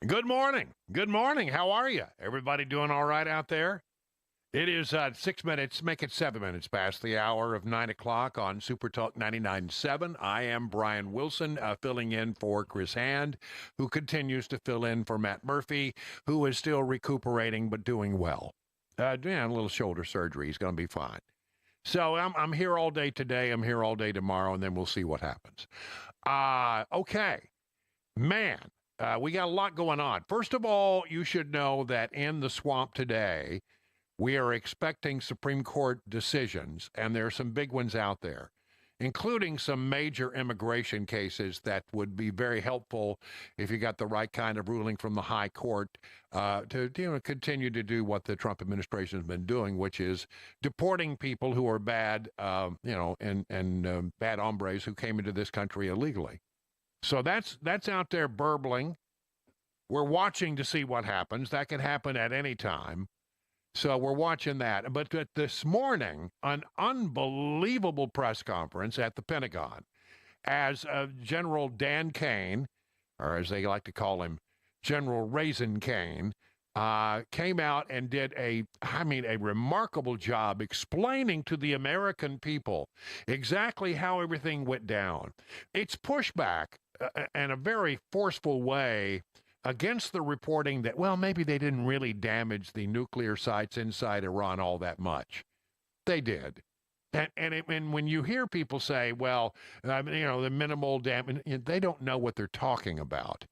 Good morning. Good morning. How are you? Everybody doing all right out there? It is 6 minutes, make it 7 minutes past the hour of 9 o'clock on Super Talk 99.7. I am Brian Wilson, filling in for Chris Hand, who continues to fill in for Matt Murphy, who is still recuperating but doing well. A little shoulder surgery. He's going to be fine. So I'm here all day today. I'm here all day tomorrow, and then we'll see what happens. Okay. Man, we got a lot going on. First of all, you should know that in the swamp today, we are expecting Supreme Court decisions, and there are some big ones out there, including some major immigration cases that would be very helpful if you got the right kind of ruling from the high court to continue to do what the Trump administration has been doing, which is deporting people who are bad, and bad hombres who came into this country illegally. So that's out there burbling. We're watching to see what happens. That can happen at any time. So we're watching that. But this morning, an unbelievable press conference at the Pentagon as General Dan Kane, or as they like to call him, General Raisin Kane, came out and did a remarkable job explaining to the American people exactly how everything went down. It's pushback in a very forceful way against the reporting that, well, maybe they didn't really damage the nuclear sites inside Iran all that much. They did. And when you hear people say, well, the minimal damage, they don't know what they're talking about.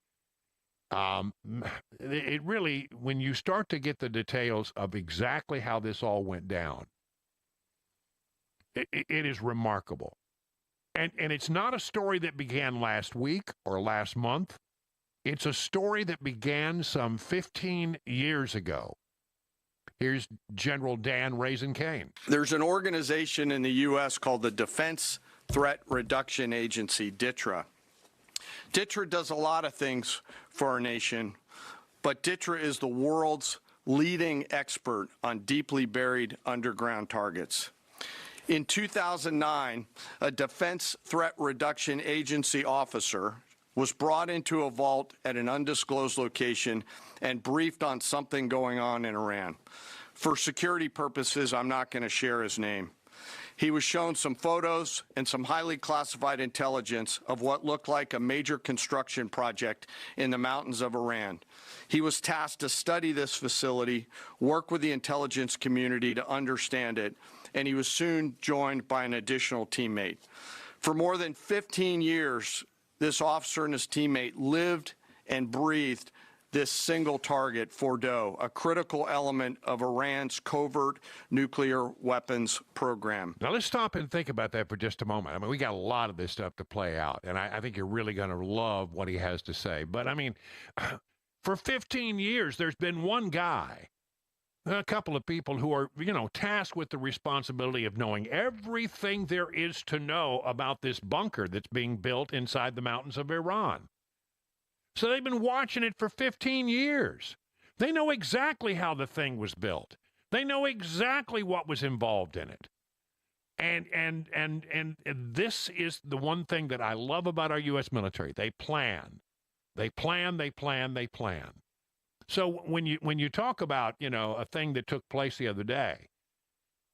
It really, when you start to get the details of exactly how this all went down, it is remarkable. And it's not a story that began last week or last month. It's a story that began some 15 years ago. Here's General Dan Raisin Kane. There's an organization in the U.S. called the Defense Threat Reduction Agency, DTRA. DTRA does a lot of things for our nation, but DTRA is the world's leading expert on deeply buried underground targets. In 2009, a Defense Threat Reduction Agency officer was brought into a vault at an undisclosed location and briefed on something going on in Iran. For security purposes, I'm not going to share his name. He was shown some photos and some highly classified intelligence of what looked like a major construction project in the mountains of Iran. He was tasked to study this facility, work with the intelligence community to understand it, and he was soon joined by an additional teammate. For more than 15 years, this officer and his teammate lived and breathed this single target, Fordow, a critical element of Iran's covert nuclear weapons program. Now, let's stop and think about that for just a moment. I mean, we got a lot of this stuff to play out, and I think you're really going to love what he has to say. But, I mean, for 15 years, there's been one guy, a couple of people who are, tasked with the responsibility of knowing everything there is to know about this bunker that's being built inside the mountains of Iran. So they've been watching it for 15 years. They know exactly how the thing was built. They know exactly what was involved in it. And this is the one thing that I love about our U.S. military. They plan. They plan, they plan, they plan. So when you talk about, a thing that took place the other day,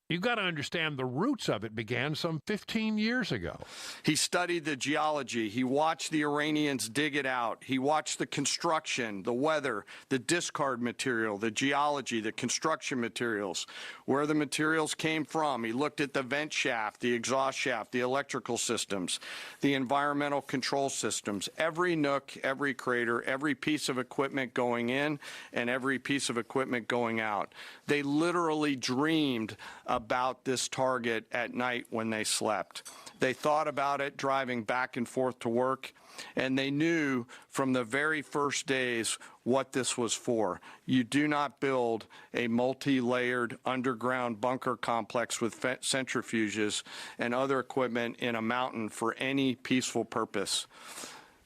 you've got to understand the roots of it began some 15 years ago. He studied the geology. He watched the Iranians dig it out. He watched the construction, the weather, the discard material, the geology, the construction materials, where the materials came from. He looked at the vent shaft, the exhaust shaft, the electrical systems, the environmental control systems, every nook, every crater, every piece of equipment going in and every piece of equipment going out. They literally dreamed about this target at night when they slept. They thought about it driving back and forth to work, and they knew from the very first days what this was for. You do not build a multi-layered underground bunker complex with centrifuges and other equipment in a mountain for any peaceful purpose.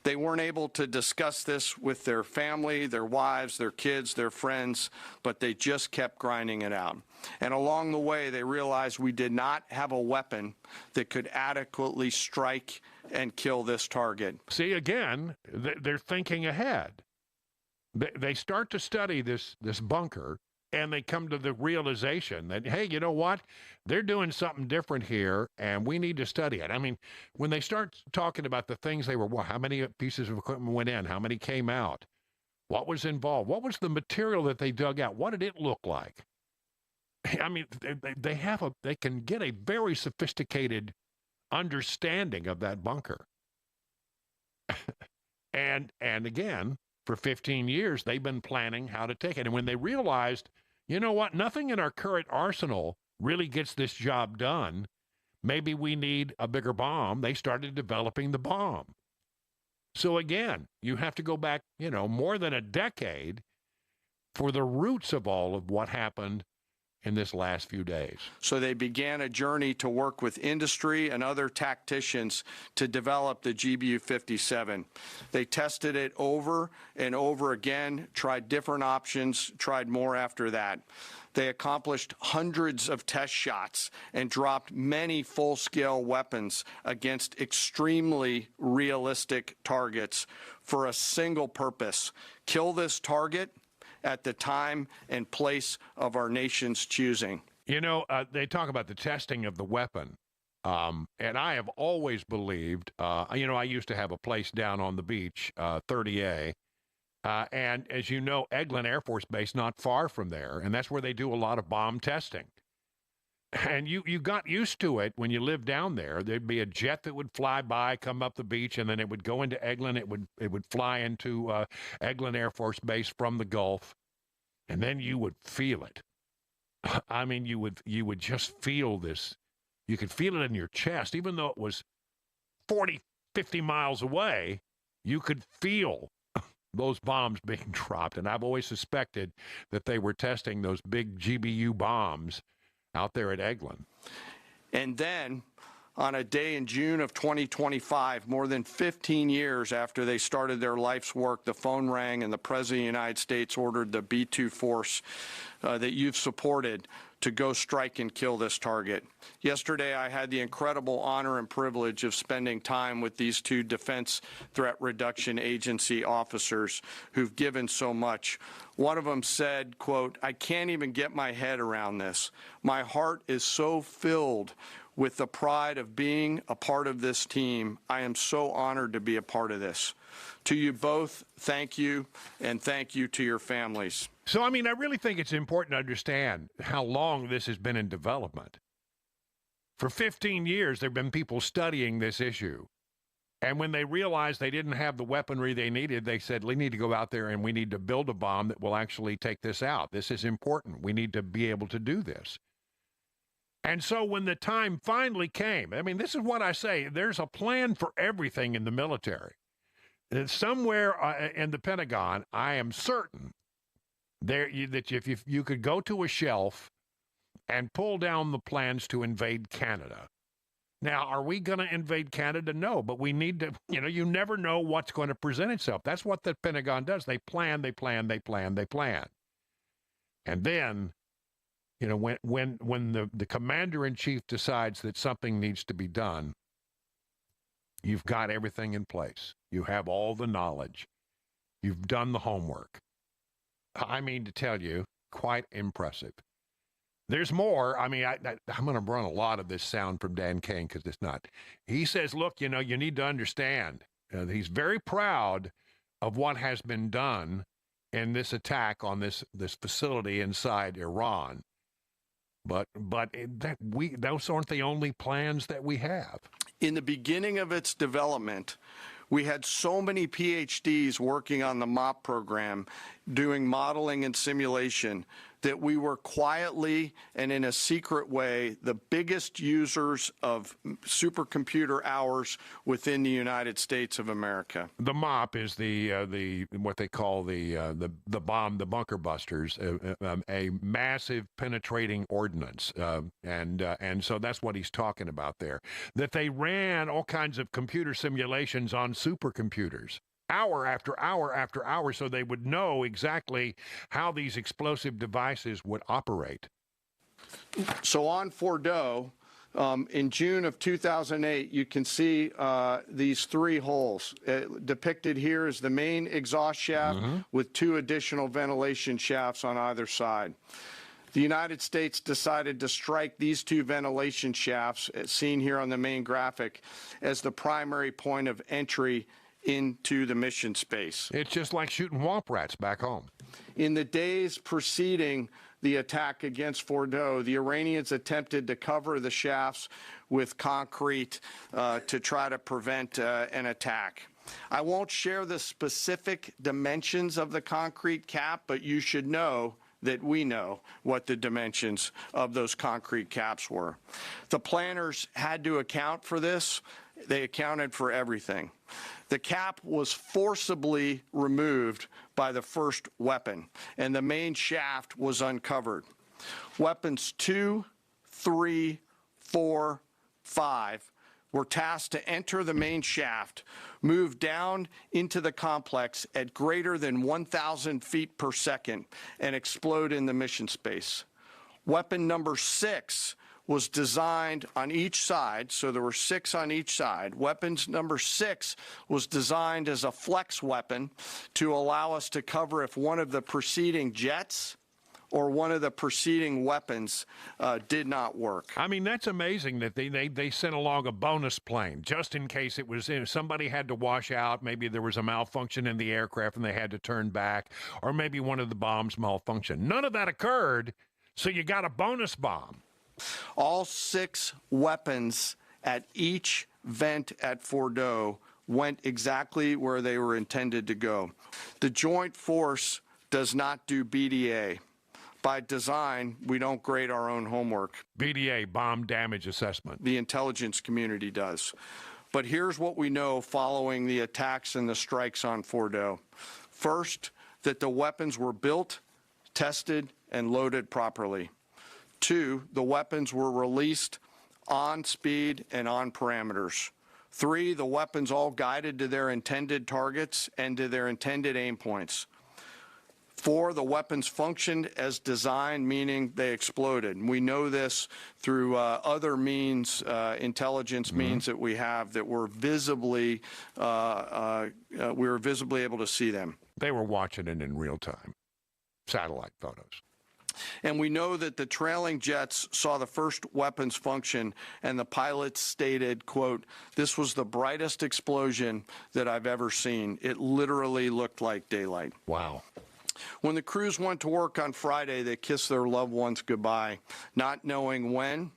They weren't able to discuss this with their family, their wives, their kids, their friends, but they just kept grinding it out. And along the way, they realized we did not have a weapon that could adequately strike and kill this target. See, again, they're thinking ahead. They start to study this bunker, and they come to the realization that, hey, you know what? They're doing something different here, and we need to study it. I mean, when they start talking about the things they were, well, how many pieces of equipment went in? How many came out? What was involved? What was the material that they dug out? What did it look like? I mean, they can get a very sophisticated understanding of that bunker. And again, for 15 years, they've been planning how to take it. And when they realized, you know what, nothing in our current arsenal really gets this job done, maybe we need a bigger bomb, they started developing the bomb. So again, you have to go back, more than a decade for the roots of all of what happened in this last few days. So they began a journey to work with industry and other tacticians to develop the GBU-57. They tested it over and over again, tried different options, tried more after that. They accomplished hundreds of test shots and dropped many full-scale weapons against extremely realistic targets for a single purpose: kill this target at the time and place of our nation's choosing. They talk about the testing of the weapon. And I have always believed, I used to have a place down on the beach, 30A. And as you know, Eglin Air Force Base, not far from there. And that's where they do a lot of bomb testing. And you got used to it when you lived down there. There'd be a jet that would fly by, come up the beach, and then it would go into Eglin. It would fly into Eglin Air Force Base from the Gulf, and then you would feel it. I mean, you would just feel this. You could feel it in your chest, even though it was 40, 50 miles away. You could feel those bombs being dropped, and I've always suspected that they were testing those big GBU bombs out there at Eglin. And then, on a day in June of 2025, more than 15 years after they started their life's work, the phone rang and the President of the United States ordered the B-2 force that you've supported to go strike and kill this target. Yesterday, I had the incredible honor and privilege of spending time with these two Defense Threat Reduction Agency officers who've given so much. One of them said, quote, "I can't even get my head around this. My heart is so filled with the pride of being a part of this team. I am so honored to be a part of this." To you both, thank you, and thank you to your families. So, I mean, I really think it's important to understand how long this has been in development. For 15 years, there have been people studying this issue. And when they realized they didn't have the weaponry they needed, they said, we need to go out there and we need to build a bomb that will actually take this out. This is important. We need to be able to do this. And so when the time finally came, I mean, this is what I say, there's a plan for everything in the military. Somewhere in the Pentagon, I am certain that if you could go to a shelf and pull down the plans to invade Canada. Now, are we going to invade Canada? No, but we need to, you never know what's going to present itself. That's what the Pentagon does. They plan, they plan, they plan, they plan. And then, when the commander-in-chief decides that something needs to be done, you've got everything in place. You have all the knowledge. You've done the homework. I mean, to tell you, quite impressive. There's more. I mean, I'm going to run a lot of this sound from Dan Kane because it's not. He says, look, you need to understand. He's very proud of what has been done in this attack on this facility inside Iran. But those aren't the only plans that we have. In the beginning of its development, we had so many PhDs working on the MOP program, doing modeling and simulation, that we were quietly and in a secret way the biggest users of supercomputer hours within the United States of America. The MOP is the what they call the bomb, the bunker busters, a massive penetrating ordnance, and so that's what he's talking about there. That they ran all kinds of computer simulations on supercomputers, hour after hour after hour, so they would know exactly how these explosive devices would operate. So on Fordo, In June of 2008, you can see these 3 holes. Depicted here is the main exhaust shaft with 2 additional ventilation shafts on either side. The United States decided to strike these 2 ventilation shafts, as seen here on the main graphic, as the primary point of entry into the mission space. It's just like shooting womp rats back home. In the days preceding the attack against Fordow, the Iranians attempted to cover the shafts with concrete to try to prevent an attack. I won't share the specific dimensions of the concrete cap, but you should know that we know what the dimensions of those concrete caps were. The planners had to account for this. They accounted for everything. The cap was forcibly removed by the first weapon, and the main shaft was uncovered. Weapons 2, 3, 4, 5 were tasked to enter the main shaft, move down into the complex at greater than 1,000 feet per second, and explode in the mission space. Weapon number 6 was designed on each side, so there were 6 on each side. Weapons number 6 was designed as a flex weapon to allow us to cover if one of the preceding jets or one of the preceding weapons did not work. I mean, that's amazing that they sent along a bonus plane just in case it was somebody had to wash out. Maybe there was a malfunction in the aircraft and they had to turn back, or maybe one of the bombs malfunctioned. None of that occurred, so you got a bonus bomb. All 6 weapons at each vent at Fordow went exactly where they were intended to go. The Joint Force does not do BDA. By design, we don't grade our own homework. BDA, bomb damage assessment. The intelligence community does. But here's what we know following the attacks and the strikes on Fordow. First, that the weapons were built, tested, and loaded properly. 2, the weapons were released on speed and on parameters. 3, the weapons all guided to their intended targets and to their intended aim points. 4, the weapons functioned as designed, meaning they exploded. We know this through other means, intelligence means that we have, that were visibly, we were visibly able to see them. They were watching it in real time. Satellite photos. And we know that the trailing jets saw the first weapons function, and the pilots stated, quote, "This was the brightest explosion that I've ever seen. It literally looked like daylight." Wow. When the crews went to work on Friday, they kissed their loved ones goodbye, not knowing when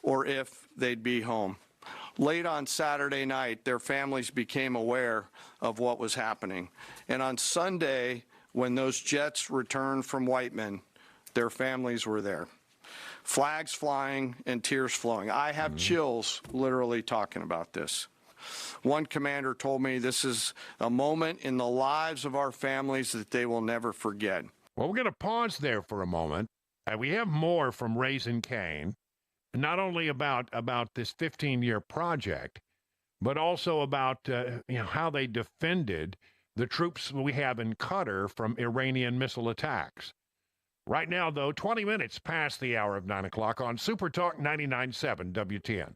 or if they'd be home. Late on Saturday night, their families became aware of what was happening. And on Sunday, when those jets returned from Whiteman, their families were there. Flags flying and tears flowing. I have chills literally talking about this. One commander told me this is a moment in the lives of our families that they will never forget. Well, we're going to pause there for a moment. We have more from Raising Cane, not only about this 15-year project, but also about how they defended the troops we have in Qatar from Iranian missile attacks. Right now, though, 20 minutes past the hour of 9 o'clock on Super Talk 99.7 WTN.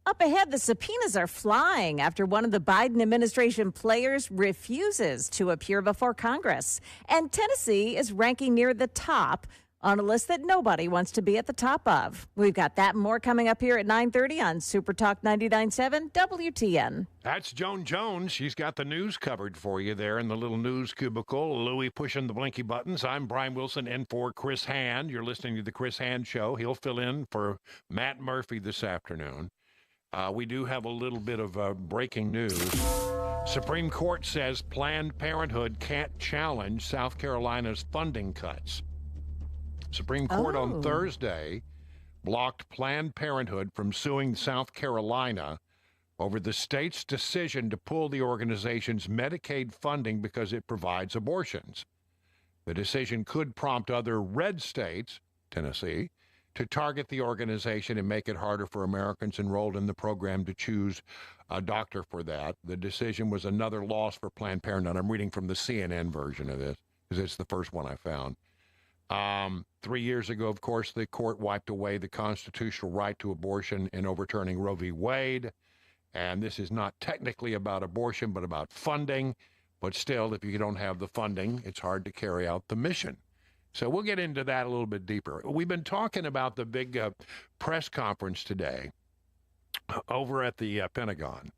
Up ahead, the subpoenas are flying after one of the Biden administration players refuses to appear before Congress. And Tennessee is ranking near the top on a list that nobody wants to be at the top of. We've got that and more coming up here at 9:30 on Super Talk 99.7 WTN. That's Joan Jones. She's got the news covered for you there in the little news cubicle. Louie pushing the blinky buttons. I'm Brian Wilson in for Chris Hand. You're listening to the Chris Hand Show. He'll fill in for Matt Murphy this afternoon. We do have a little bit of breaking news. Supreme Court says Planned Parenthood can't challenge South Carolina's funding cuts. Supreme Court on Thursday blocked Planned Parenthood from suing South Carolina over the state's decision to pull the organization's Medicaid funding because it provides abortions. The decision could prompt other red states, Tennessee, to target the organization and make it harder for Americans enrolled in the program to choose a doctor for that. The decision was another loss for Planned Parenthood. I'm reading from the CNN version of this because it's the first one I found. 3 years ago, of course, the court wiped away the constitutional right to abortion in overturning Roe v. Wade. And this is not technically about abortion, but about funding. But still, if you don't have the funding, it's hard to carry out the mission. So we'll get into that a little bit deeper. We've been talking about the big press conference today over at the Pentagon.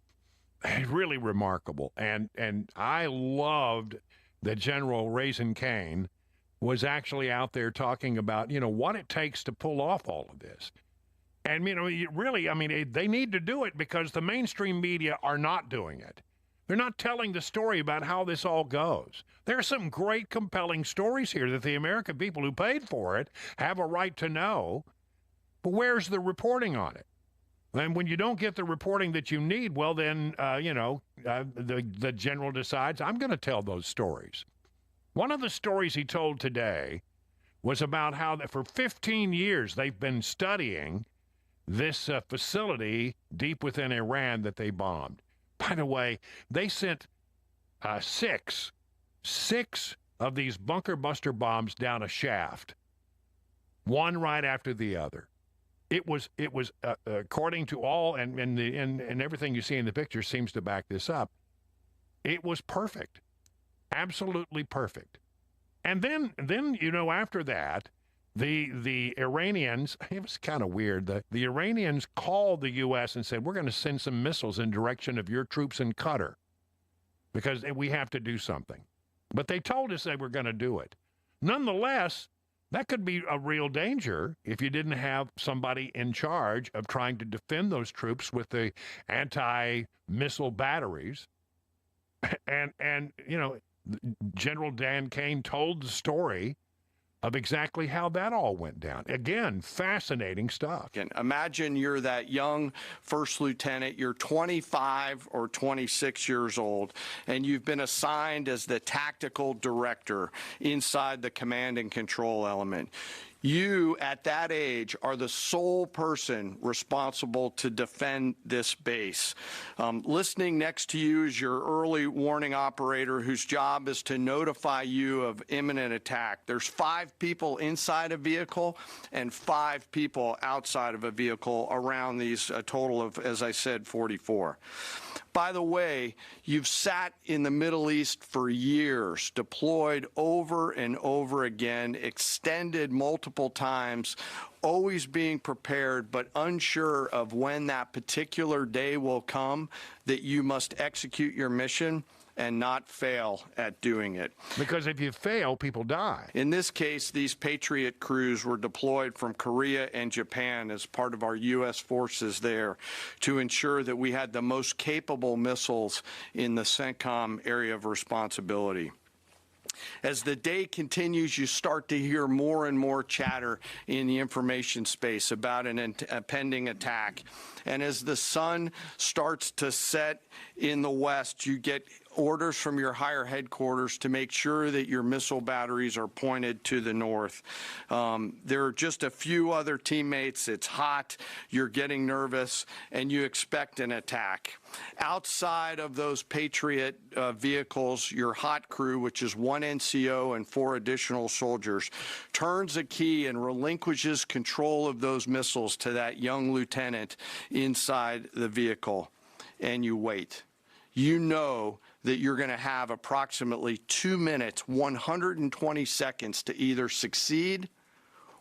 Really remarkable. And I loved that General Raisin Kane was actually out there talking about, what it takes to pull off all of this. And, really, they need to do it because the mainstream media are not doing it. They're not telling the story about how this all goes. There are some great, compelling stories here that the American people who paid for it have a right to know. But where's the reporting on it? And when you don't get the reporting that you need, well, then, the general decides, I'm going to tell those stories. One of the stories he told today was about how that for 15 years they've been studying this facility deep within Iran that they bombed. By the way, they sent six of these bunker buster bombs down a shaft, one right after the other. It was according to all, and everything you see in the picture seems to back this up. It was perfect, absolutely perfect. And then after that, the Iranians, it was kind of weird. The Iranians called the U.S. and said, we're going to send some missiles in direction of your troops in Qatar because we have to do something. But they told us they were going to do it. Nonetheless, that could be a real danger if you didn't have somebody in charge of trying to defend those troops with the anti-missile batteries. And General Dan Kane told the story of exactly how that all went down. Again, fascinating stuff. Imagine you're that young first lieutenant, you're 25 or 26 years old, and you've been assigned as the tactical director inside the command and control element. You, at that age, are the sole person responsible to defend this base. Listening next to you is your early warning operator whose job is to notify you of imminent attack. There's 5 people inside a vehicle and 5 people outside of a vehicle around these, a total of, as I said, 44. By the way, you've sat in the Middle East for years, deployed over and over again, extended multiple times, always being prepared, but unsure of when that particular day will come that you must execute your mission and not fail at doing it. Because if you fail, people die. In this case, these Patriot crews were deployed from Korea and Japan as part of our U.S. forces there to ensure that we had the most capable missiles in the CENTCOM area of responsibility. As the day continues, you start to hear more and more chatter in the information space about a pending attack. And as the sun starts to set in the west, you get orders from your higher headquarters to make sure that your missile batteries are pointed to the north. There are just a few other teammates. It's hot, you're getting nervous, and you expect an attack. Outside of those Patriot vehicles, your hot crew, which is 1 NCO and 4 additional soldiers, turns a key and relinquishes control of those missiles to that young lieutenant inside the vehicle, and you wait. You know that you're going to have approximately 2 minutes, 120 seconds to either succeed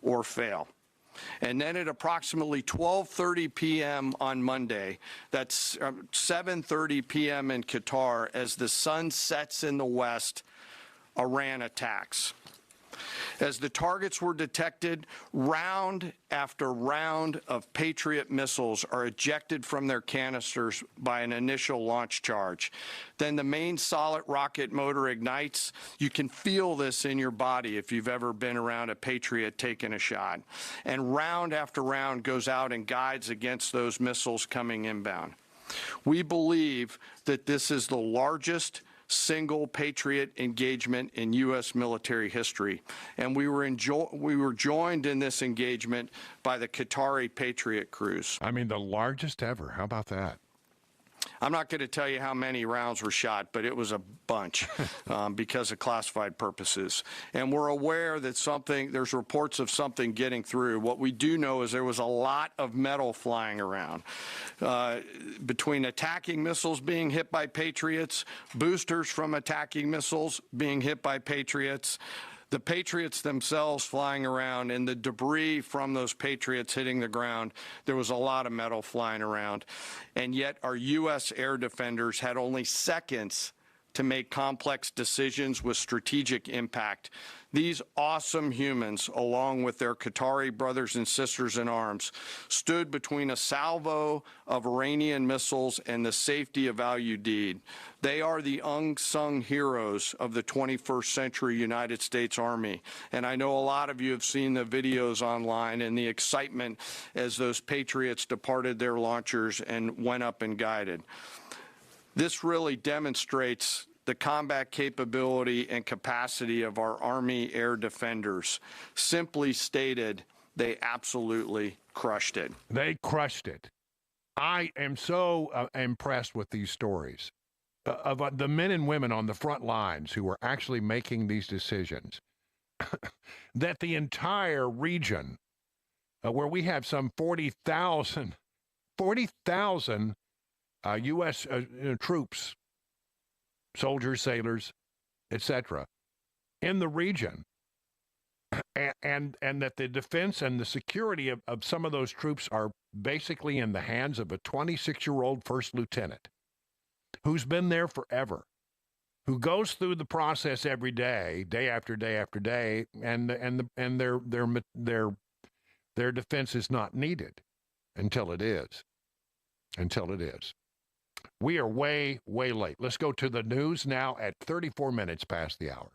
or fail. And then at approximately 12:30 p.m. on Monday, that's 7:30 p.m. in Qatar, as the sun sets in the west, Iran attacks. As the targets were detected, round after round of Patriot missiles are ejected from their canisters by an initial launch charge. Then the main solid rocket motor ignites. You can feel this in your body if you've ever been around a Patriot taking a shot. And round after round goes out and guides against those missiles coming inbound. We believe that this is the largest single Patriot engagement in U.S. military history. And we were joined in this engagement by the Qatari Patriot crews. I mean, the largest ever. How about that? I'm not going to tell you how many rounds were shot, but it was a bunch because of classified purposes. And we're aware that there's reports of something getting through. What we do know is there was a lot of metal flying around. Between attacking missiles being hit by Patriots, boosters from attacking missiles being hit by Patriots, the Patriots themselves flying around, and the debris from those Patriots hitting the ground, there was a lot of metal flying around. And yet our U.S. air defenders had only seconds to make complex decisions with strategic impact. These awesome humans, along with their Qatari brothers and sisters in arms, stood between a salvo of Iranian missiles and the safety of Al Udeid. They are the unsung heroes of the 21st century United States Army. And I know a lot of you have seen the videos online and the excitement as those Patriots departed their launchers and went up and guided. This really demonstrates the combat capability and capacity of our Army air defenders. Simply stated, they absolutely crushed it. They crushed it. I am so impressed with these stories of the men and women on the front lines who are actually making these decisions. That the entire region, where we have some 40,000 U.S. Troops, soldiers, sailors, etc., in the region, and that the defense and the security of some of those troops are basically in the hands of a 26-year-old first lieutenant who's been there forever, who goes through the process every day, day after day after day, and their defense is not needed until it is. We are way, way late. Let's go to the news now at 34 minutes past the hour.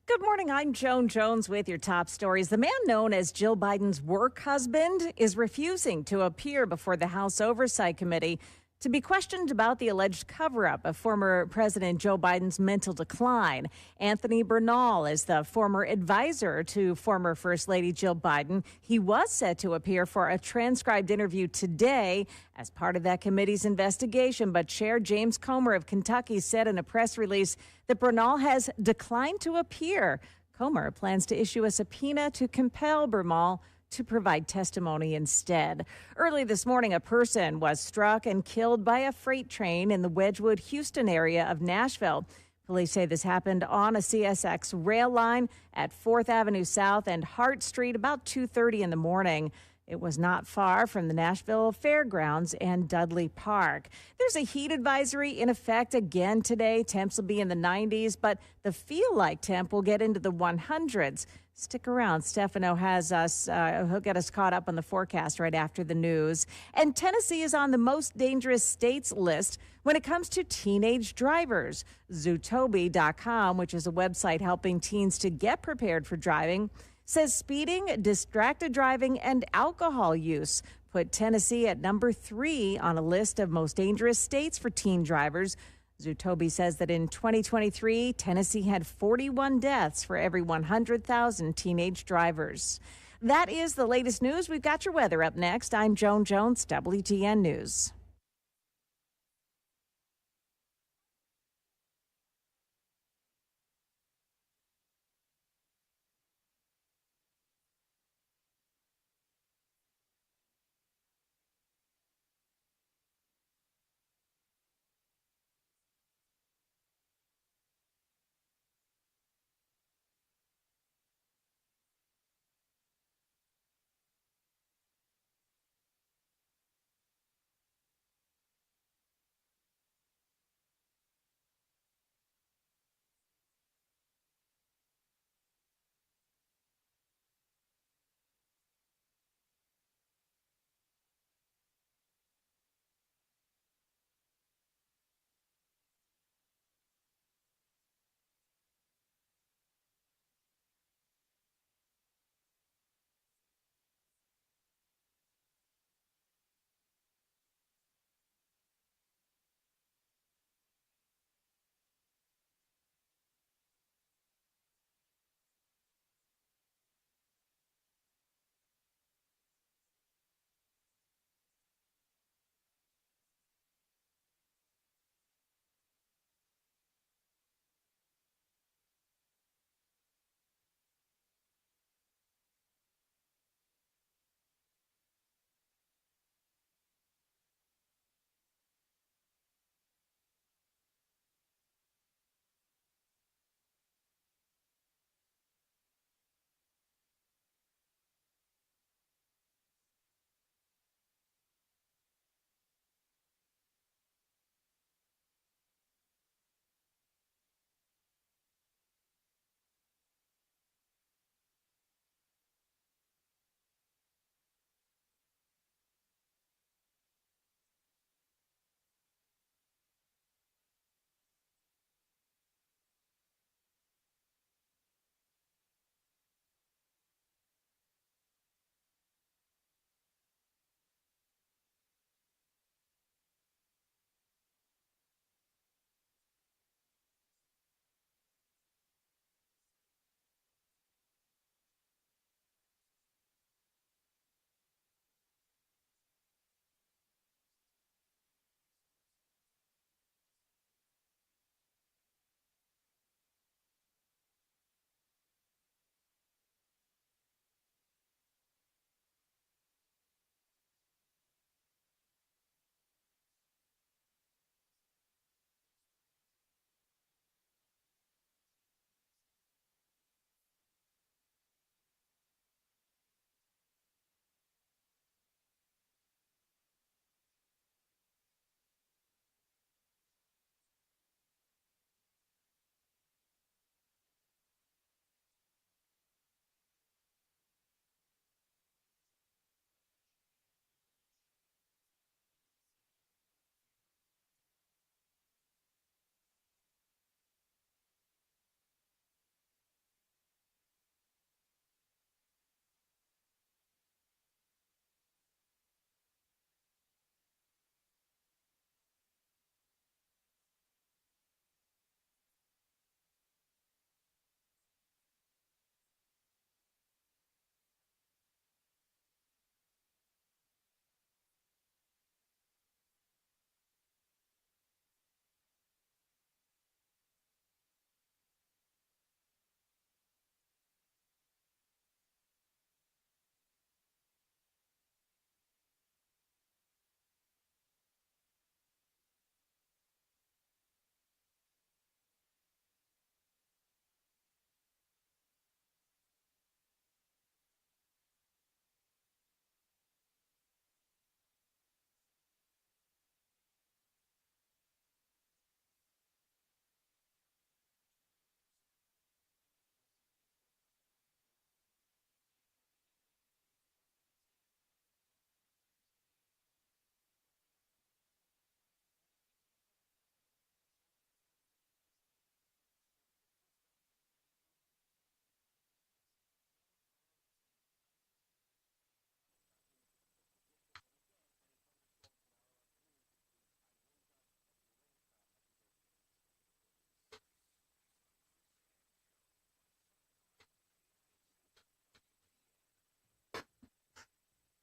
Good morning. I'm Joan Jones with your top stories. The man known as Jill Biden's work husband is refusing to appear before the House Oversight Committee to be questioned about the alleged cover-up of former President Joe Biden's mental decline. Anthony Bernal is the former advisor to former First Lady Jill Biden. He was set to appear for a transcribed interview today as part of that committee's investigation, but Chair James Comer of Kentucky said in a press release that Bernal has declined to appear. Comer plans to issue a subpoena to compel Bernal to provide testimony instead. Early this morning, a person was struck and killed by a freight train in the Wedgwood, Houston area of Nashville. Police say this happened on a CSX rail line at 4th Avenue South and Hart Street about 2:30 in the morning. It was not far from the Nashville Fairgrounds and Dudley Park. There's a heat advisory in effect again today. Temps will be in the 90s, but the feel-like temp will get into the 100s. Stick around. Stefano has us. He'll get us caught up on the forecast right after the news. And Tennessee is on the most dangerous states list when it comes to teenage drivers. Zootoby.com, which is a website helping teens to get prepared for driving, says speeding, distracted driving, and alcohol use put Tennessee at number 3 on a list of most dangerous states for teen drivers. Zutobi says that in 2023, Tennessee had 41 deaths for every 100,000 teenage drivers. That is the latest news. We've got your weather up next. I'm Joan Jones, WTN News.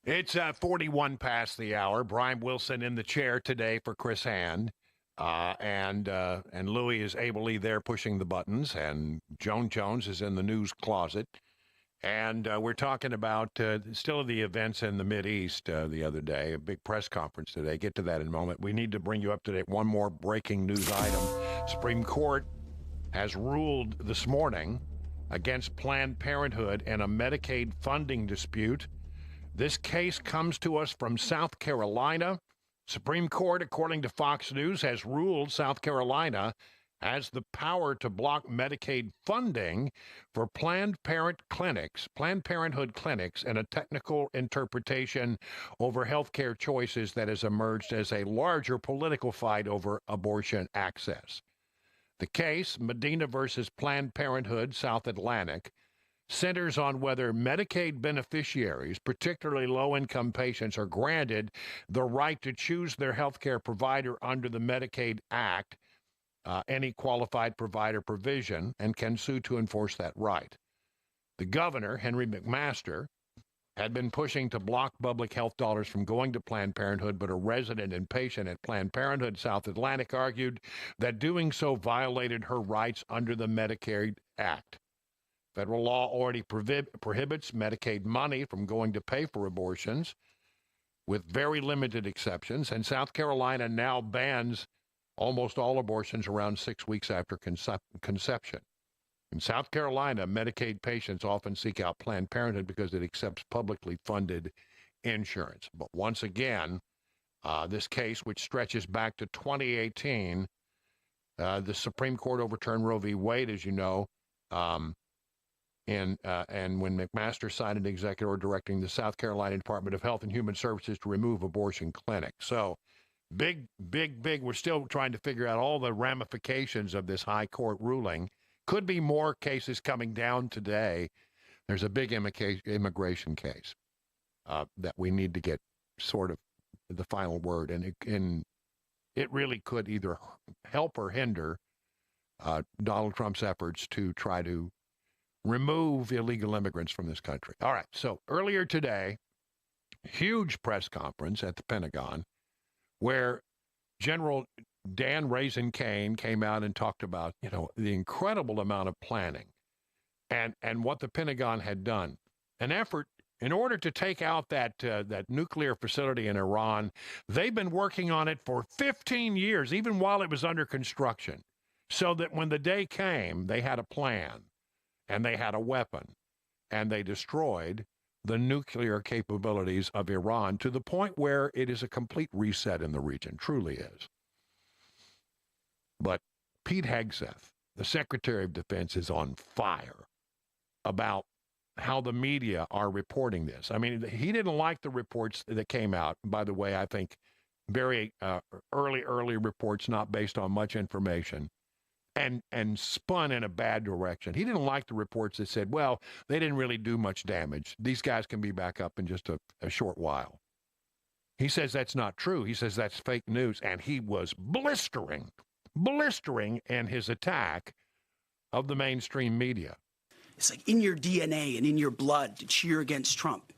It's 41 past the hour. Brian Wilson in the chair today for Chris Hand. And Louis is ably there pushing the buttons, and Joan Jones is in the news closet. And we're talking about still the events in the Mideast the other day, a big press conference today. Get to that in a moment. We need to bring you up to date. One more breaking news item. Supreme Court has ruled this morning against Planned Parenthood in a Medicaid funding dispute. This case comes to us from South Carolina. Supreme Court, according to Fox News, has ruled South Carolina has the power to block Medicaid funding for Planned Parenthood clinics in a technical interpretation over healthcare choices that has emerged as a larger political fight over abortion access. The case, Medina versus Planned Parenthood South Atlantic, centers on whether Medicaid beneficiaries, particularly low-income patients, are granted the right to choose their health care provider under the Medicaid Act, any qualified provider provision, and can sue to enforce that right. The governor, Henry McMaster, had been pushing to block public health dollars from going to Planned Parenthood, but a resident and patient at Planned Parenthood South Atlantic argued that doing so violated her rights under the Medicaid Act. Federal law already prohibits Medicaid money from going to pay for abortions, with very limited exceptions, and South Carolina now bans almost all abortions around 6 weeks after conception. In South Carolina, Medicaid patients often seek out Planned Parenthood because it accepts publicly funded insurance. But once again, this case, which stretches back to 2018, the Supreme Court overturned Roe v. Wade, as you know, and when McMaster signed an executive order directing the South Carolina Department of Health and Human Services to remove abortion clinics. So big. We're still trying to figure out all the ramifications of this high court ruling. Could be more cases coming down today. There's a big immigration case that we need to get sort of the final word. And it really could either help or hinder Donald Trump's efforts to try to remove illegal immigrants from this country. All right, so earlier today, huge press conference at the Pentagon where General Dan Raisin Kane came out and talked about, the incredible amount of planning and what the Pentagon had done. An effort in order to take out that nuclear facility in Iran. They've been working on it for 15 years, even while it was under construction, so that when the day came, they had a plan. And they had a weapon, and they destroyed the nuclear capabilities of Iran to the point where it is a complete reset in the region, truly is. But Pete Hegseth, the Secretary of Defense, is on fire about how the media are reporting this. I mean, he didn't like the reports that came out. By the way, I think very early reports not based on much information. And spun in a bad direction. He didn't like the reports that said, well, they didn't really do much damage. These guys can be back up in just a short while. He says that's not true. He says that's fake news. And he was blistering in his attack of the mainstream media. It's like in your DNA and in your blood to cheer against Trump.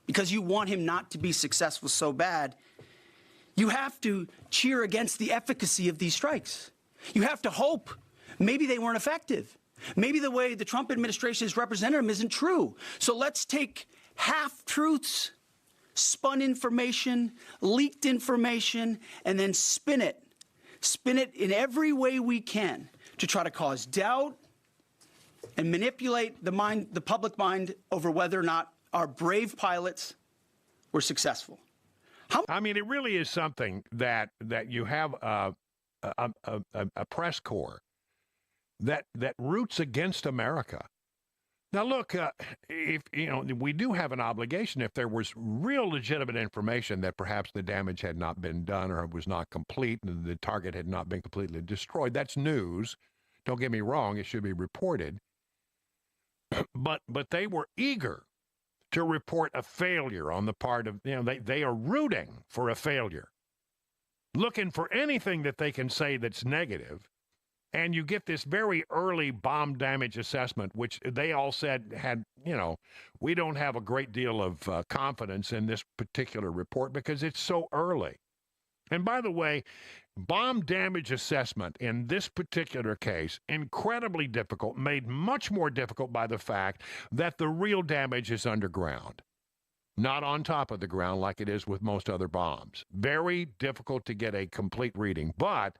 Because you want him not to be successful so bad, you have to cheer against the efficacy of these strikes. You have to hope maybe they weren't effective. Maybe the way the Trump administration has represented them isn't true. So let's take half-truths, spun information, leaked information, and then spin it. Spin it in every way we can to try to cause doubt and manipulate the public mind over whether or not our brave pilots were successful. I mean, it really is something that you have a press corps that roots against America. Now, look, if we do have an obligation, if there was real legitimate information that perhaps the damage had not been done or it was not complete and the target had not been completely destroyed, that's news. Don't get me wrong, it should be reported. But they were eager to report a failure on the part of, they are rooting for a failure, looking for anything that they can say that's negative And you get this very early bomb damage assessment, which they all said had, we don't have a great deal of confidence in this particular report because it's so early. And by the way, bomb damage assessment in this particular case, incredibly difficult, made much more difficult by the fact that the real damage is underground, not on top of the ground like it is with most other bombs. Very difficult to get a complete reading. But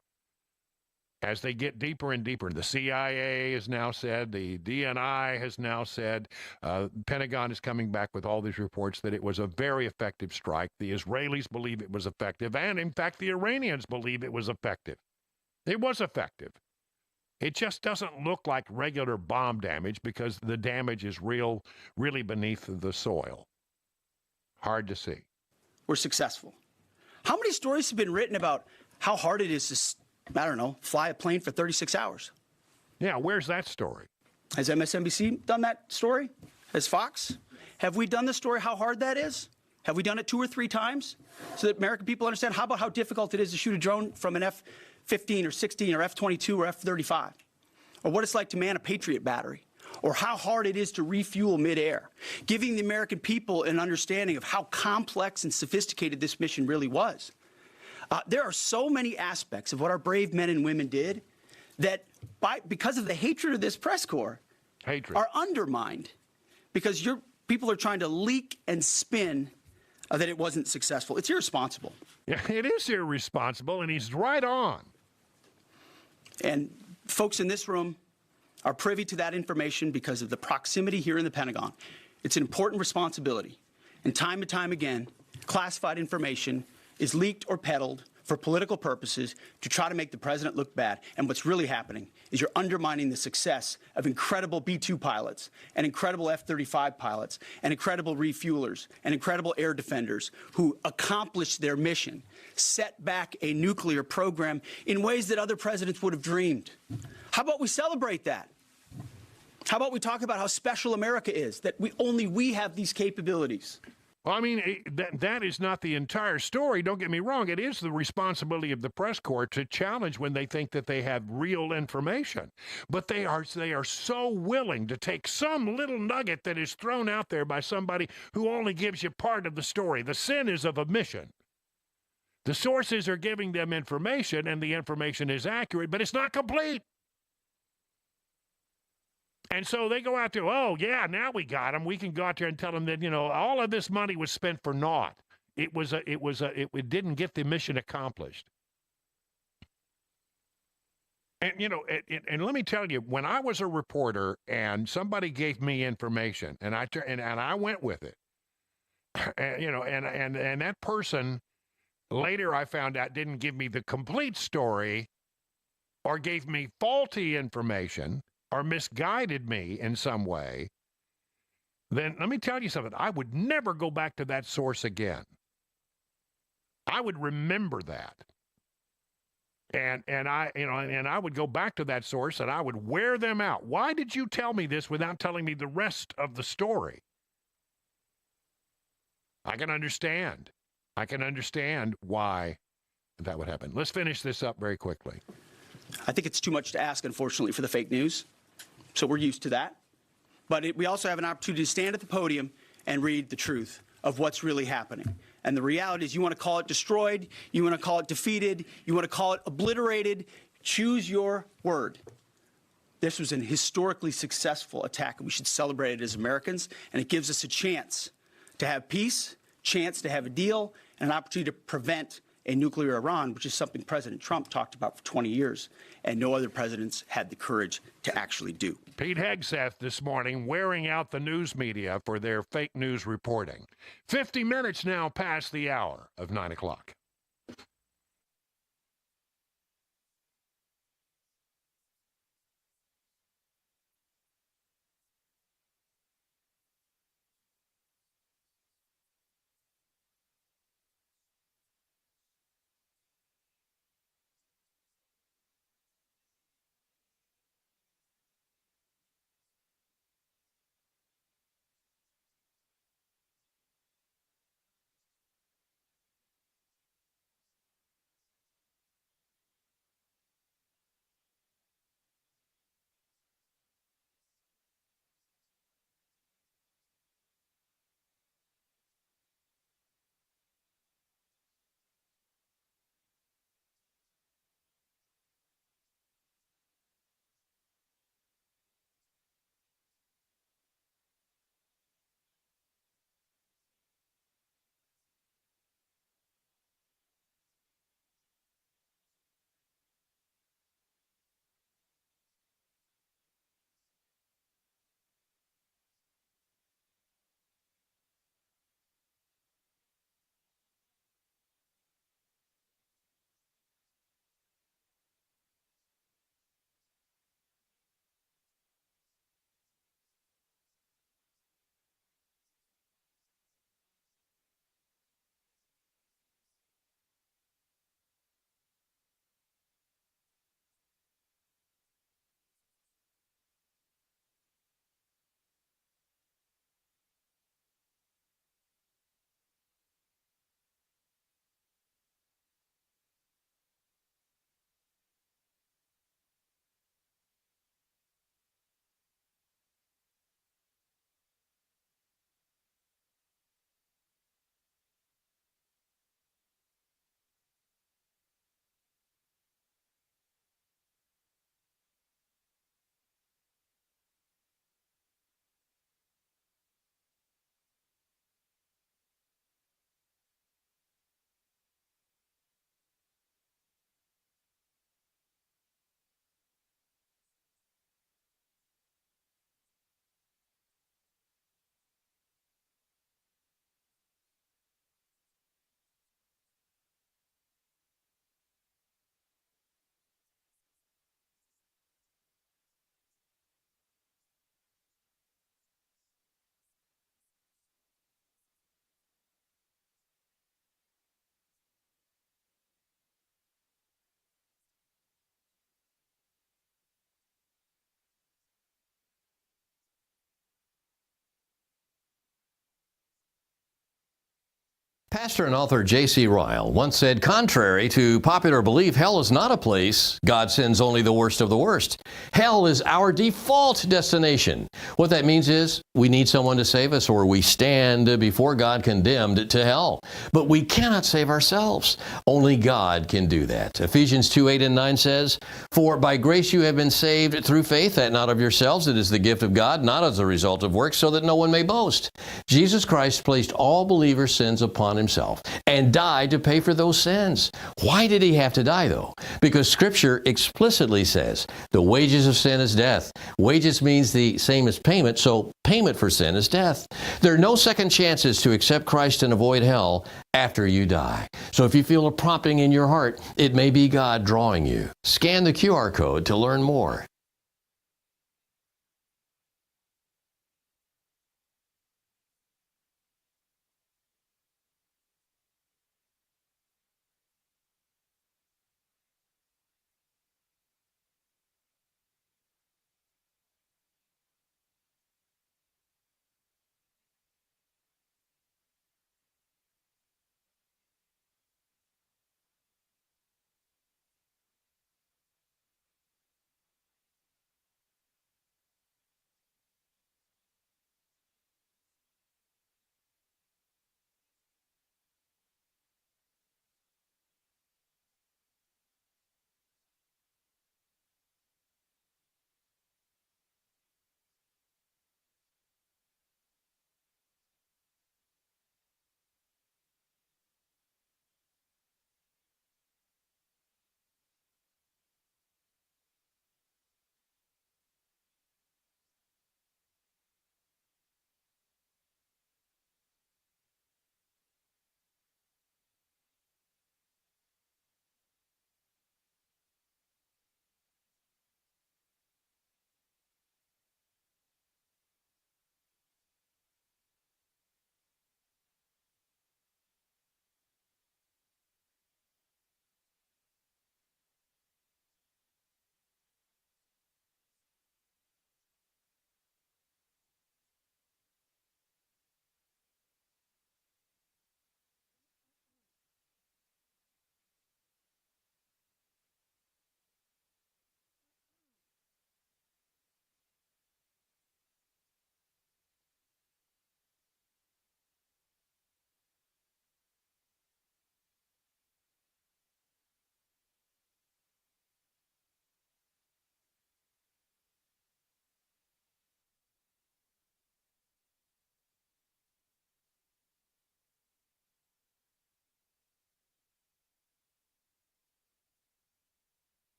as they get deeper and deeper, the CIA has now said, the DNI has now said, Pentagon is coming back with all these reports that it was a very effective strike. The Israelis believe it was effective, and in fact, the Iranians believe it was effective. It was effective. It just doesn't look like regular bomb damage because the damage is really beneath the soil. Hard to see. We're successful. How many stories have been written about how hard it is to, I don't know, fly a plane for 36 hours? Yeah, where's that story? Has MSNBC done that story? Has Fox? Have we done the story how hard that is? Have we done it 2 or 3 times so that American people understand? How about how difficult it is to shoot a drone from an F-15 or 16 or F-22 or F-35? Or what it's like to man a Patriot battery? Or how hard it is to refuel midair? Giving the American people an understanding of how complex and sophisticated this mission really was. There are so many aspects of what our brave men and women did that, because of the hatred of this press corps, are undermined because your people are trying to leak and spin that it wasn't successful. It's irresponsible. Yeah, it is irresponsible, and he's right on. And folks in this room are privy to that information because of the proximity here in the Pentagon. It's an important responsibility. And time again, classified information is leaked or peddled for political purposes to try to make the president look bad. And what's really happening is you're undermining the success of incredible B-2 pilots and incredible F-35 pilots and incredible refuelers and incredible air defenders who accomplished their mission, set back a nuclear program in ways that other presidents would have dreamed. How about we celebrate that? How about we talk about how special America is, that only we have these capabilities? Well, I mean, that is not the entire story. Don't get me wrong. It is the responsibility of the press corps to challenge when they think that they have real information. But they are so willing to take some little nugget that is thrown out there by somebody who only gives you part of the story. The sin is of omission. The sources are giving them information, and the information is accurate, but it's not complete. And so they go out there, oh, yeah, now we got them. We can go out there and tell them that, all of this money was spent for naught. It didn't get the mission accomplished. And, and let me tell you, when I was a reporter and somebody gave me information and I went with it, and that person later I found out didn't give me the complete story or gave me faulty information or misguided me in some way, then let me tell you something. I would never go back to that source again. I would remember that. And I would go back to that source and I would wear them out. Why did you tell me this without telling me the rest of the story? I can understand. I can understand why that would happen. Let's finish this up very quickly. I think it's too much to ask, unfortunately, for the fake news. So we're used to that. But we also have an opportunity to stand at the podium and read the truth of what's really happening. And the reality is you want to call it destroyed, you want to call it defeated, you want to call it obliterated. Choose your word. This was an historically successful attack, and we should celebrate it as Americans. And it gives us a chance to have peace, chance to have a deal, and an opportunity to prevent a nuclear Iran, which is something President Trump talked about for 20 years, and no other presidents had the courage to actually do. Pete Hegseth this morning wearing out the news media for their fake news reporting. 50 minutes now past the hour of 9 o'clock. Pastor and author J.C. Ryle once said, contrary to popular belief, hell is not a place God sends only the worst of the worst. Hell is our default destination. What that means is we need someone to save us, or we stand before God condemned to hell. But we cannot save ourselves. Only God can do that. Ephesians 2:8 and 9 says, "For by grace you have been saved through faith, that not of yourselves, it is the gift of God, not as a result of works, so that no one may boast." Jesus Christ placed all believers' sins upon himself and died to pay for those sins. Why did he have to die, though? Because Scripture explicitly says the wages of sin is death. Wages means the same as payment, so payment for sin is death. There are no second chances to accept Christ and avoid hell after you die. So if you feel a prompting in your heart, it may be God drawing you. Scan the QR code to learn more.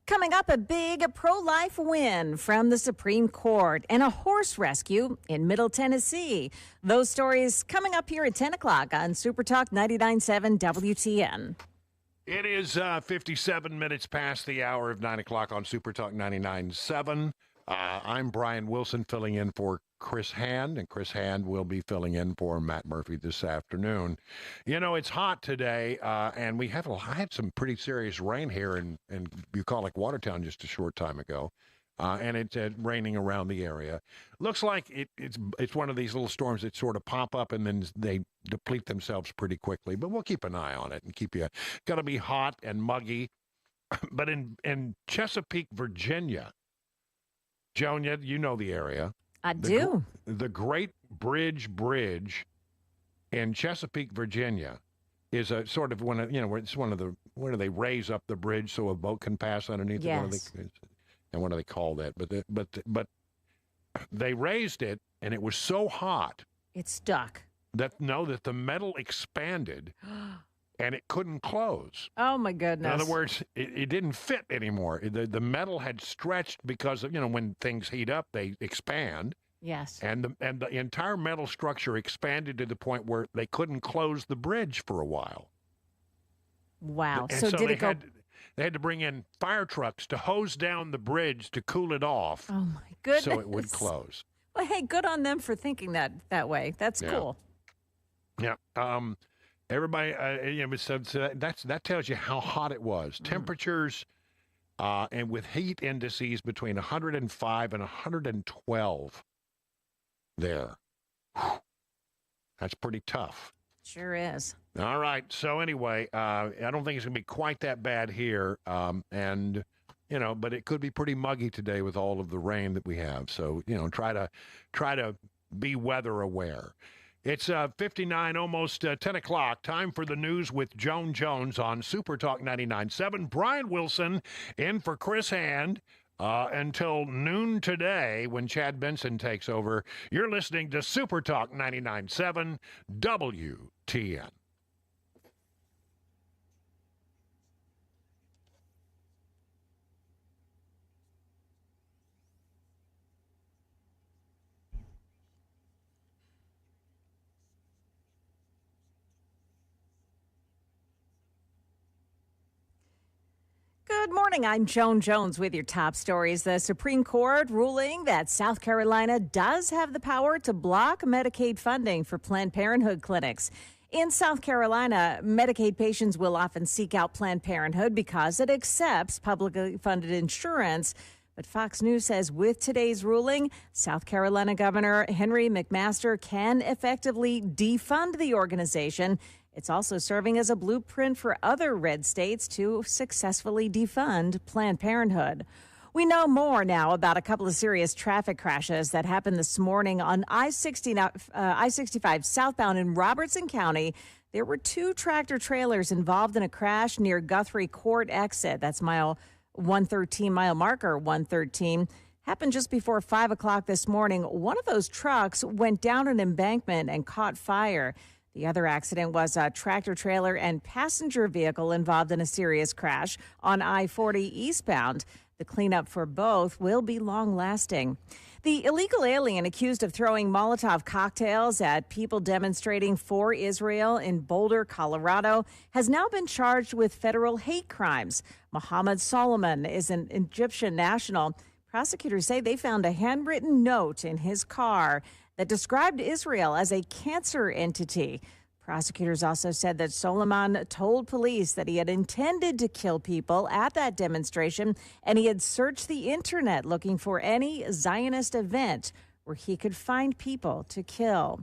Coming up, a big pro-life win from the Supreme Court and a horse rescue in Middle Tennessee. Those stories coming up here at 10 o'clock on Super Talk 99.7 WTN. It is 57 minutes past the hour of 9 o'clock on Super Talk 99.7. I'm Brian Wilson filling in for Chris Hand, and Chris Hand will be filling in for Matt Murphy this afternoon. You know, it's hot today, and we have had some pretty serious rain here in bucolic Watertown just a short time ago, and it's raining around the area. Looks like it's one of these little storms that sort of pop up and then they deplete themselves pretty quickly, but we'll keep an eye on it and keep you. Got to be hot and muggy, but in Chesapeake, Virginia, Joan, you know the area. I do. The Great Bridge in Chesapeake, Virginia, is a sort of where it's one of the where they raise up the bridge so a boat can pass underneath Yes. it. And what do they call that? But they raised it, and it was so hot It's stuck. that the metal expanded, and it couldn't close. Oh, my In goodness. other words, it didn't fit anymore. The metal had stretched because of, when things heat up, they expand. Yes. And the entire metal structure expanded to the point where they couldn't close the bridge for a while. Wow. And So did they it go? they had to bring in fire trucks to hose down the bridge to cool it off Oh, my goodness. so it would close. Well, hey, good on them for thinking that way. That's Yeah. cool. Yeah. Everybody, so that tells you how hot it was. Temperatures, and with heat indices between 105 and 112 there. Whew. That's pretty tough. Sure is. All right. So anyway, I don't think it's going to be quite that bad here. And, but it could be pretty muggy today with all of the rain that we have. So, try to be weather aware. It's 59, almost 10 o'clock. Time for the news with Joan Jones on Super Talk 99.7. Brian Wilson in for Chris Hand until noon today when Chad Benson takes over. You're listening to Super Talk 99.7 WTN. Good morning. I'm Joan Jones with your top stories. The Supreme Court ruling that South Carolina does have the power to block Medicaid funding for Planned Parenthood clinics. In South Carolina, Medicaid patients will often seek out Planned Parenthood because it accepts publicly funded insurance. But Fox News says with today's ruling, South Carolina Governor Henry McMaster can effectively defund the organization. It's also serving as a blueprint for other red states to successfully defund Planned Parenthood. We know more now about a couple of serious traffic crashes that happened this morning on I-65 southbound in Robertson County. There were two tractor trailers involved in a crash near Guthrie Court exit. That's mile 113, mile marker 113. Happened just before 5 o'clock this morning. One of those trucks went down an embankment and caught fire. The other accident was a tractor trailer and passenger vehicle involved in a serious crash on I-40 eastbound. The cleanup for both will be long-lasting. The illegal alien accused of throwing Molotov cocktails at people demonstrating for Israel in Boulder, Colorado, has now been charged with federal hate crimes. Mohammed Solomon is an Egyptian national. Prosecutors say they found a handwritten note in his car that described Israel as a cancer entity. Prosecutors also said that Solomon told police that he had intended to kill people at that demonstration, and he had searched the internet looking for any Zionist event where he could find people to kill.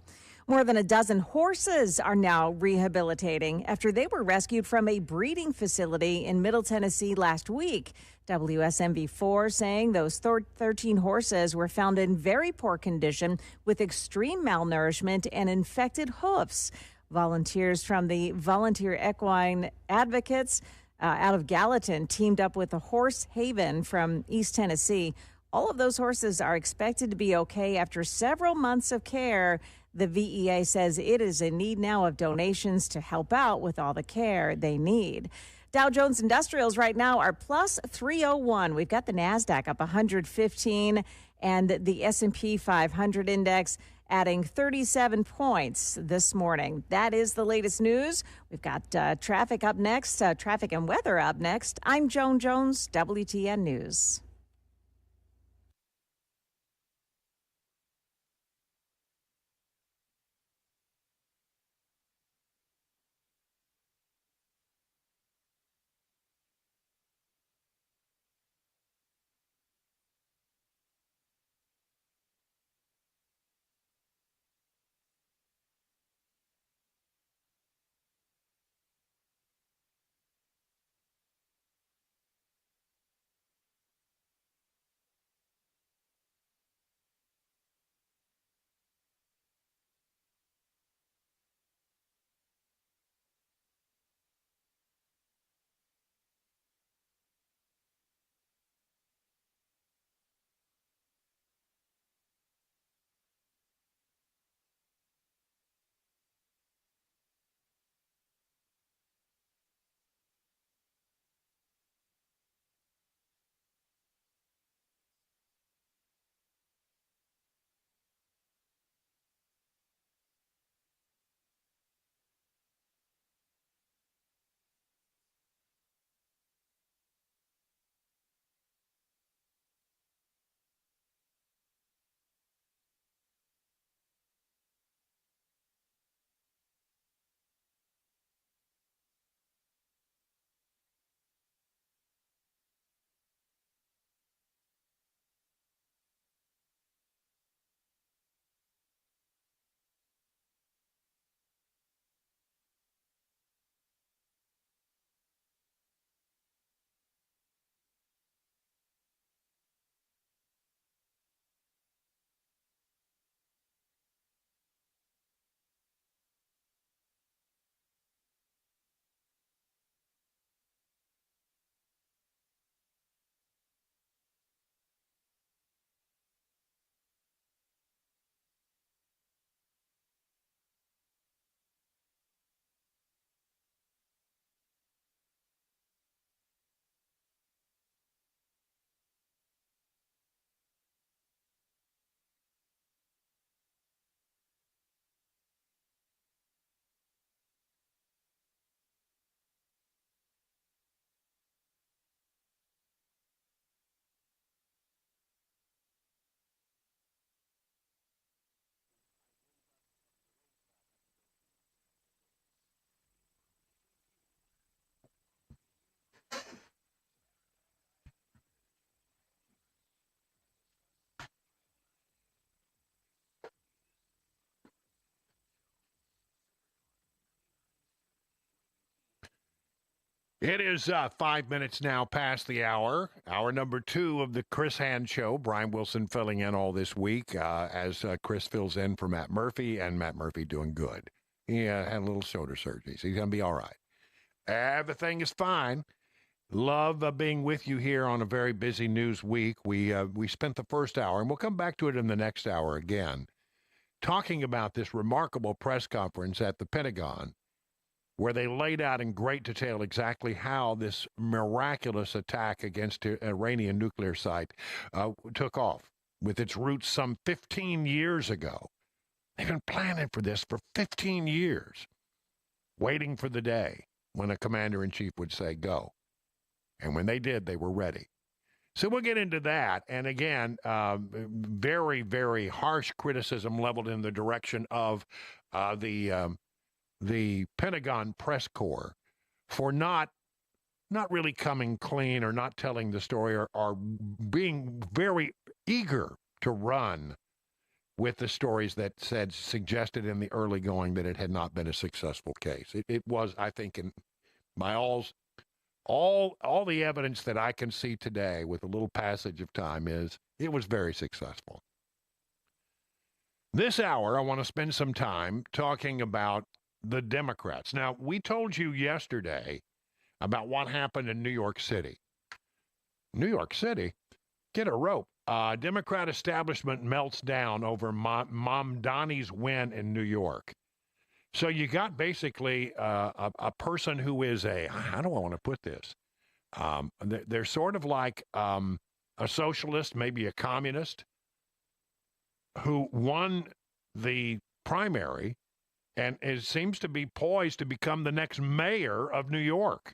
More than a dozen horses are now rehabilitating after they were rescued from a breeding facility in Middle Tennessee last week. WSMV4 saying those 13 horses were found in very poor condition with extreme malnourishment and infected hoofs. Volunteers from the Volunteer Equine Advocates out of Gallatin teamed up with the Horse Haven from East Tennessee. All of those horses are expected to be okay after several months of care. The VEA says it is in need now of donations to help out with all the care they need. Dow Jones Industrials right now are plus 301. We've got the NASDAQ up 115 and the S&P 500 index adding 37 points this morning. That is the latest news. We've got traffic up next, traffic and weather up next. I'm Joan Jones, WTN News. It is 5 minutes now past the hour. Hour number 2 of the Chris Hand Show. Brian Wilson filling in all this week as Chris fills in for Matt Murphy, and Matt Murphy doing good. He had a little shoulder surgery, so he's going to be all right. Everything is fine. Love being with you here on a very busy news week. We spent the first hour, and we'll come back to it in the next hour again, talking about this remarkable press conference at the Pentagon, where they laid out in great detail exactly how this miraculous attack against an Iranian nuclear site took off, with its roots some 15 years ago. They've been planning for this for 15 years, waiting for the day when a commander-in-chief would say, go. And when they did, they were ready. So we'll get into that. And again, very, very harsh criticism leveled in the direction of the Pentagon press corps for not really coming clean or not telling the story or being very eager to run with the stories that suggested in the early going that it had not been a successful case. It was, I think, by all the evidence that I can see today with a little passage of time it was very successful. This hour, I want to spend some time talking about the Democrats. Now, we told you yesterday about what happened in New York City. New York City? Get a rope. Democrat establishment melts down over Mamdani's win in New York. So you got basically a person who is how do I want to put this? They're sort of like a socialist, maybe a communist, who won the primary and seems to be poised to become the next mayor of New York.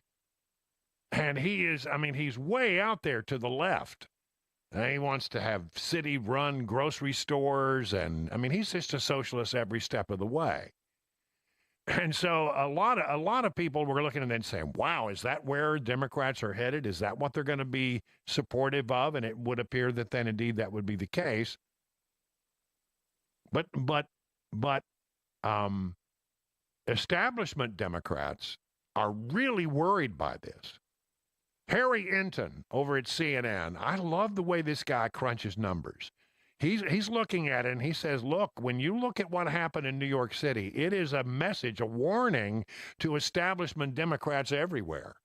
And he's way out there to the left. He wants to have city-run grocery stores, and he's just a socialist every step of the way. And so a lot of people were looking at it and saying, wow, is that where Democrats are headed? Is that what they're going to be supportive of? And it would appear that then indeed that would be the case. But establishment Democrats are really worried by this. Harry Enton over at CNN, I love the way this guy crunches numbers. He's looking at it and he says, look, when you look at what happened in New York City, it is a message, a warning to establishment Democrats everywhere.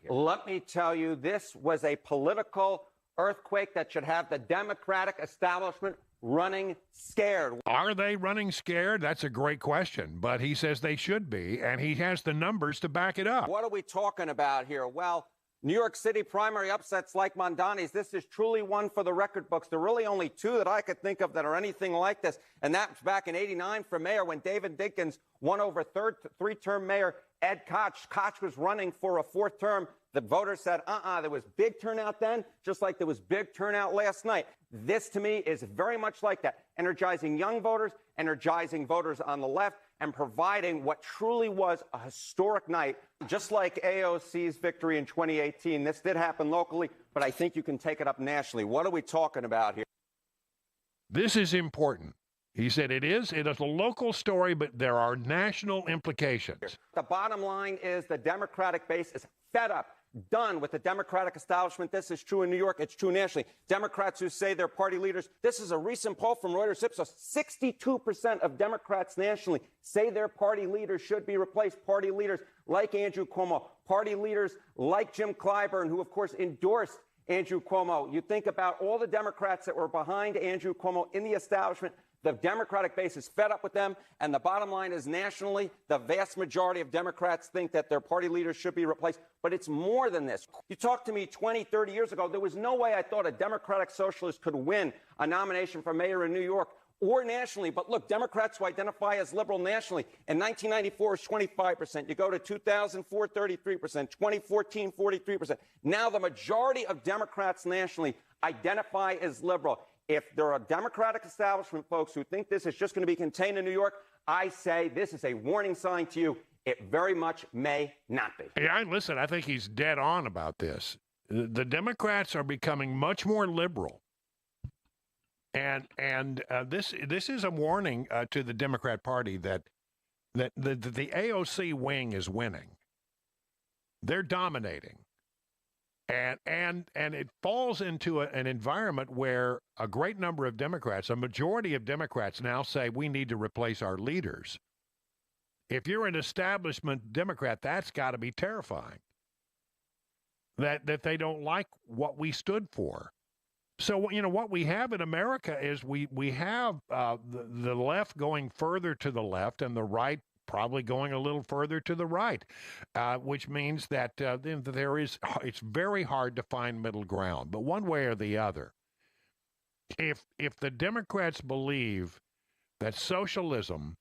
Let me tell you, this was a political earthquake that should have the Democratic establishment running scared. Are they running scared? That's a great question, but he says they should be, and he has the numbers to back it up. What are we talking about here? Well, New York City primary upsets like Mamdani's, this is truly one for the record books. There are really only two that I could think of that are anything like this, and that's back in '89 for mayor when David Dinkins won over three-term mayor Ed Koch. Koch was running for a fourth term. The voters said, there was big turnout then, just like there was big turnout last night. This, to me, is very much like that, energizing young voters, energizing voters on the left, and providing what truly was a historic night, just like AOC's victory in 2018. This did happen locally, but I think you can take it up nationally. What are we talking about here? This is important. He said it is a local story, but there are national implications. The bottom line is the Democratic base is fed up, done with the Democratic establishment. This is true in New York. It's true nationally. Democrats who say they're party leaders. This is a recent poll from Reuters Ipsos. 62% of Democrats nationally say their party leaders should be replaced. Party leaders like Andrew Cuomo, party leaders like Jim Clyburn, who, of course, endorsed Andrew Cuomo. You think about all the Democrats that were behind Andrew Cuomo in the establishment. The Democratic base is fed up with them, and the bottom line is nationally, the vast majority of Democrats think that their party leaders should be replaced. But it's more than this. You talked to me 20, 30 years ago, there was no way I thought a Democratic socialist could win a nomination for mayor in New York or nationally. But look, Democrats who identify as liberal nationally, in 1994 is 25%. You go to 2004, 33%, 2014, 43%. Now the majority of Democrats nationally identify as liberal. If there are Democratic establishment folks who think this is just going to be contained in New York, I say this is a warning sign to you. It very much may not be. Yeah, listen, I think he's dead on about this. The Democrats are becoming much more liberal. And this is a warning to the Democrat Party that the AOC wing is winning. They're dominating. And it falls into an environment where a great number of Democrats, a majority of Democrats now say we need to replace our leaders. If you're an establishment Democrat, that's got to be terrifying. That they don't like what we stood for. So, you know, what we have in America is we have the left going further to the left and the right probably going a little further to the right, which means that it's very hard to find middle ground. But one way or the other, if the Democrats believe that socialism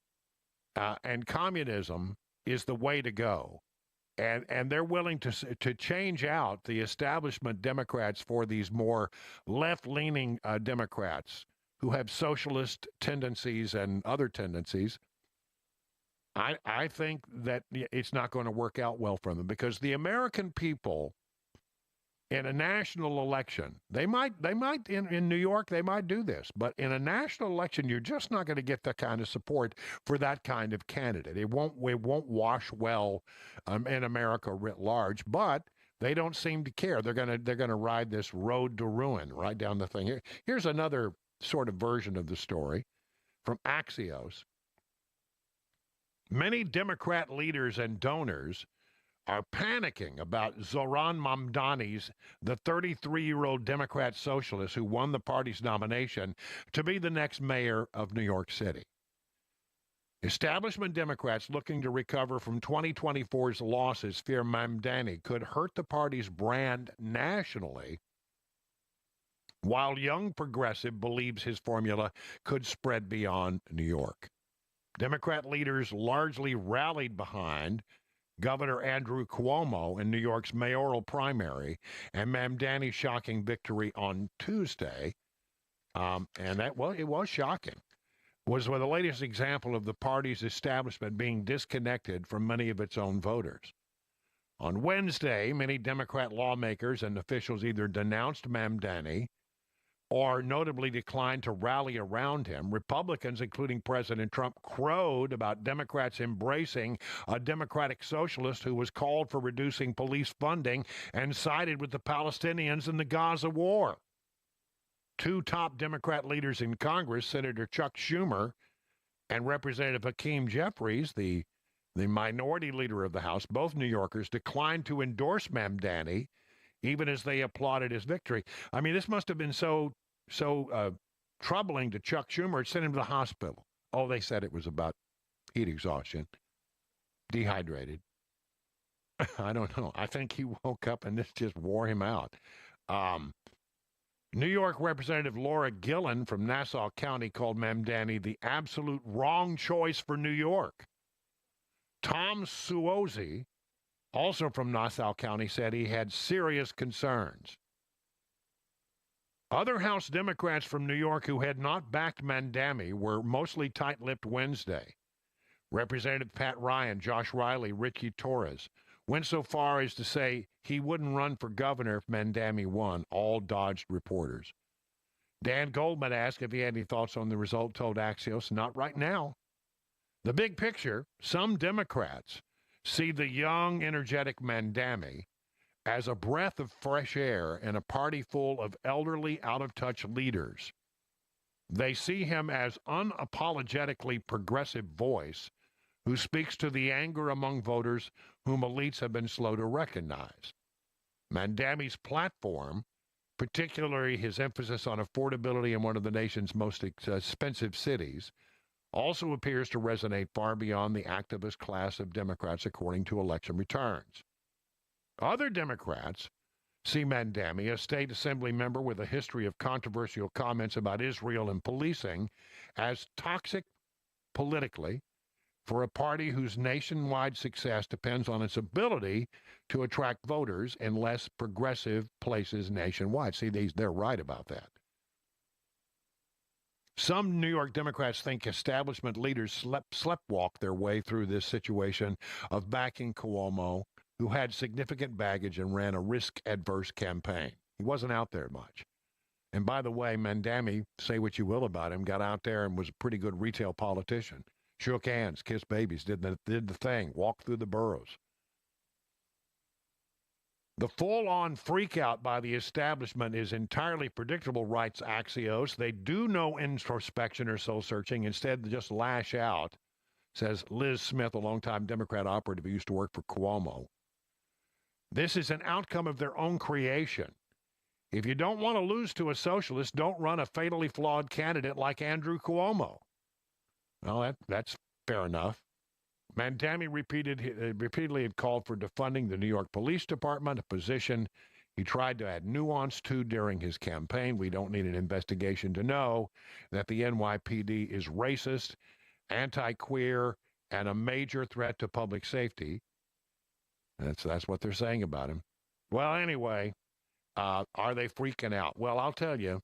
and communism is the way to go, and they're willing to change out the establishment Democrats for these more left-leaning Democrats who have socialist tendencies and other tendencies, I think that it's not going to work out well for them, because the American people in a national election, they might in New York, they might do this, but in a national election, you're just not going to get the kind of support for that kind of candidate. It won't wash well in America writ large, but they don't seem to care. They're gonna ride this road to ruin right down the thing. Here's another sort of version of the story from Axios. Many Democrat leaders and donors are panicking about Zohran Mamdani's, the 33-year-old Democrat socialist who won the party's nomination to be the next mayor of New York City. Establishment Democrats looking to recover from 2024's losses fear Mamdani could hurt the party's brand nationally, while Young Progressive believes his formula could spread beyond New York. Democrat leaders largely rallied behind Governor Andrew Cuomo in New York's mayoral primary and Mamdani's shocking victory on Tuesday. And it was shocking. Was the latest example of the party's establishment being disconnected from many of its own voters. On Wednesday, many Democrat lawmakers and officials either denounced Mamdani or notably declined to rally around him. Republicans, including President Trump, crowed about Democrats embracing a Democratic socialist who was called for reducing police funding and sided with the Palestinians in the Gaza war. Two top Democrat leaders in Congress, Senator Chuck Schumer and Representative Hakeem Jeffries, the minority leader of the House, both New Yorkers, declined to endorse Mamdani, even as they applauded his victory. I mean, this must have been so troubling to Chuck Schumer, it sent him to the hospital. Oh, they said it was about heat exhaustion, dehydrated. I don't know. I think he woke up and this just wore him out. New York Representative Laura Gillen from Nassau County called Mamdani the absolute wrong choice for New York. Tom Suozzi, also from Nassau County, said he had serious concerns. Other House Democrats from New York who had not backed Mamdani were mostly tight-lipped Wednesday. Representative Pat Ryan, Josh Riley, Ricky Torres went so far as to say he wouldn't run for governor if Mamdani won. All dodged reporters. Dan Goldman asked if he had any thoughts on the result, told Axios, not right now. The big picture, some Democrats see the young, energetic Mamdani as a breath of fresh air in a party full of elderly, out-of-touch leaders. They see him as unapologetically progressive voice who speaks to the anger among voters whom elites have been slow to recognize. Mamdani's platform, particularly his emphasis on affordability in one of the nation's most expensive cities, also appears to resonate far beyond the activist class of Democrats, according to election returns. Other Democrats see Mamdani, a state assembly member with a history of controversial comments about Israel and policing, as toxic politically for a party whose nationwide success depends on its ability to attract voters in less progressive places nationwide. See, they're right about that. Some New York Democrats think establishment leaders sleptwalk their way through this situation of backing Cuomo, who had significant baggage and ran a risk-adverse campaign. He wasn't out there much. And by the way, Mamdani, say what you will about him, got out there and was a pretty good retail politician. Shook hands, kissed babies, did the thing, walked through the boroughs. The full-on freakout by the establishment is entirely predictable, writes Axios. They do no introspection or soul-searching. Instead, they just lash out, says Liz Smith, a longtime Democrat operative who used to work for Cuomo. This is an outcome of their own creation. If you don't want to lose to a socialist, don't run a fatally flawed candidate like Andrew Cuomo. Well, that's fair enough. Mamdani repeatedly had called for defunding the New York Police Department, a position he tried to add nuance to during his campaign. We don't need an investigation to know that the NYPD is racist, anti-queer, and a major threat to public safety. That's what they're saying about him. Well, anyway, are they freaking out? Well, I'll tell you,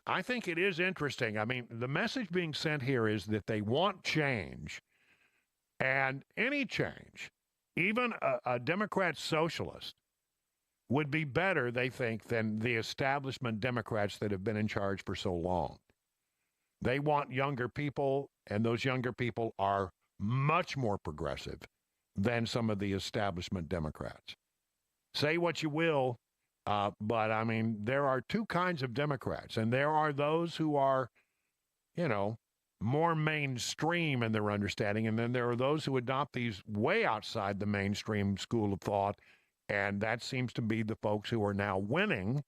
I think it is interesting. I mean, the message being sent here is that they want change, and any change, even a Democrat socialist, would be better, they think, than the establishment Democrats that have been in charge for so long. They want younger people, and those younger people are much more progressive than some of the establishment Democrats. Say what you will, but I mean, there are two kinds of Democrats, and there are those who are, more mainstream in their understanding, and then there are those who adopt these way outside the mainstream school of thought, and that seems to be the folks who are now winning,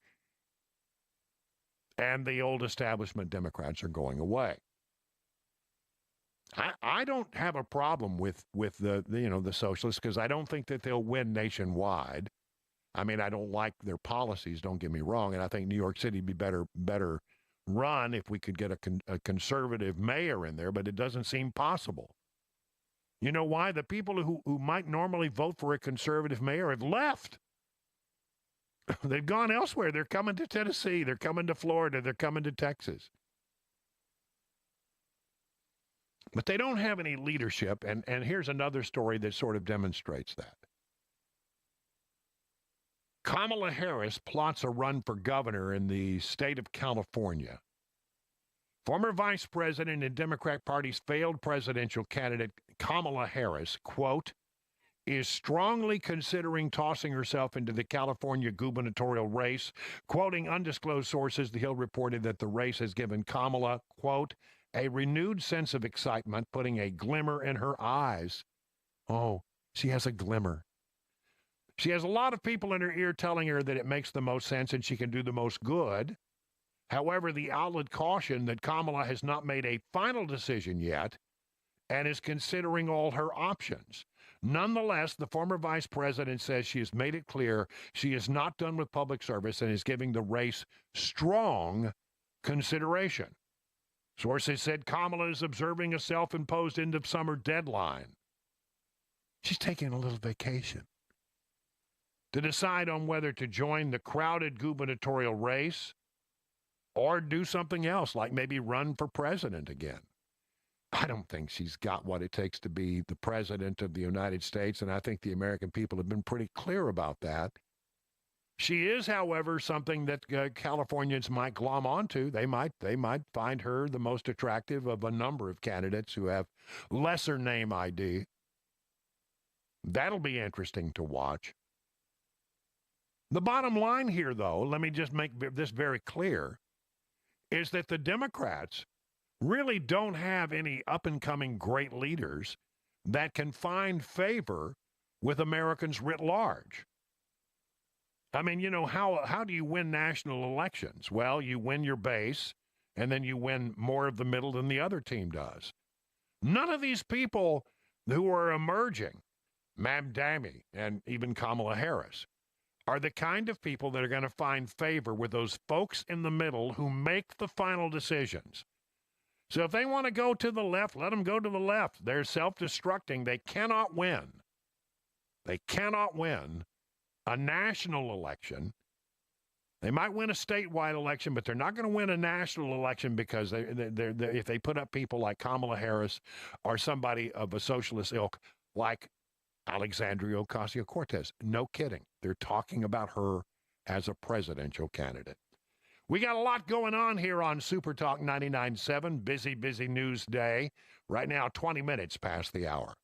and the old establishment Democrats are going away. I don't have a problem with the socialists, because I don't think that they'll win nationwide. I mean, I don't like their policies, don't get me wrong, and I think New York City would be better run if we could get a conservative mayor in there, but it doesn't seem possible. You know why? The people who might normally vote for a conservative mayor have left. They've gone elsewhere. They're coming to Tennessee. They're coming to Florida. They're coming to Texas. But they don't have any leadership, and here's another story that sort of demonstrates that. Kamala Harris plots a run for governor in the state of California. Former Vice President and Democrat Party's failed presidential candidate Kamala Harris, quote, is strongly considering tossing herself into the California gubernatorial race. Quoting undisclosed sources, The Hill reported that the race has given Kamala, quote, a renewed sense of excitement, putting a glimmer in her eyes. Oh, she has a glimmer. She has a lot of people in her ear telling her that it makes the most sense and she can do the most good. However, the outlet cautioned that Kamala has not made a final decision yet and is considering all her options. Nonetheless, the former vice president says she has made it clear she is not done with public service and is giving the race strong consideration. Sources said Kamala is observing a self-imposed end-of-summer deadline. She's taking a little vacation to decide on whether to join the crowded gubernatorial race or do something else, like maybe run for president again. I don't think she's got what it takes to be the president of the United States, and I think the American people have been pretty clear about that. She is, however, something that Californians might glom onto. They might find her the most attractive of a number of candidates who have lesser name ID. That'll be interesting to watch. The bottom line here, though, let me just make this very clear, is that the Democrats really don't have any up-and-coming great leaders that can find favor with Americans writ large. I mean, how do you win national elections? Well, you win your base, and then you win more of the middle than the other team does. None of these people who are emerging, Mamdani and even Kamala Harris, are the kind of people that are going to find favor with those folks in the middle who make the final decisions. So if they want to go to the left, let them go to the left. They're self-destructing. They cannot win. They cannot win a national election. They might win a statewide election, but they're not going to win a national election because if they put up people like Kamala Harris or somebody of a socialist ilk like Alexandria Ocasio-Cortez. No kidding. They're talking about her as a presidential candidate. We got a lot going on here on Super Talk 99.7. Busy news day. Right now, 20 minutes past the hour.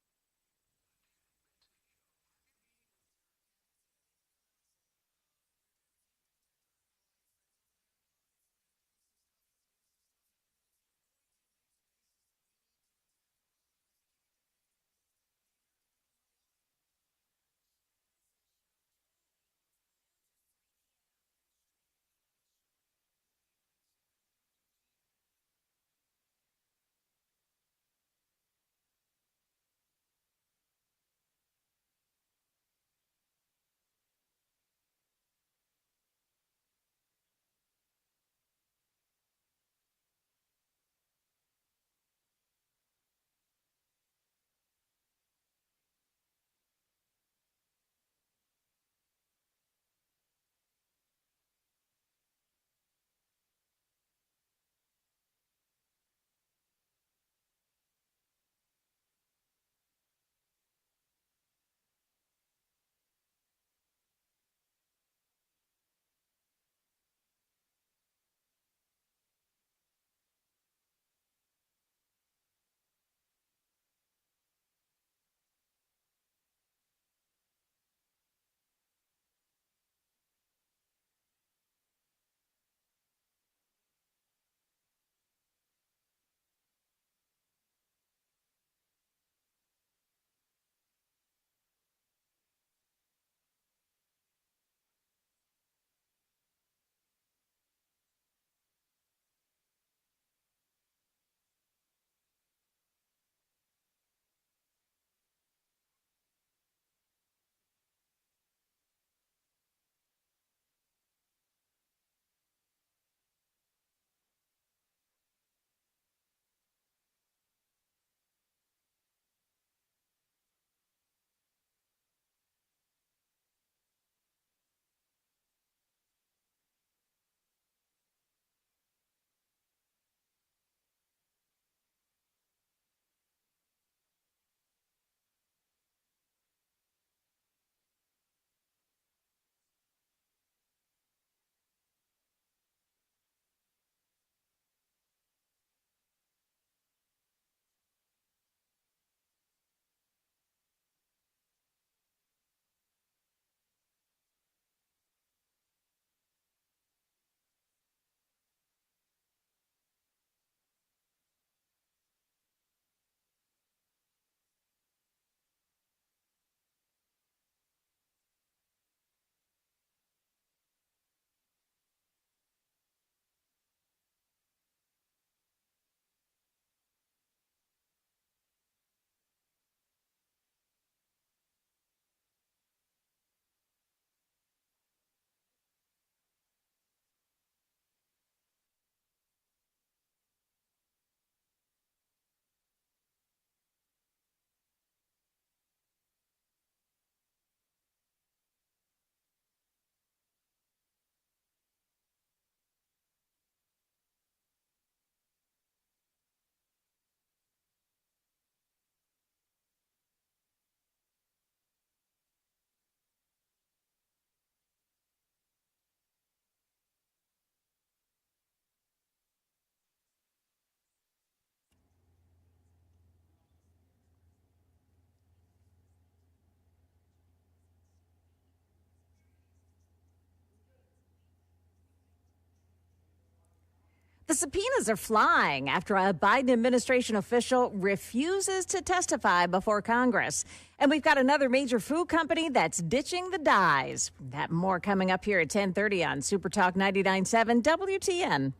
The subpoenas are flying after a Biden administration official refuses to testify before Congress. And we've got another major food company that's ditching the dyes. That and more coming up here at 10:30 on Super Talk 99.7 WTN.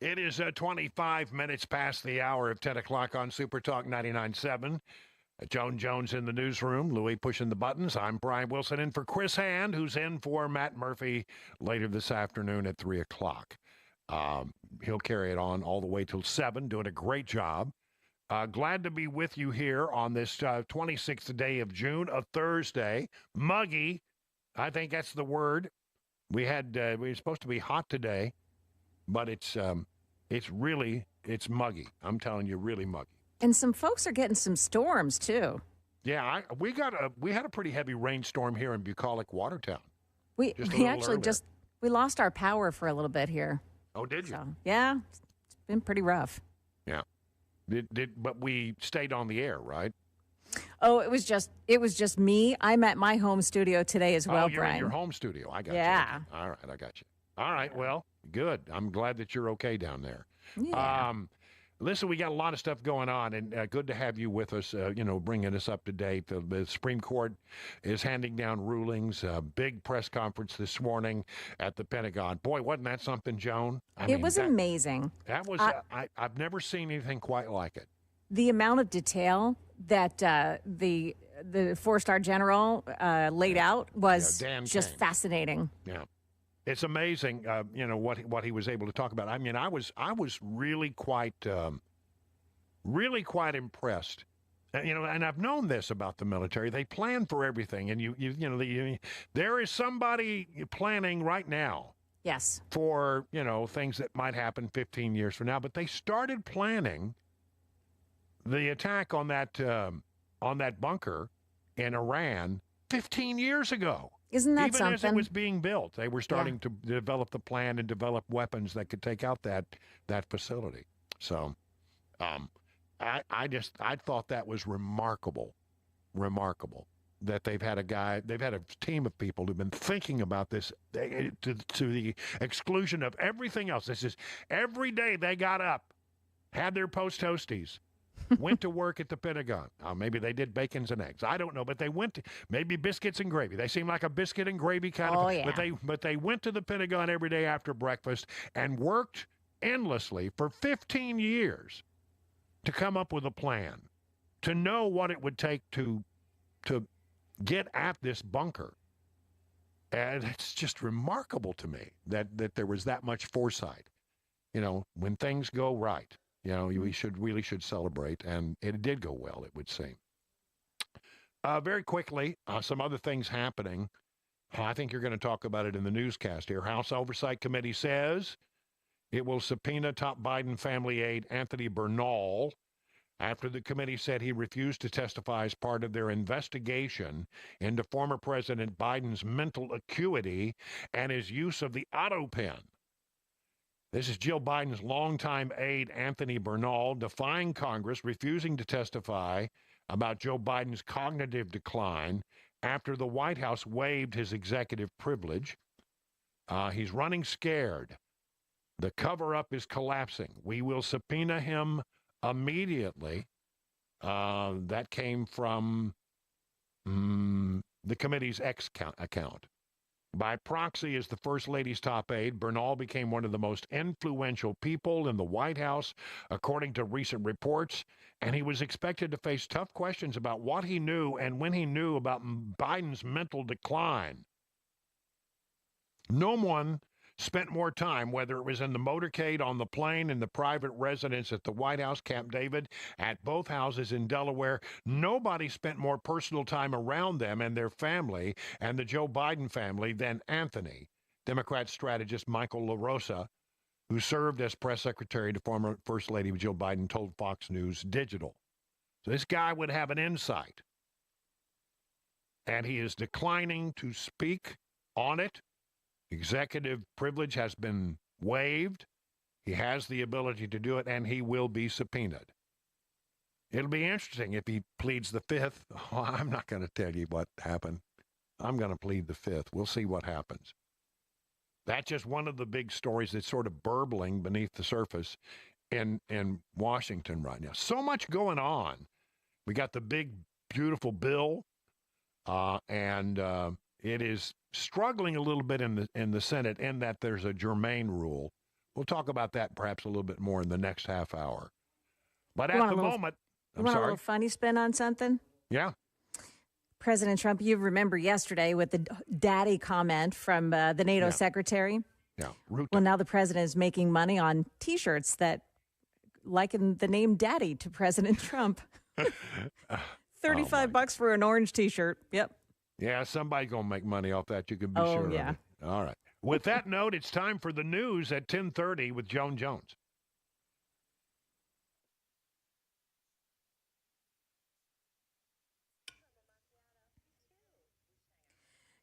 It is 25 minutes past the hour of 10 o'clock on Super Talk 99.7. Joan Jones in the newsroom, Louis pushing the buttons. I'm Brian Wilson in for Chris Hand, who's in for Matt Murphy later this afternoon at 3 o'clock. He'll carry it on all the way till 7, doing a great job. Glad to be with you here on this 26th day of June, a Thursday. Muggy, I think that's the word. We were supposed to be hot today, but it's muggy. I'm telling you, really muggy. And some folks are getting some storms, too. Yeah, we had a pretty heavy rainstorm here in bucolic Watertown. We actually we lost our power for a little bit here. Oh, did you? So, yeah, it's been pretty rough. Yeah. But we stayed on the air, right? Oh, it was just me. I'm at my home studio today as well, you're Brian. in your home studio. I got you. Yeah. All right, I got you. All right, well, good. I'm glad that you're okay down there. Yeah. Listen, we got a lot of stuff going on, and good to have you with us, bringing us up to date. The Supreme Court is handing down rulings. Big press conference this morning at the Pentagon. Boy, wasn't that something, Joan? It was amazing. That was, I've never seen anything quite like it. The amount of detail that the 4-star general laid out was just fascinating. Yeah. It's amazing, what he was able to talk about. I mean, I was really quite impressed. And I've known this about the military. They plan for everything, and there is somebody planning right now. Yes. For things that might happen 15 years from now. But they started planning the attack on that bunker in Iran 15 years ago. Isn't that Even something? as it was being built, they were starting to develop the plan and develop weapons that could take out that facility. So, I thought that was remarkable that they've had a team of people who've been thinking about this to the exclusion of everything else. This is every day they got up, had their post toasties. Went to work at the Pentagon. Maybe they did bacons and eggs. I don't know, but they went to maybe biscuits and gravy. They seem like a biscuit and gravy kind of. Yeah. But they went to the Pentagon every day after breakfast and worked endlessly for 15 years to come up with a plan, to know what it would take to get at this bunker. And it's just remarkable to me that there was that much foresight. When things go right. We really should celebrate, and it did go well, it would seem. Very quickly, some other things happening. I think you're going to talk about it in the newscast here. House Oversight Committee says it will subpoena top Biden family aide Anthony Bernal after the committee said he refused to testify as part of their investigation into former President Biden's mental acuity and his use of the auto pen. This is Jill Biden's longtime aide, Anthony Bernal, defying Congress, refusing to testify about Joe Biden's cognitive decline after the White House waived his executive privilege. He's running scared. The cover-up is collapsing. We will subpoena him immediately. That came from the committee's X account. By proxy, as the First Lady's top aide, Bernal became one of the most influential people in the White House, according to recent reports, and he was expected to face tough questions about what he knew and when he knew about Biden's mental decline. No one spent more time, whether it was in the motorcade, on the plane, in the private residence at the White House, Camp David, at both houses in Delaware. Nobody spent more personal time around them and their family and the Joe Biden family than Anthony. Democrat strategist Michael LaRosa, who served as press secretary to former First Lady Jill Biden, told Fox News Digital. So this guy would have an insight. And he is declining to speak on it. Executive privilege has been waived. He has the ability to do it, and he will be subpoenaed. It'll be interesting if he pleads the fifth. Oh, I'm not going to tell you what happened. I'm going to plead the fifth. We'll see what happens. That's just one of the big stories that's sort of burbling beneath the surface in Washington right now. So much going on. We got the big, beautiful bill, and it is struggling a little bit in the Senate in that there's a germane rule. We'll talk about that perhaps a little bit more in the next half hour. But You at want the a little- moment, You I'm want a sorry. little funny spin on something? Yeah. President Trump, you remember yesterday with the daddy comment from the NATO secretary? Yeah. Ruta. Well, now the president is making money on T-shirts that liken the name daddy to President Trump. $35 for an orange T-shirt. Yep. Yeah, somebody's going to make money off that. You can be Oh, sure yeah. of it. All right. With that note, it's time for the news at 10:30 with Joan Jones.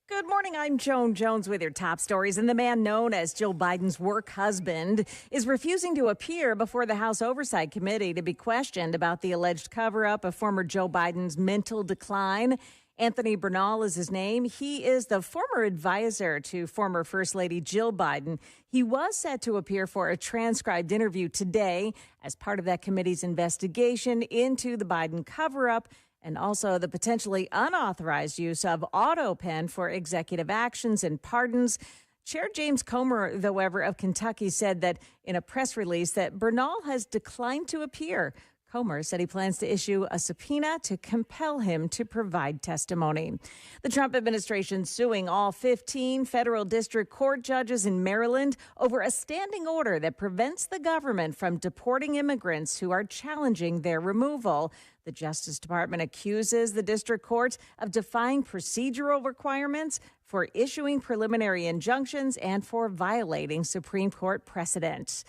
Good morning. I'm Joan Jones with your top stories. And the man known as Jill Biden's work husband is refusing to appear before the House Oversight Committee to be questioned about the alleged cover up of former Joe Biden's mental decline. Anthony Bernal is his name. He is the former advisor to former First Lady Jill Biden. He was set to appear for a transcribed interview today as part of that committee's investigation into the Biden cover up and also the potentially unauthorized use of AutoPen for executive actions and pardons. Chair James Comer, however, of Kentucky said that in a press release that Bernal has declined to appear. Comer said he plans to issue a subpoena to compel him to provide testimony. The Trump administration suing all 15 federal district court judges in Maryland over a standing order that prevents the government from deporting immigrants who are challenging their removal. The Justice Department accuses the district court of defying procedural requirements, for issuing preliminary injunctions, and for violating Supreme Court precedent.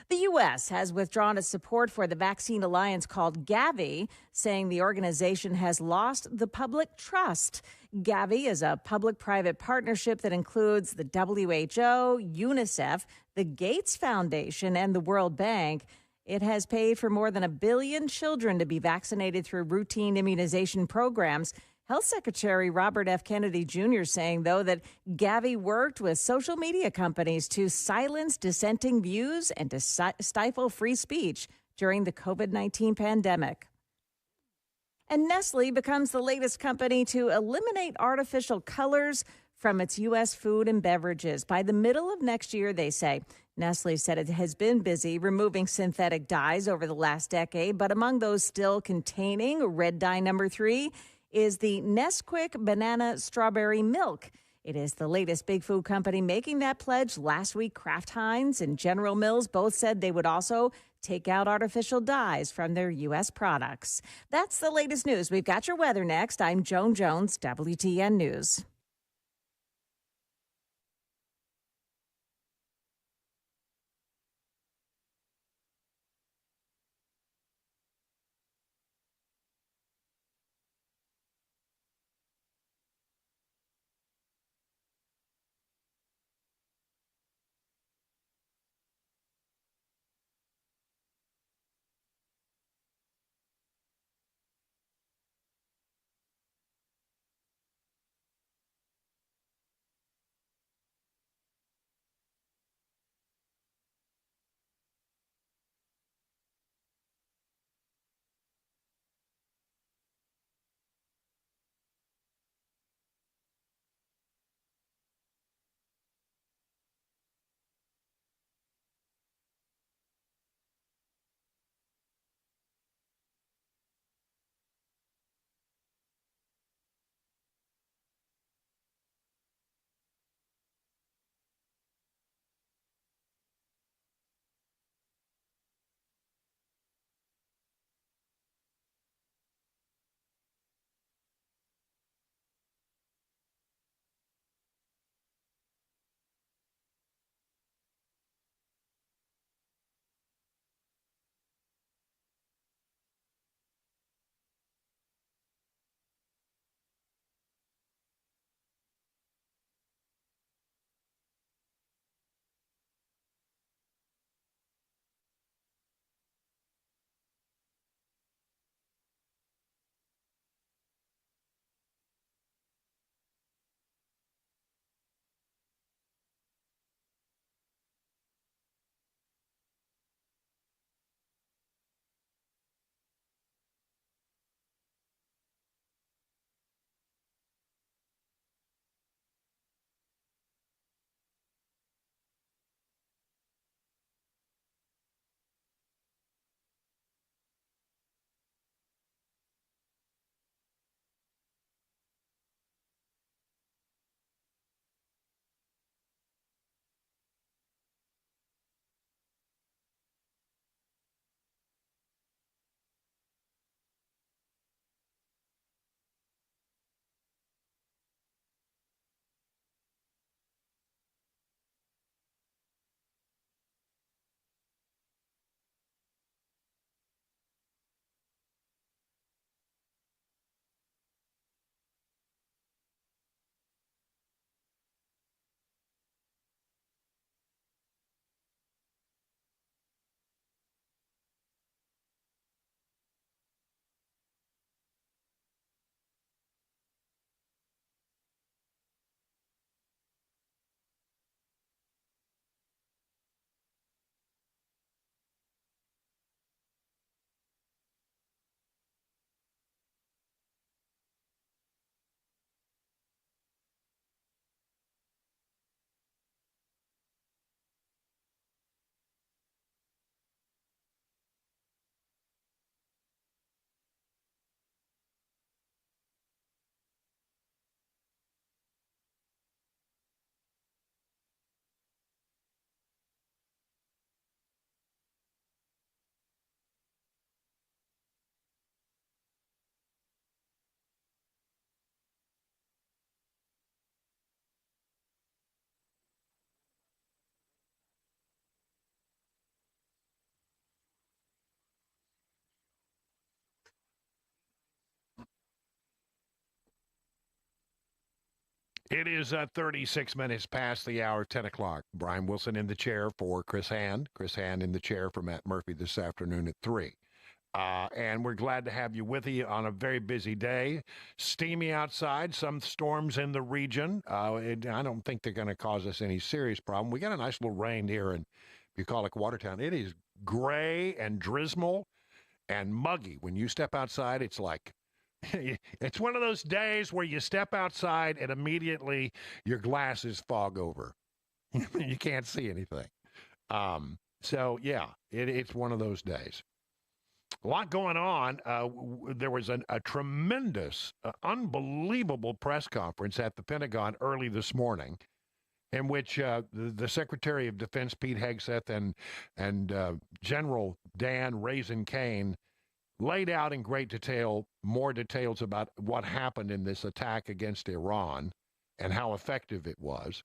The U.S. has withdrawn its support for the vaccine alliance called Gavi, saying the organization has lost the public trust. Gavi is a public-private partnership that includes the WHO, UNICEF, the Gates Foundation, and the World Bank. It has paid for more than 1 billion children to be vaccinated through routine immunization programs. Health Secretary Robert F. Kennedy Jr. saying, though, that Gavi worked with social media companies to silence dissenting views and to stifle free speech during the COVID-19 pandemic. And Nestle becomes the latest company to eliminate artificial colors from its U.S. food and beverages. By the middle of next year, they say. Nestle said it has been busy removing synthetic dyes over the last decade, but among those still containing red dye number 3 is the Nesquik banana strawberry milk. It is the latest big food company making that pledge. Last week, Kraft Heinz and General Mills both said they would also take out artificial dyes from their U.S. products. That's the latest news. We've got your weather next. I'm Joan Jones, WTN News. It is 36 minutes past the hour, 10 o'clock. Brian Wilson in the chair for Chris Hand. Chris Hand in the chair for Matt Murphy this afternoon at 3. And we're glad to have you with you on a very busy day. Steamy outside, some storms in the region. I don't think they're going to cause us any serious problem. We got a nice little rain here in bucolic Watertown. It is gray and drizzle and muggy. When you step outside, it's like, it's one of those days where you step outside and immediately your glasses fog over. You can't see anything. So, yeah, it's one of those days. A lot going on. There was a tremendous, unbelievable press conference at the Pentagon early this morning in which the Secretary of Defense, Pete Hegseth, and General Dan Raisin Kane laid out in great detail more details about what happened in this attack against Iran and how effective it was,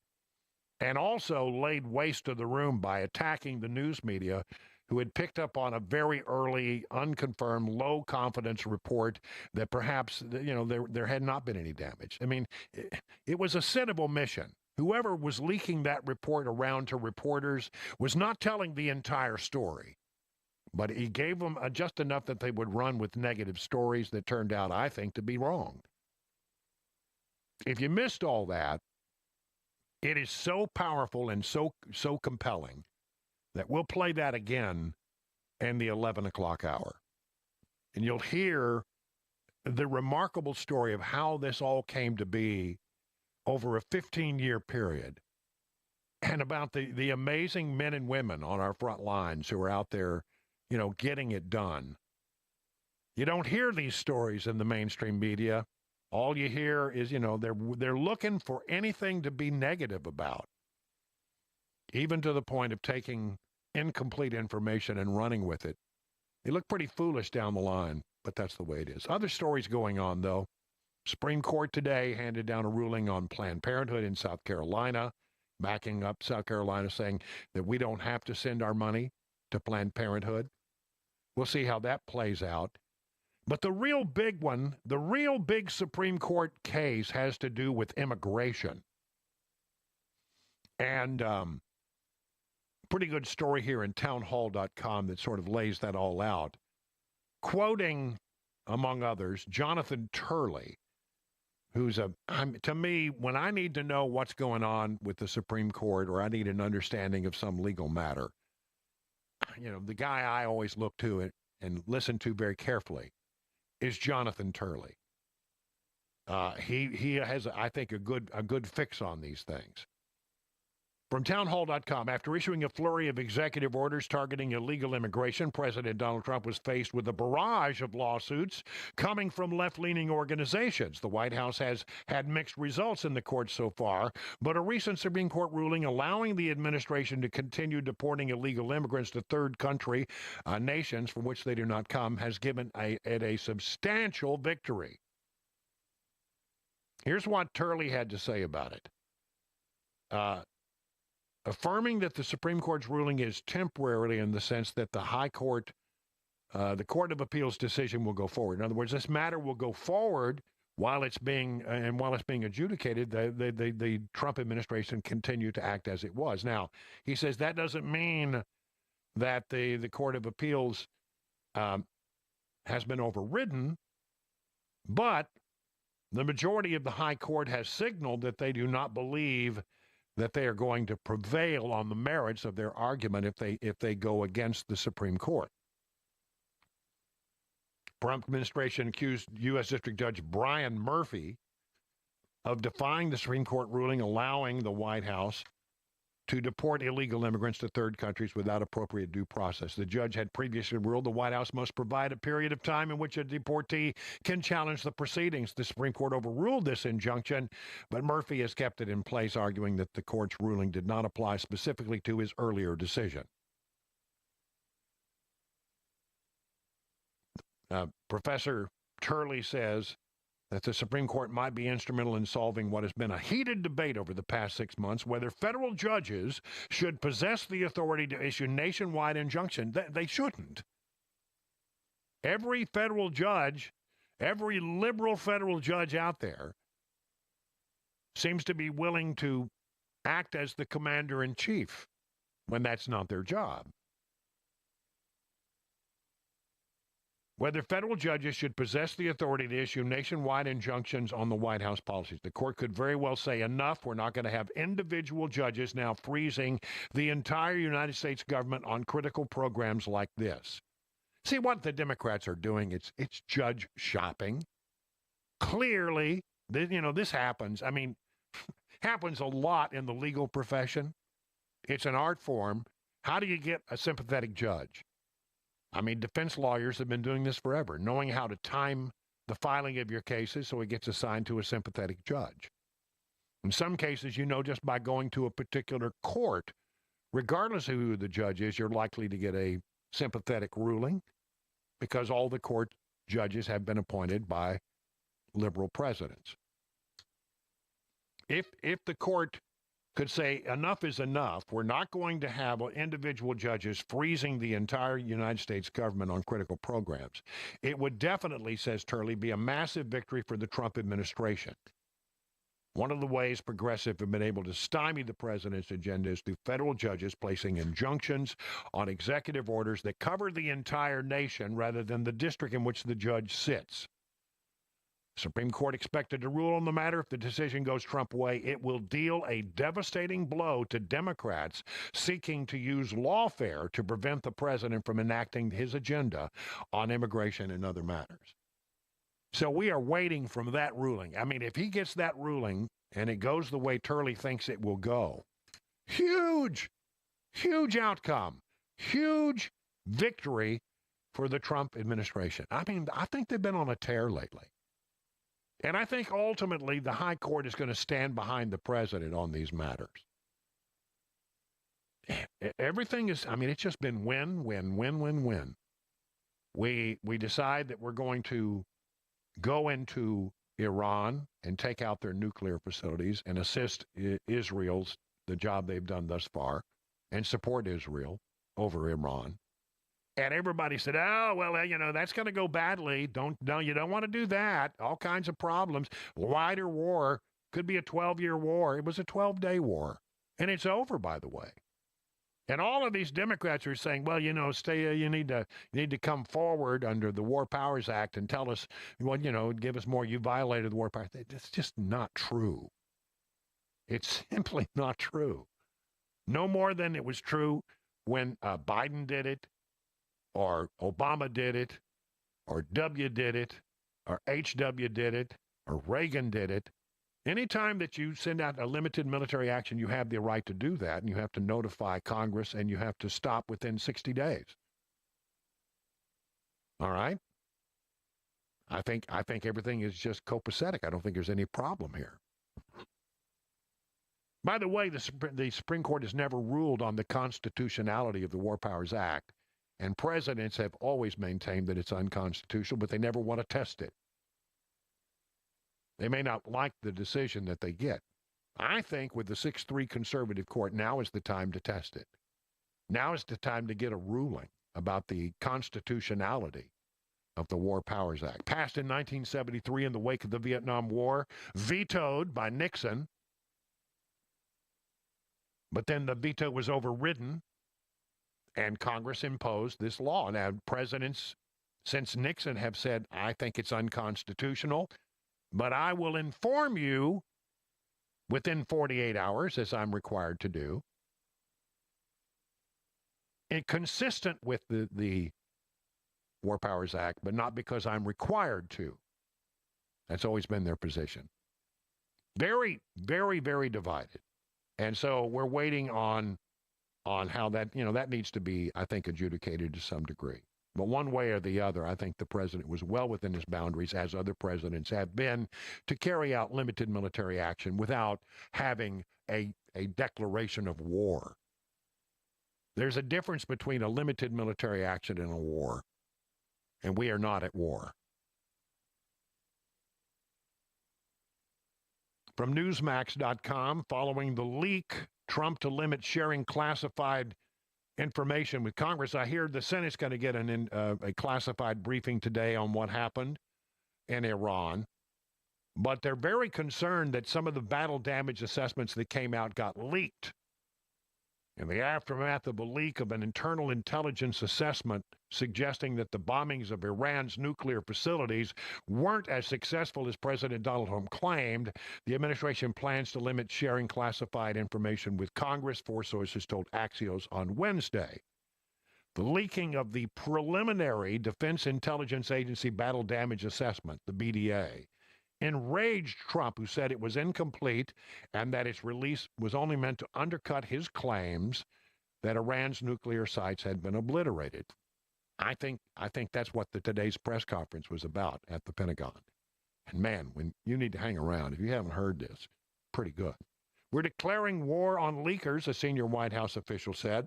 and also laid waste to the room by attacking the news media who had picked up on a very early, unconfirmed, low-confidence report that perhaps, there had not been any damage. I mean, it was a sinnable mission. Whoever was leaking that report around to reporters was not telling the entire story. But he gave them just enough that they would run with negative stories that turned out, I think, to be wrong. If you missed all that, it is so powerful and so compelling that we'll play that again in the 11 o'clock hour. And you'll hear the remarkable story of how this all came to be over a 15-year period, and about the amazing men and women on our front lines who are out there, getting it done. You don't hear these stories in the mainstream media. All you hear is, they're looking for anything to be negative about, even to the point of taking incomplete information and running with it. They look pretty foolish down the line, but that's the way it is. Other stories going on, though. Supreme Court today handed down a ruling on Planned Parenthood in South Carolina, backing up South Carolina, saying that we don't have to send our money to Planned Parenthood. We'll see how that plays out. But the real big one, the real big Supreme Court case has to do with immigration. And pretty good story here in townhall.com that sort of lays that all out. Quoting, among others, Jonathan Turley, who's to me, when I need to know what's going on with the Supreme Court or I need an understanding of some legal matter, the guy I always look to and listen to very carefully is Jonathan Turley. He has, I think, a good fix on these things. From townhall.com, after issuing a flurry of executive orders targeting illegal immigration, President Donald Trump was faced with a barrage of lawsuits coming from left-leaning organizations. The White House has had mixed results in the courts so far, but a recent Supreme Court ruling allowing the administration to continue deporting illegal immigrants to third country nations from which they do not come has given it a substantial victory. Here's what Turley had to say about it. Affirming that the Supreme Court's ruling is temporarily in the sense that the High Court, the Court of Appeals decision will go forward. In other words, this matter will go forward while it's being adjudicated. The Trump administration continue to act as it was. Now, he says that doesn't mean that the Court of Appeals has been overridden, but the majority of the High Court has signaled that they do not believe that they are going to prevail on the merits of their argument if they go against the Supreme Court. Trump administration accused U.S. District Judge Brian Murphy of defying the Supreme Court ruling allowing the White House to deport illegal immigrants to third countries without appropriate due process. The judge had previously ruled the White House must provide a period of time in which a deportee can challenge the proceedings. The Supreme Court overruled this injunction, but Murphy has kept it in place, arguing that the court's ruling did not apply specifically to his earlier decision. Professor Turley says that the Supreme Court might be instrumental in solving what has been a heated debate over the past 6 months, whether federal judges should possess the authority to issue nationwide injunctions. They shouldn't. Every federal judge, every liberal federal judge out there seems to be willing to act as the commander-in-chief when that's not their job. Whether federal judges should possess the authority to issue nationwide injunctions on the White House policies. The court could very well say, enough, we're not going to have individual judges now freezing the entire United States government on critical programs like this. See, what the Democrats are doing, it's judge shopping. Clearly, this happens. I mean, happens a lot in the legal profession. It's an art form. How do you get a sympathetic judge? I mean, defense lawyers have been doing this forever, knowing how to time the filing of your cases so it gets assigned to a sympathetic judge. In some cases, just by going to a particular court, regardless of who the judge is, you're likely to get a sympathetic ruling because all the court judges have been appointed by liberal presidents. If the court could say enough is enough, we're not going to have individual judges freezing the entire United States government on critical programs, it would definitely, says Turley, be a massive victory for the Trump administration. One of the ways progressives have been able to stymie the president's agenda is through federal judges placing injunctions on executive orders that cover the entire nation rather than the district in which the judge sits. Supreme Court expected to rule on the matter. If the decision goes Trump way, it will deal a devastating blow to Democrats seeking to use lawfare to prevent the president from enacting his agenda on immigration and other matters. So we are waiting from that ruling. I mean, if he gets that ruling and it goes the way Turley thinks it will go, huge outcome, huge victory for the Trump administration. I mean, I think they've been on a tear lately. And I think ultimately the high court is going to stand behind the president on these matters. Everything is, I mean, it's just been win, win, win, win, win. We decide that we're going to go into Iran and take out their nuclear facilities and assist Israel's, the job they've done thus far, and support Israel over Iran. And everybody said, oh, well, that's going to go badly. You don't want to do that. All kinds of problems. Wider war. Could be a 12-year war. It was a 12-day war. And it's over, by the way. And all of these Democrats are saying, well, you need to come forward under the War Powers Act and tell us, give us more. You violated the War Powers Act. It's just not true. It's simply not true. No more than it was true when Biden did it, or Obama did it, or W did it, or HW did it, or Reagan did it. Anytime that you send out a limited military action, you have the right to do that, and you have to notify Congress, and you have to stop within 60 days. All right? I think everything is just copacetic. I don't think there's any problem here. By the way, the Supreme Court has never ruled on the constitutionality of the War Powers Act. And presidents have always maintained that it's unconstitutional, but they never want to test it. They may not like the decision that they get. I think with the 6-3 conservative court, now is the time to test it. Now is the time to get a ruling about the constitutionality of the War Powers Act. Passed in 1973 in the wake of the Vietnam War, vetoed by Nixon. But then the veto was overridden, and Congress imposed this law. Now, presidents since Nixon have said, I think it's unconstitutional, but I will inform you within 48 hours, as I'm required to do, and consistent with the War Powers Act, but not because I'm required to. That's always been their position. Very, very, very divided. And so we're waiting on how that, that needs to be, I think, adjudicated to some degree. But one way or the other, I think the president was well within his boundaries, as other presidents have been, to carry out limited military action without having a declaration of war. There's a difference between a limited military action and a war, and we are not at war. From Newsmax.com, following the leak, Trump to limit sharing classified information with Congress. I hear the Senate's going to get a classified briefing today on what happened in Iran. but they're very concerned that some of the battle damage assessments that came out got leaked. In the aftermath of a leak of an internal intelligence assessment suggesting that the bombings of Iran's nuclear facilities weren't as successful as President Donald Trump claimed, the administration plans to limit sharing classified information with Congress, 4 sources told Axios on Wednesday. The leaking of the preliminary Defense Intelligence Agency Battle Damage Assessment, the BDA, enraged Trump, who said it was incomplete and that its release was only meant to undercut his claims that Iran's nuclear sites had been obliterated. I think that's what today's press conference was about at the Pentagon. And man, when you need to hang around, if you haven't heard this, pretty good. We're declaring war on leakers, a senior White House official said.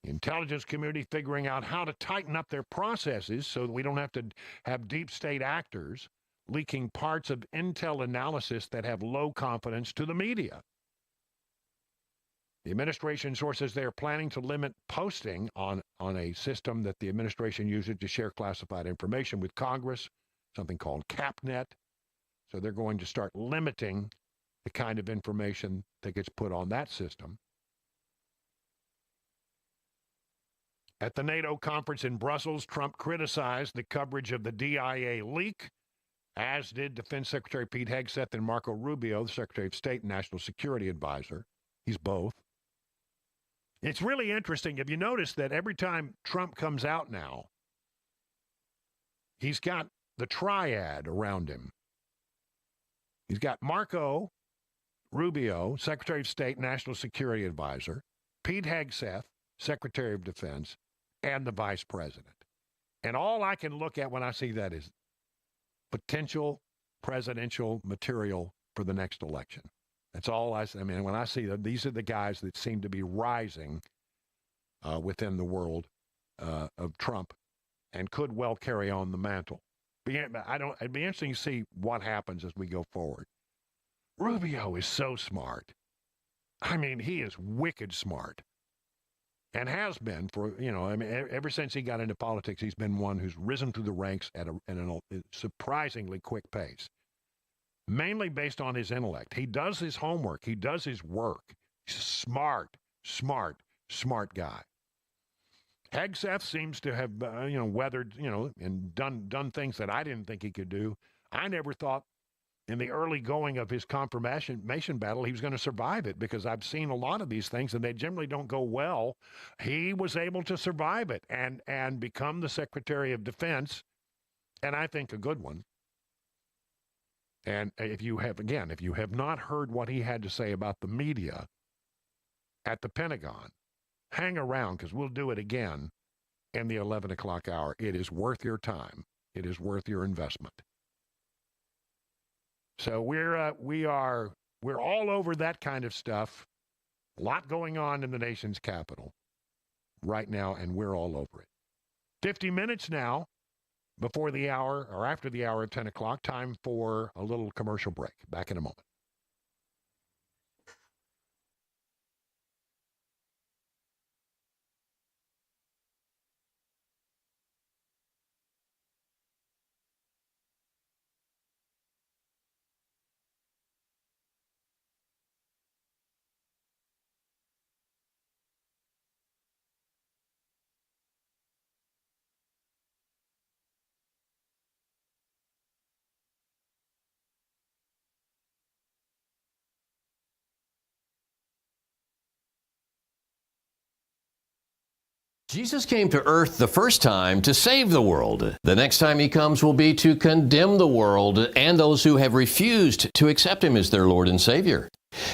The intelligence community figuring out how to tighten up their processes so that we don't have to have deep state actors leaking parts of intel analysis that have low confidence to the media. The administration sources they are planning to limit posting on a system that the administration uses to share classified information with Congress, something called CapNet. So they're going to start limiting the kind of information that gets put on that system. At the NATO conference in Brussels, Trump criticized the coverage of the DIA leak, as did Defense Secretary Pete Hegseth and Marco Rubio, the Secretary of State and National Security Advisor. He's both. It's really interesting. If you notice that every time Trump comes out now, he's got the triad around him. He's got Marco Rubio, Secretary of State, National Security Advisor, Pete Hegseth, Secretary of Defense, and the Vice President. And all I can look at when I see that is potential presidential material for the next election. That's all I mean, when I see that, these are the guys that seem to be rising within the world of Trump and could well carry on the mantle. It'd be interesting to see what happens as we go forward. Rubio is so smart. I mean, he is wicked smart. And has been for, ever since he got into politics, he's been one who's risen through the ranks at a surprisingly quick pace, mainly based on his intellect. He does his homework. He does his work. He's a smart guy. Hegseth seems to have, weathered, and done things that I didn't think he could do. I never thought in the early going of his confirmation battle, he was going to survive it, because I've seen a lot of these things and they generally don't go well. He was able to survive it and become the Secretary of Defense, and I think a good one. And if you have not heard what he had to say about the media at the Pentagon, hang around, because we'll do it again in the 11 o'clock hour. It is worth your time. It is worth your investment. So we're all over that kind of stuff. A lot going on in the nation's capital right now, and we're all over it. 50 minutes now before the hour, or after the hour of 10 o'clock, time for a little commercial break. Back in a moment. Jesus came to earth the first time to save the world. The next time he comes will be to condemn the world and those who have refused to accept him as their Lord and Savior.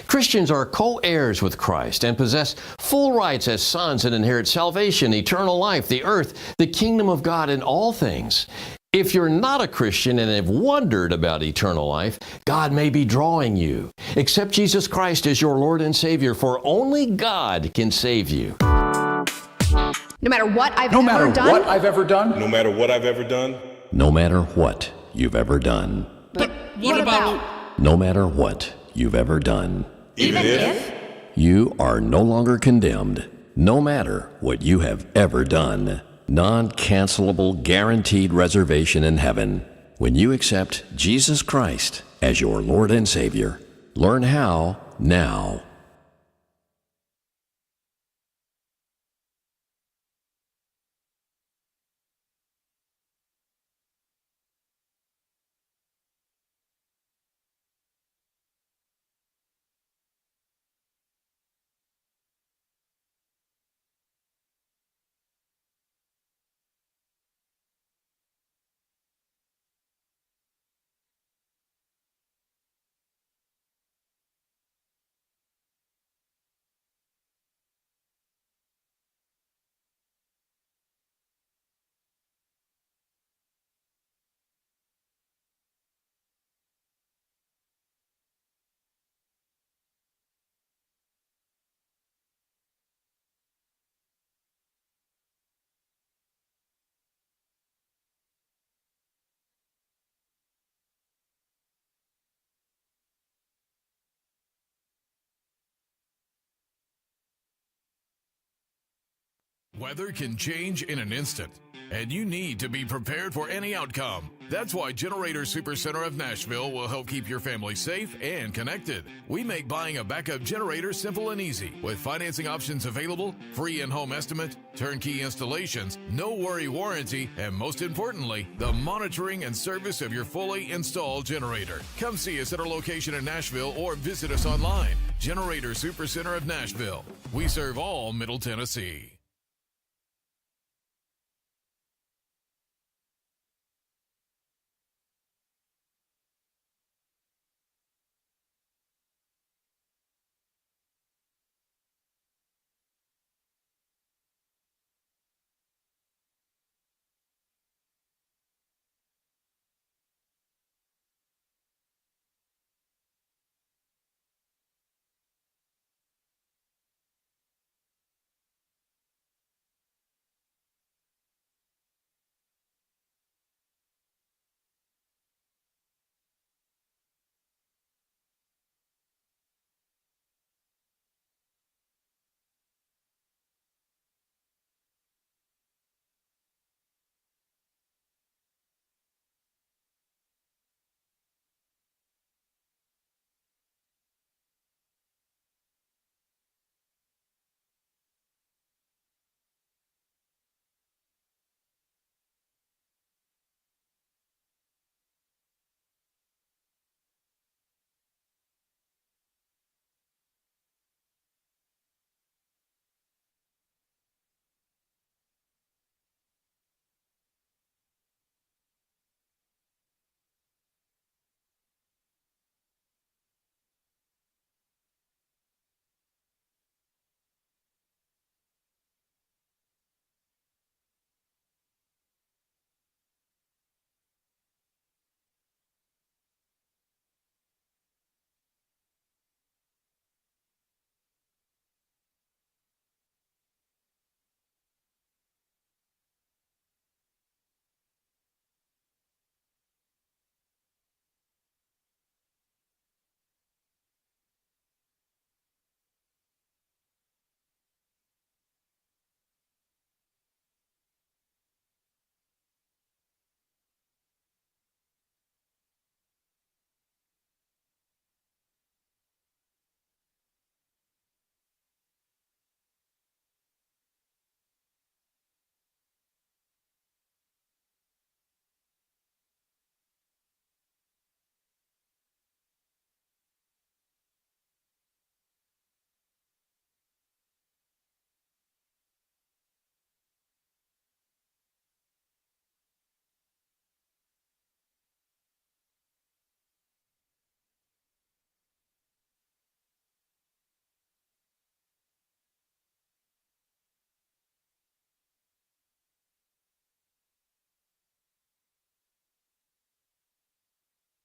Christians are co-heirs with Christ and possess full rights as sons and inherit salvation, eternal life, the earth, the kingdom of God, and all things. If you're not a Christian and have wondered about eternal life, God may be drawing you. Accept Jesus Christ as your Lord and Savior, for only God can save you. No matter what I've ever done. No matter what I've ever done. No matter what I've ever done. No matter what you've ever done. But what about? No matter what you've ever done. Even if? You are no longer condemned, no matter what you have ever done. Non-cancelable, guaranteed reservation in heaven. when you accept Jesus Christ as your Lord and Savior. Learn how now. Weather can change in an instant, and you need to be prepared for any outcome. That's why Generator Supercenter of Nashville will help keep your family safe and connected. We make buying a backup generator simple and easy, with financing options available, free in-home estimate, turnkey installations, no worry warranty, and most importantly, the monitoring and service of your fully installed generator. Come see us at our location in Nashville or visit us online. Generator Supercenter of Nashville. We serve all Middle Tennessee.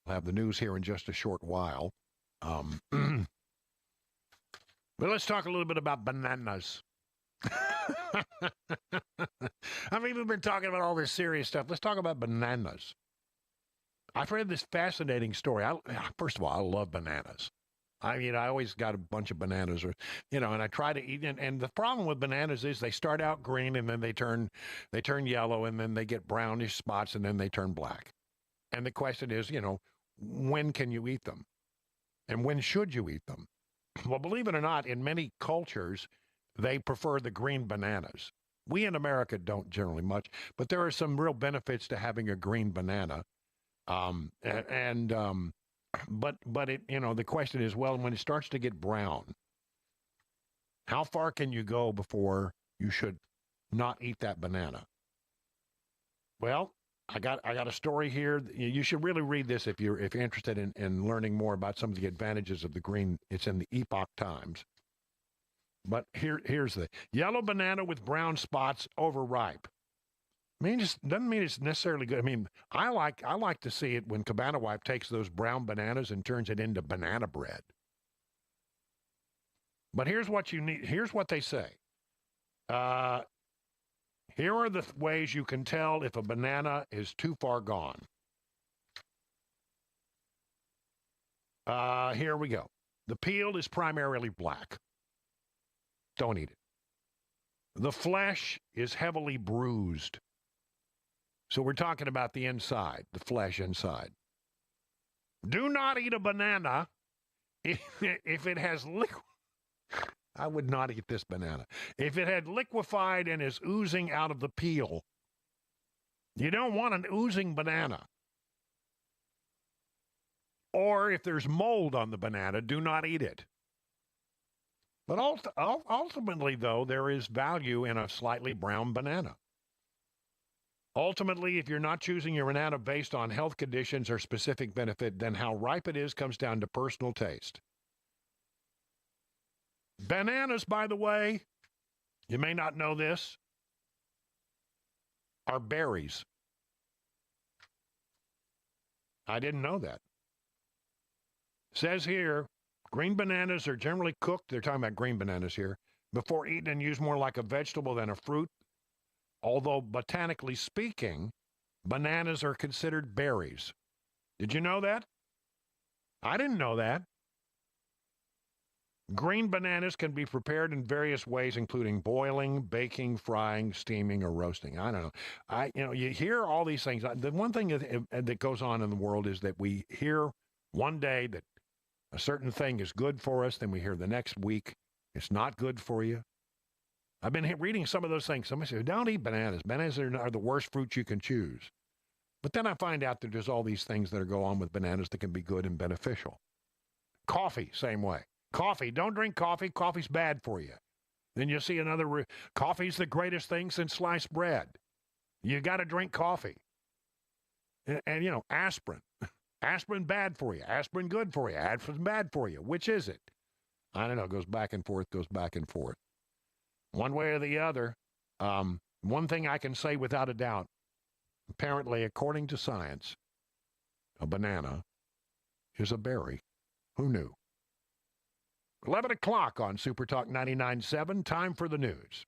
We'll have the news here in just a short while. But let's talk a little bit about bananas. I mean, we've been talking about all this serious stuff. Let's talk about bananas. I've read this fascinating story. First of all, I love bananas. I mean, I always got a bunch of bananas, or and I try to eat. And the problem with bananas is they start out green, and then they turn yellow, and then they get brownish spots, and then they turn black. And the question is, when can you eat them? And when should you eat them? Well, believe it or not, in many cultures, they prefer the green bananas. We in America don't generally much, but there are some real benefits to having a green banana. But it, the question is, well, when it starts to get brown, how far can you go before you should not eat that banana? Well, I got a story here. You should really read this if you're interested in learning more about some of the advantages of the green. It's in the Epoch Times. But here's the yellow banana with brown spots overripe. Doesn't mean it's necessarily good. I mean, I like to see it when Cabana Wife takes those brown bananas and turns it into banana bread. But here's what you need. Here's what they say. Here are the ways you can tell if a banana is too far gone. Here we go. The peel is primarily black. Don't eat it. The flesh is heavily bruised. So we're talking about the inside, the flesh inside. Do not eat a banana if it has liquid. I would not eat this banana. If it had liquefied and is oozing out of the peel. You don't want an oozing banana. Or if there's mold on the banana, do not eat it. But ultimately, though, there is value in a slightly brown banana. Ultimately, if you're not choosing your banana based on health conditions or specific benefit, then how ripe it is comes down to personal taste. Bananas, by the way, you may not know this, are berries. I didn't know that. Says here, green bananas are generally cooked, they're talking about green bananas here, before eaten and used more like a vegetable than a fruit. Although botanically speaking, bananas are considered berries. Did you know that? I didn't know that. Green bananas can be prepared in various ways, including boiling, baking, frying, steaming, or roasting. I don't know. You hear all these things. The one thing that goes on in the world is that we hear one day that a certain thing is good for us, then we hear the next week it's not good for you. I've been reading some of those things. Somebody says, don't eat bananas. Bananas are the worst fruit you can choose. But then I find out that there's all these things that go on with bananas that can be good and beneficial. Coffee, same way. Coffee, don't drink coffee. Coffee's bad for you. Then you see another, coffee's the greatest thing since sliced bread. You got to drink coffee. And aspirin. Aspirin bad for you. Aspirin good for you. Aspirin bad for you. Which is it? I don't know. It goes back and forth, One way or the other. One thing I can say without a doubt, apparently, according to science, a banana is a berry. Who knew? 11 o'clock on Super Talk 99.7. Time for the news.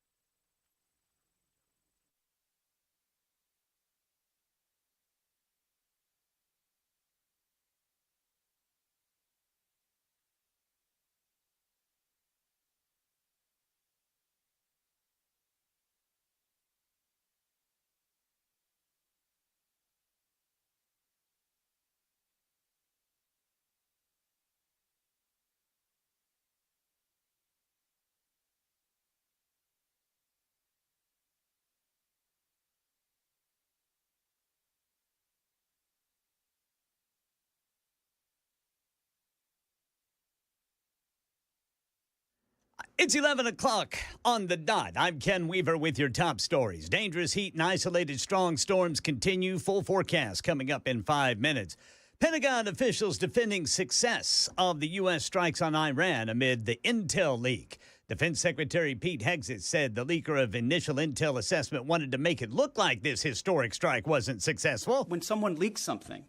It's 11 o'clock on the dot. I'm Ken Weaver with your top stories. Dangerous heat and isolated strong storms continue. Full forecast coming up in 5 minutes. Pentagon officials defending success of the U.S. strikes on Iran amid the intel leak. Defense Secretary Pete Hegseth said the leaker of initial intel assessment wanted to make it look like this historic strike wasn't successful. When someone leaks something,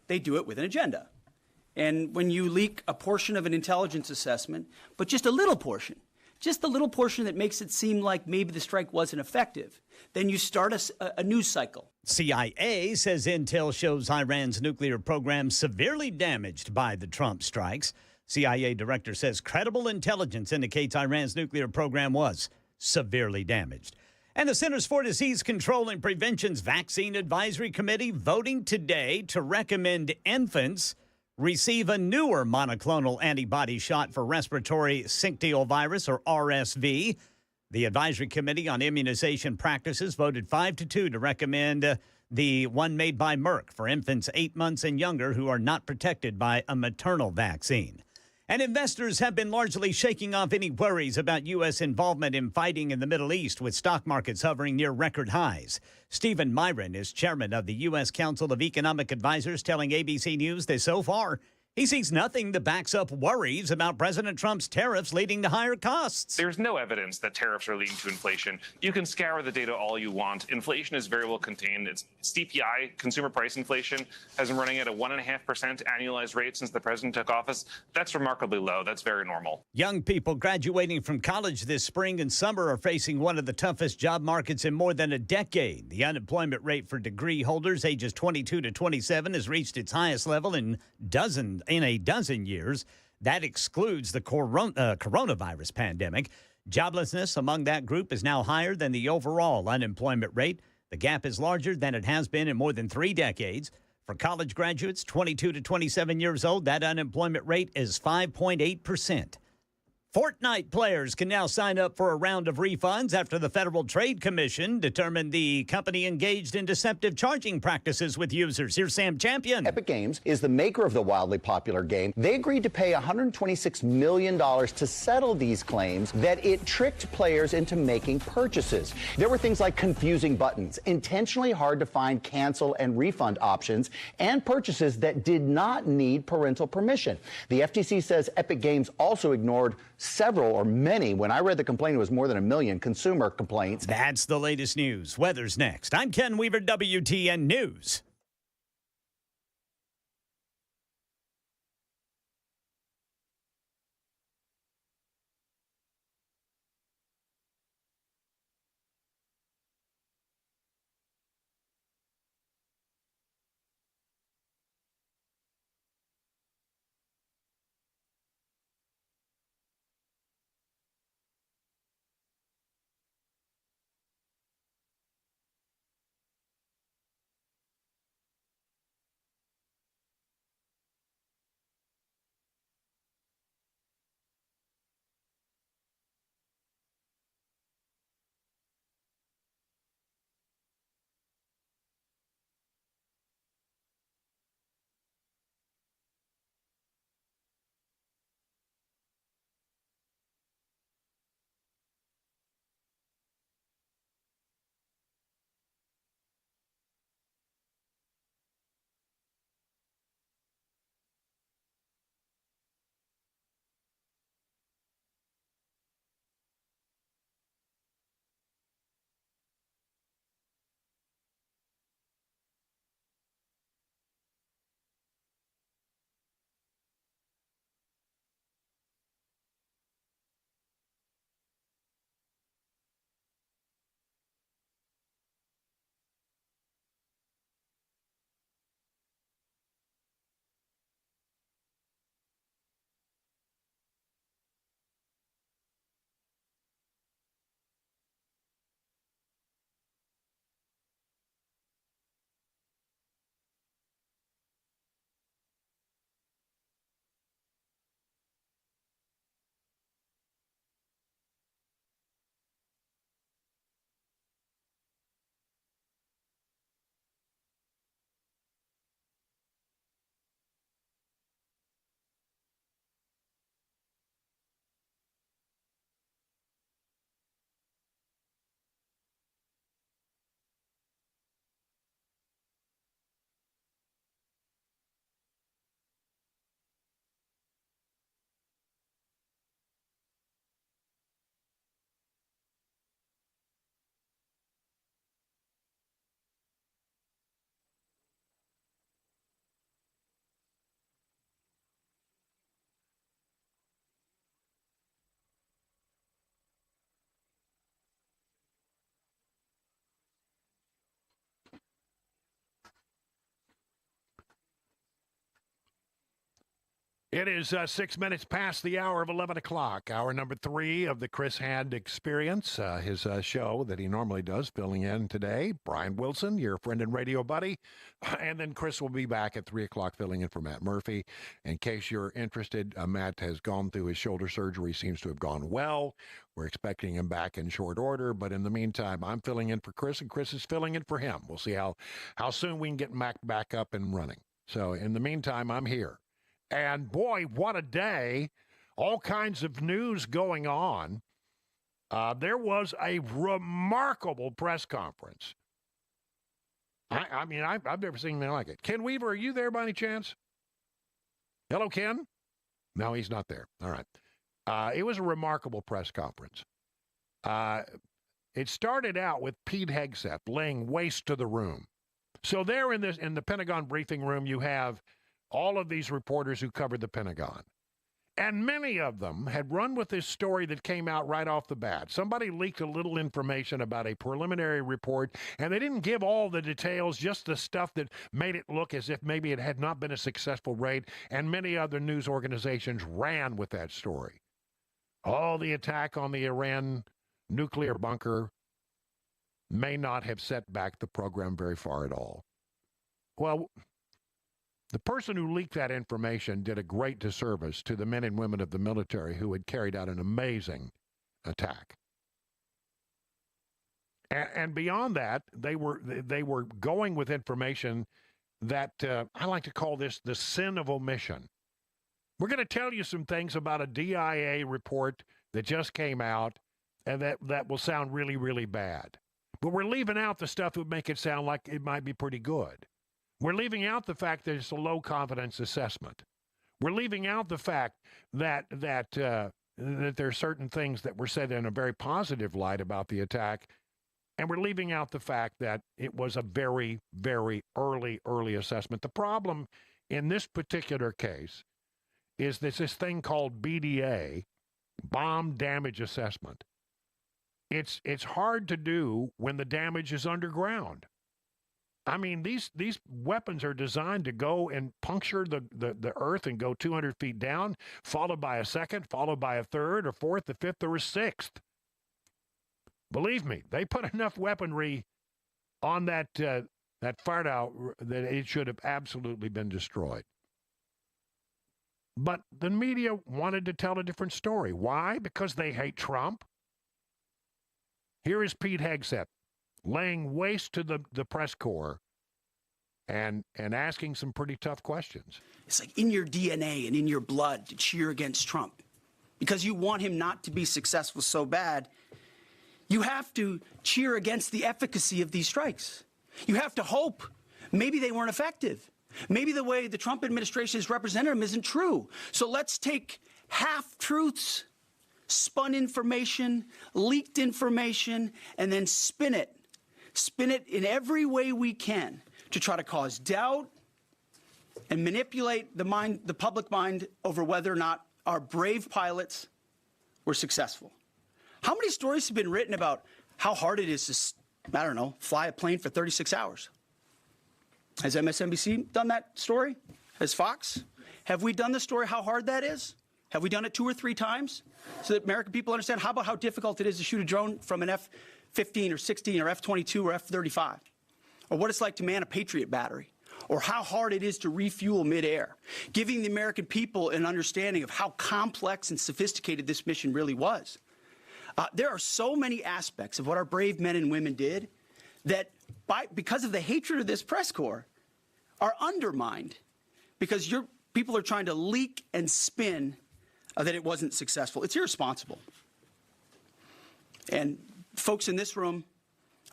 they do it with an agenda. And when you leak a portion of an intelligence assessment, but just a little portion that makes it seem like maybe the strike wasn't effective, then you start a news cycle. CIA says intel shows Iran's nuclear program severely damaged by the Trump strikes. CIA director says credible intelligence indicates Iran's nuclear program was severely damaged. And the Centers for Disease Control and Prevention's Vaccine Advisory Committee voting today to recommend infants receive a newer monoclonal antibody shot for respiratory syncytial virus, or RSV. The Advisory Committee on Immunization Practices voted 5-2 to recommend the one made by Merck for infants 8 months and younger who are not protected by a maternal vaccine. And investors have been largely shaking off any worries about U.S. involvement in fighting in the Middle East, with stock markets hovering near record highs. Stephen Myron is chairman of the U.S. Council of Economic Advisors, telling ABC News that so far he sees nothing that backs up worries about President Trump's tariffs leading to higher costs. There's no evidence that tariffs are leading to inflation. You can scour the data all you want. Inflation is very well contained. It's CPI, consumer price inflation, has been running at a 1.5% annualized rate since the president took office. That's remarkably low. That's very normal. Young people graduating from college this spring and summer are facing one of the toughest job markets in more than a decade. The unemployment rate for degree holders ages 22 to 27 has reached its highest level in a dozen years. That excludes the coronavirus pandemic. Joblessness among that group is now higher than the overall unemployment rate. The gap is larger than it has been in more than 3 decades. For college graduates 22 to 27 years old, that unemployment rate is 5.8%. Fortnite players can now sign up for a round of refunds after the Federal Trade Commission determined the company engaged in deceptive charging practices with users. Here's Sam Champion. Epic Games is the maker of the wildly popular game. They agreed to pay $126 million to settle these claims that it tricked players into making purchases. There were things like confusing buttons, intentionally hard to find cancel and refund options, and purchases that did not need parental permission. The FTC says Epic Games also ignored several or many, when I read the complaint, it was more than 1 million consumer complaints. That's the latest news. Weather's next. I'm Ken Weaver, WTN News. It is 6 minutes past the hour of 11 o'clock, hour number 3 of the Chris Hand Experience, his show that he normally does, filling in today. Brian Wilson, your friend and radio buddy. And then Chris will be back at 3 o'clock filling in for Matt Murphy. In case you're interested, Matt has gone through his shoulder surgery, seems to have gone well. We're expecting him back in short order, but in the meantime, I'm filling in for Chris, and Chris is filling in for him. We'll see how soon we can get Mac back up and running. So in the meantime, I'm here. And boy, what a day. All kinds of news going on. There was a remarkable press conference. I mean, I've never seen anything like it. Ken Weaver, are you there by any chance? Hello, Ken? No, he's not there. All right. It was a remarkable press conference. It started out with Pete Hegseth laying waste to the room. So there in the Pentagon briefing room, you have all of these reporters who covered the Pentagon. And many of them had run with this story that came out right off the bat. Somebody leaked a little information about a preliminary report, and they didn't give all the details, just the stuff that made it look as if maybe it had not been a successful raid, and many other news organizations ran with that story. Oh, the attack on the Iran nuclear bunker may not have set back the program very far at all. Well, the person who leaked that information did a great disservice to the men and women of the military who had carried out an amazing attack. And beyond that, they were going with information that I like to call this the sin of omission. We're going to tell you some things about a DIA report that just came out, and that will sound really, really bad. But we're leaving out the stuff that would make it sound like it might be pretty good. We're leaving out the fact that it's a low confidence assessment. We're leaving out the fact that there are certain things that were said in a very positive light about the attack, and we're leaving out the fact that it was a very, very early assessment. The problem in this particular case is this thing called BDA, bomb damage assessment. It's hard to do when the damage is underground. I mean, these weapons are designed to go and puncture the earth and go 200 feet down, followed by a second, followed by a third, or fourth, a fifth, or a sixth. Believe me, they put enough weaponry on that fired out that it should have absolutely been destroyed. But the media wanted to tell a different story. Why? Because they hate Trump. Here is Pete Hegseth laying waste to the press corps and asking some pretty tough questions. It's like in your DNA and in your blood to cheer against Trump. Because you want him not to be successful so bad, you have to cheer against the efficacy of these strikes. You have to hope maybe they weren't effective. Maybe the way the Trump administration has represented them isn't true. So let's take half-truths, spun information, leaked information, and then spin it. Spin it in every way we can to try to cause doubt and manipulate the public mind over whether or not our brave pilots were successful. How many stories have been written about how hard it is to, I don't know, fly a plane for 36 hours? Has MSNBC done that story? Has Fox? Have we done the story how hard that is? Have we done it 2 or 3 times so that American people understand? How about how difficult it is to shoot a drone from an F-15 or 16 or F-22 or F-35? Or what it's like to man a Patriot battery? Or how hard it is to refuel midair? Giving the American people an understanding of how complex and sophisticated this mission really was. There are so many aspects of what our brave men and women did that because of the hatred of this press corps are undermined because your people are trying to leak and spin that it wasn't successful. It's irresponsible. And folks in this room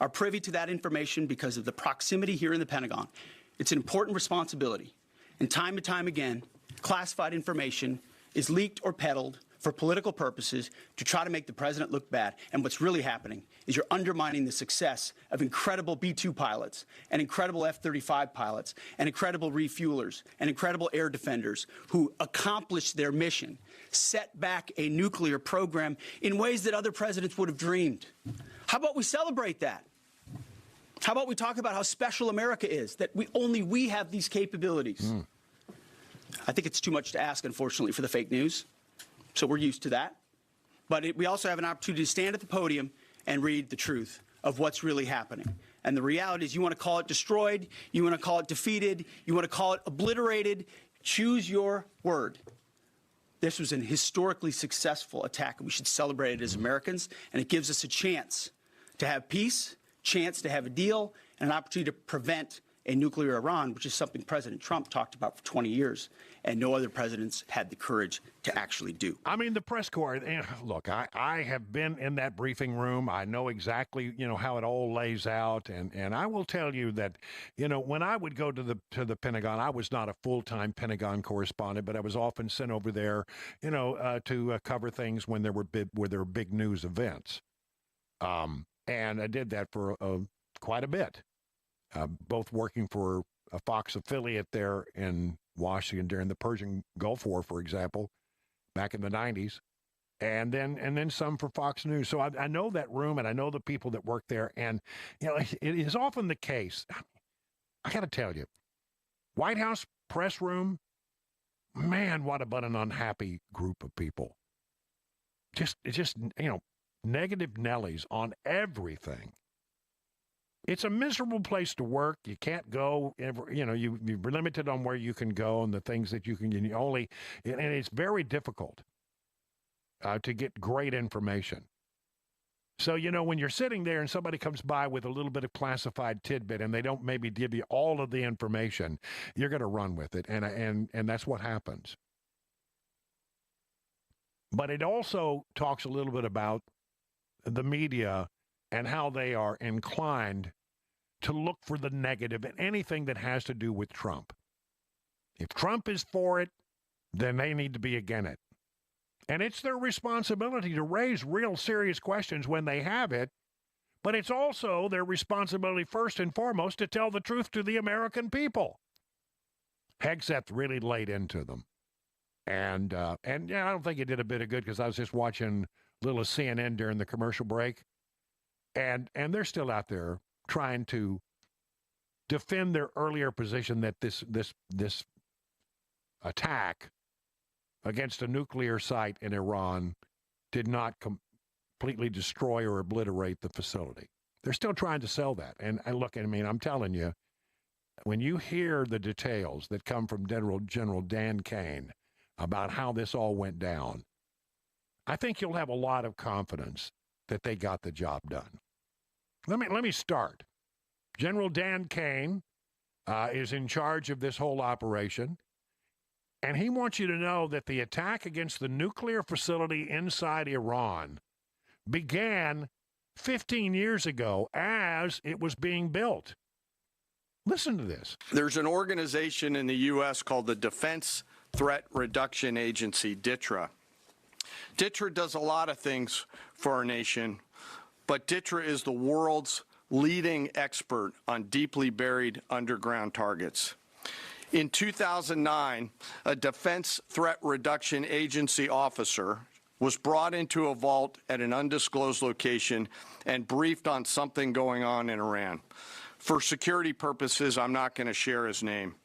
are privy to that information because of the proximity here in the Pentagon. It's an important responsibility. And time and time again, classified information is leaked or peddled for political purposes to try to make the president look bad. And what's really happening is you're undermining the success of incredible B-2 pilots and incredible F-35 pilots and incredible refuelers and incredible air defenders who accomplished their mission, set back a nuclear program in ways that other presidents would have dreamed. How about we celebrate that? How about we talk about how special America is, that only we have these capabilities? I think it's too much to ask, unfortunately, for the fake news. So we're used to that. But we also have an opportunity to stand at the podium and read the truth of what's really happening. And the reality is, you want to call it destroyed, you want to call it defeated, you want to call it obliterated, choose your word. This was an historically successful attack, and we should celebrate it as Americans, and it gives us a chance to have peace, chance to have a deal, and an opportunity to prevent a nuclear Iran, which is something President Trump talked about for 20 years, and no other presidents had the courage to actually do. I mean, the press corps, look, I have been in that briefing room. I know exactly, how it all lays out. And I will tell you that, when I would go to the Pentagon, I was not a full-time Pentagon correspondent, but I was often sent over there, to cover things when there were big news events. And I did that for quite a bit, both working for a Fox affiliate there in Washington during the Persian Gulf War, for example, back in the 90s, and then some for Fox News. So I know that room, and I know the people that work there. And, it is often the case. I got to tell you, White House press room, man, what about an unhappy group of people. Just negative Nellies on everything. It's a miserable place to work. You can't go, you're limited on where you can go and the things that you can and it's very difficult to get great information. So, when you're sitting there and somebody comes by with a little bit of classified tidbit and they don't maybe give you all of the information, you're going to run with it. And that's what happens. But it also talks a little bit about the media and how they are inclined to look for the negative in anything that has to do with Trump. If Trump is for it, then they need to be against it. And it's their responsibility to raise real serious questions when they have it, but it's also their responsibility first and foremost to tell the truth to the American people. Hegseth really laid into them. And I don't think it did a bit of good, because I was just watching a little CNN during the commercial break. And they're still out there trying to defend their earlier position that this attack against a nuclear site in Iran did not completely destroy or obliterate the facility. They're still trying to sell that. And look, I'm telling you, when you hear the details that come from General Dan Kane about how this all went down, I think you'll have a lot of confidence that they got the job done. Let me start. General Dan Kane is in charge of this whole operation, and he wants you to know that the attack against the nuclear facility inside Iran began 15 years ago as it was being built. Listen to this. There's an organization in the U.S. called the Defense Threat Reduction Agency, DTRA. DTRA does a lot of things for our nation, but DTRA is the world's leading expert on deeply buried underground targets. In 2009, a Defense Threat Reduction Agency officer was brought into a vault at an undisclosed location and briefed on something going on in Iran. For security purposes, I'm not going to share his name.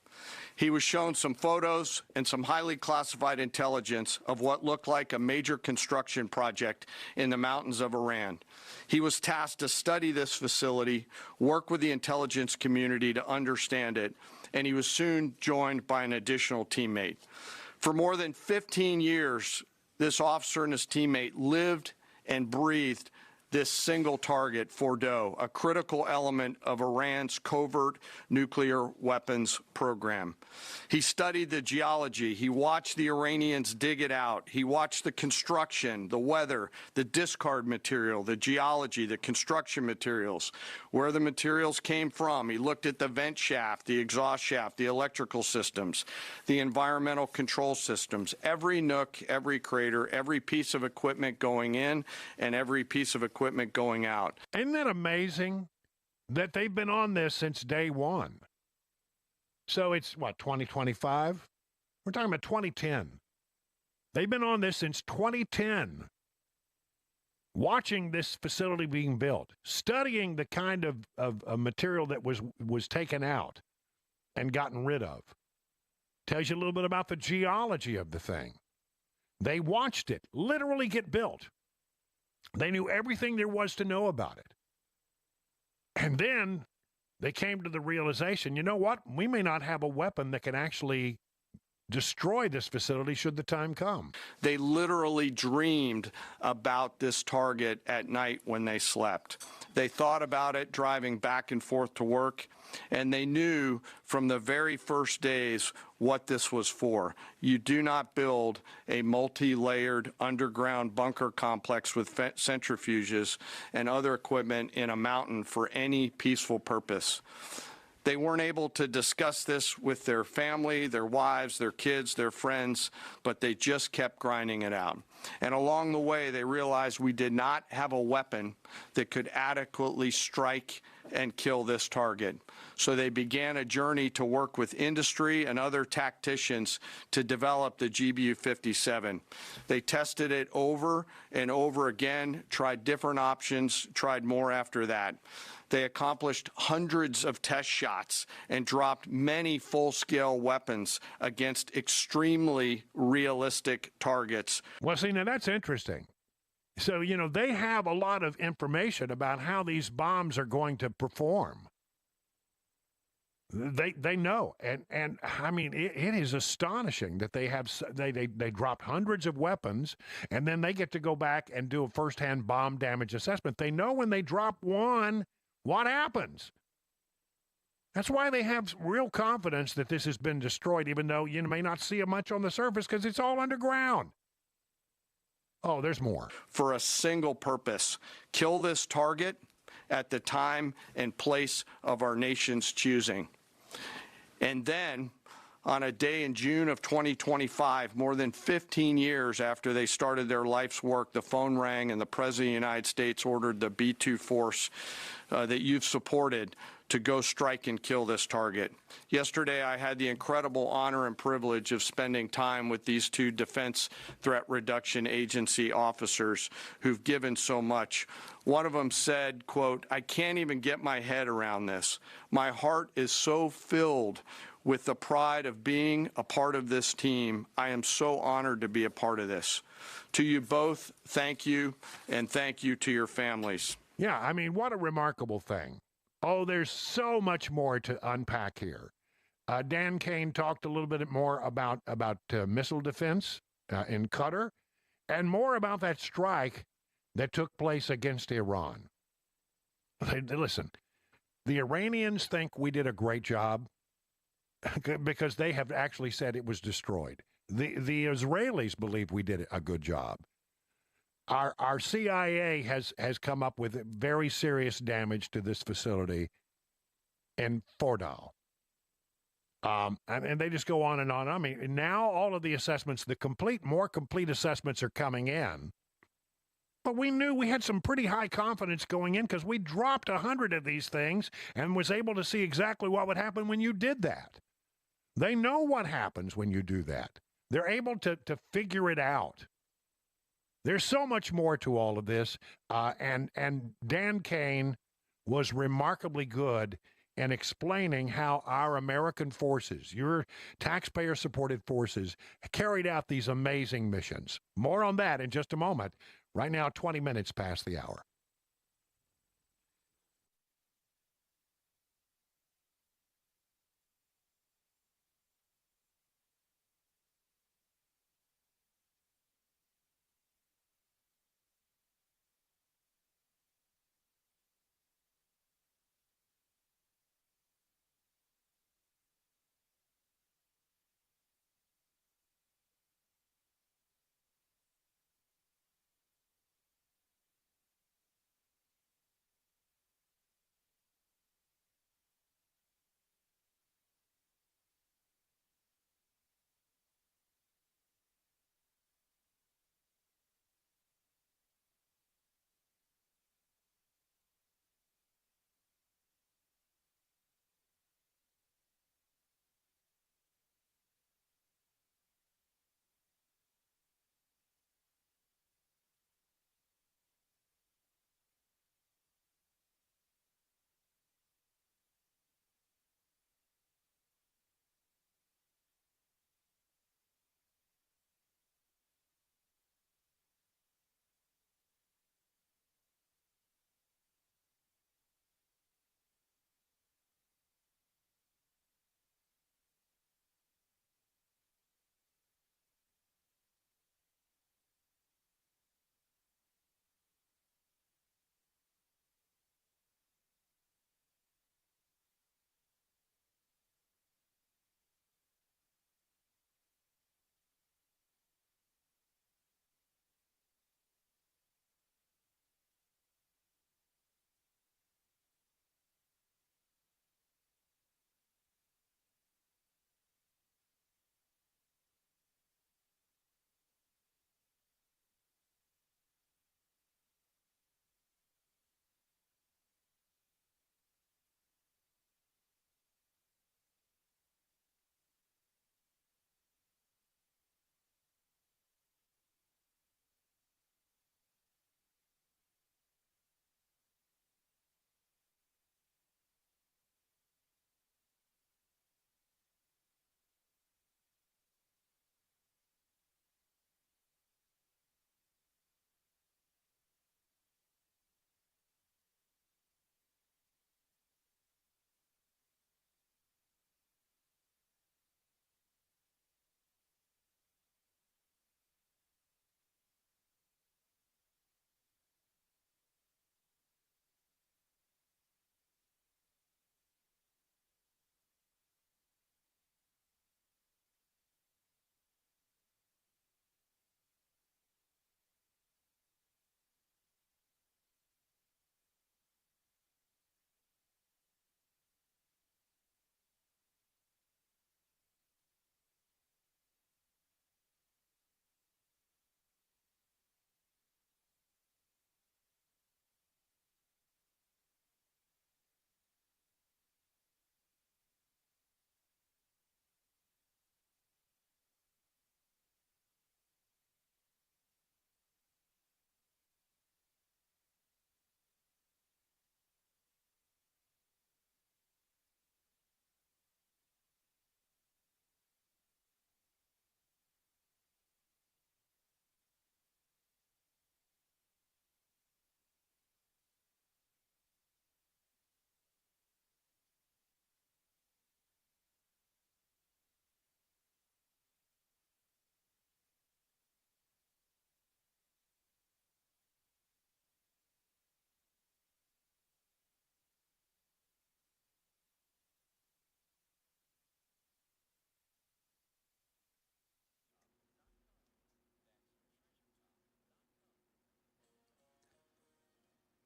He was shown some photos and some highly classified intelligence of what looked like a major construction project in the mountains of Iran. He was tasked to study this facility, work with the intelligence community to understand it, and he was soon joined by an additional teammate. For more than 15 years, this officer and his teammate lived and breathed this single target, Fordow, a critical element of Iran's covert nuclear weapons program. He studied the geology. He watched the Iranians dig it out. He watched the construction, the weather, the discard material, the geology, the construction materials, where the materials came from. He looked at the vent shaft, the exhaust shaft, the electrical systems, the environmental control systems, every nook, every crater, every piece of equipment going in and every piece of equipment going out. Isn't that amazing that they've been on this since day one? So it's, 2025? We're talking about 2010. They've been on this since 2010, watching this facility being built, studying the kind of material that was taken out and gotten rid of, Tells you a little bit about the geology of the thing. They watched it literally get built. They knew everything there was to know about it. And then they came to the realization, you know what? We may not have a weapon that can actually destroy this facility should the time come. They literally dreamed about this target at night when they slept. They thought about it driving back and forth to work, and they knew from the very first days what this was for. You do not build a multi-layered underground bunker complex with centrifuges and other equipment in a mountain for any peaceful purpose. They weren't able to discuss this with their family, their wives, their kids, their friends, but they just kept grinding it out. And along the way, they realized we did not have a weapon that could adequately strike and kill this target. So they began a journey to work with industry and other tacticians to develop the GBU-57. They tested it over and over again, tried different options, tried more after that. They accomplished hundreds of test shots and dropped many full-scale weapons against extremely realistic targets. Well, see, now that's interesting. So, you know, they have a lot of information about how these bombs are going to perform. They know, and I mean, it is astonishing that they have they dropped hundreds of weapons, and then they get to go back and do a firsthand bomb damage assessment. They know when they drop one, what happens? That's why they have real confidence that this has been destroyed, even though you may not see it much on the surface because it's all underground. Oh, there's more. For a single purpose, kill this target at the time and place of our nation's choosing. And then, on a day in June of 2025, more than 15 years after they started their life's work, the phone rang and the President of the United States ordered the B-2 force that you've supported to go strike and kill this target. Yesterday, I had the incredible honor and privilege of spending time with these two Defense Threat Reduction Agency officers who've given so much. One of them said, quote, "I can't even get my head around this. My heart is so filled with the pride of being a part of this team. I am so honored to be a part of this." To you both, thank you, and thank you to your families. Yeah, I mean, what a remarkable thing. Oh, there's so much more to unpack here. Dan Kane talked a little bit more about missile defense in Qatar, and more about that strike that took place against Iran. Listen, the Iranians think we did a great job because they have actually said it was destroyed. The Israelis believe we did a good job. Our CIA has come up with very serious damage to this facility in Fordow. And they just go on and on. I mean, now all of the assessments, more complete assessments are coming in. But we knew we had some pretty high confidence going in because we dropped 100 of these things and was able to see exactly what would happen when you did that. They know what happens when you do that. They're able to figure it out. There's so much more to all of this, and Dan Kane was remarkably good in explaining how our American forces, your taxpayer-supported forces, carried out these amazing missions. More on that in just a moment. Right now, 20 minutes past the hour.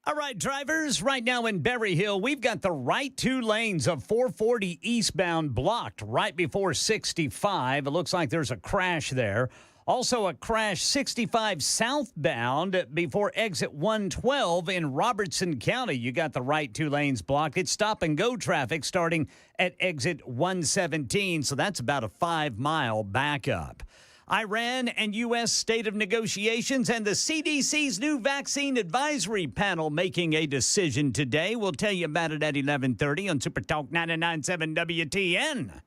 All right, drivers, right now in Berry Hill, we've got the right two lanes of 440 eastbound blocked right before 65. It looks like there's a crash there. Also a crash 65 southbound before exit 112 in Robertson County. You got the right two lanes blocked. It's stop-and-go traffic starting at exit 117, so that's about a 5-mile backup. Iran and U.S. state of negotiations and the CDC's new vaccine advisory panel making a decision today. We'll tell you about it at 11:30 on Super Talk 99.7 WTN.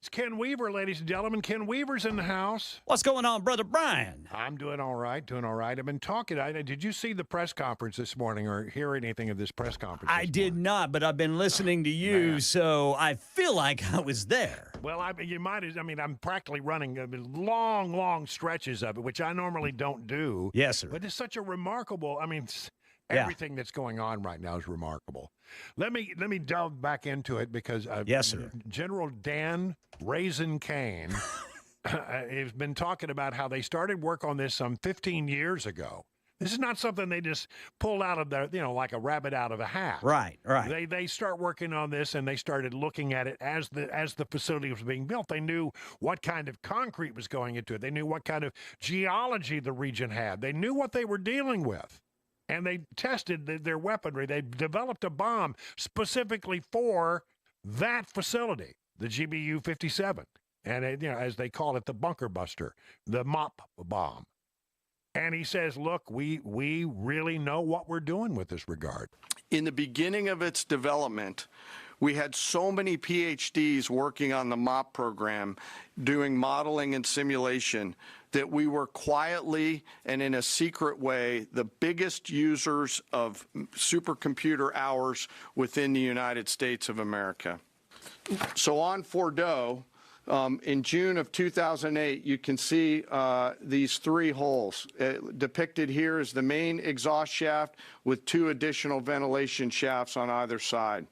It's Ken Weaver, ladies and gentlemen. Ken Weaver's in the house. What's going on, Brother Brian? I'm doing all right, I've been talking. Did you see the press conference this morning or hear anything of this press conference? I did not, but I've been listening to you, so I feel like I was there. Well, I'm practically running long stretches of it, which I normally don't do. Yes, sir. But it's such a remarkable, everything that's going on right now is remarkable. Let me delve back into it because yes, sir. General Dan Raisin Kane has been talking about how they started work on this some 15 years ago. This is not something they just pulled out of like a rabbit out of a hat. Right. They start working on this, and they started looking at it as the facility was being built. They knew what kind of concrete was going into it. They knew what kind of geology the region had. They knew what they were dealing with. And they tested their weaponry. They developed a bomb specifically for that facility, the GBU-57. And, as they call it, the bunker buster, the MOP bomb. And he says, look, we really know what we're doing with this regard. In the beginning of its development, we had so many PhDs working on the MOP program, doing modeling and simulation, that we were quietly and in a secret way the biggest users of supercomputer hours within the United States of America. So on Fordo, in June of 2008, you can see these 3 holes. Depicted here is the main exhaust shaft with 2 additional ventilation shafts on either side.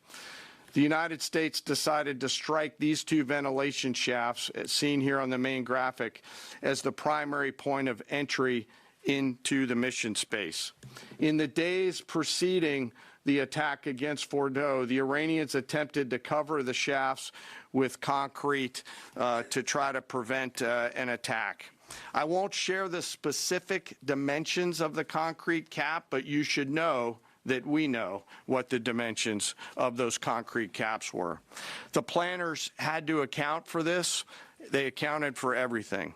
The United States decided to strike these 2 ventilation shafts, as seen here on the main graphic, as the primary point of entry into the mission space. In the days preceding the attack against Fordo, the Iranians attempted to cover the shafts with concrete to try to prevent an attack. I won't share the specific dimensions of the concrete cap, but you should know that we know what the dimensions of those concrete caps were. The planners had to account for this. They accounted for everything.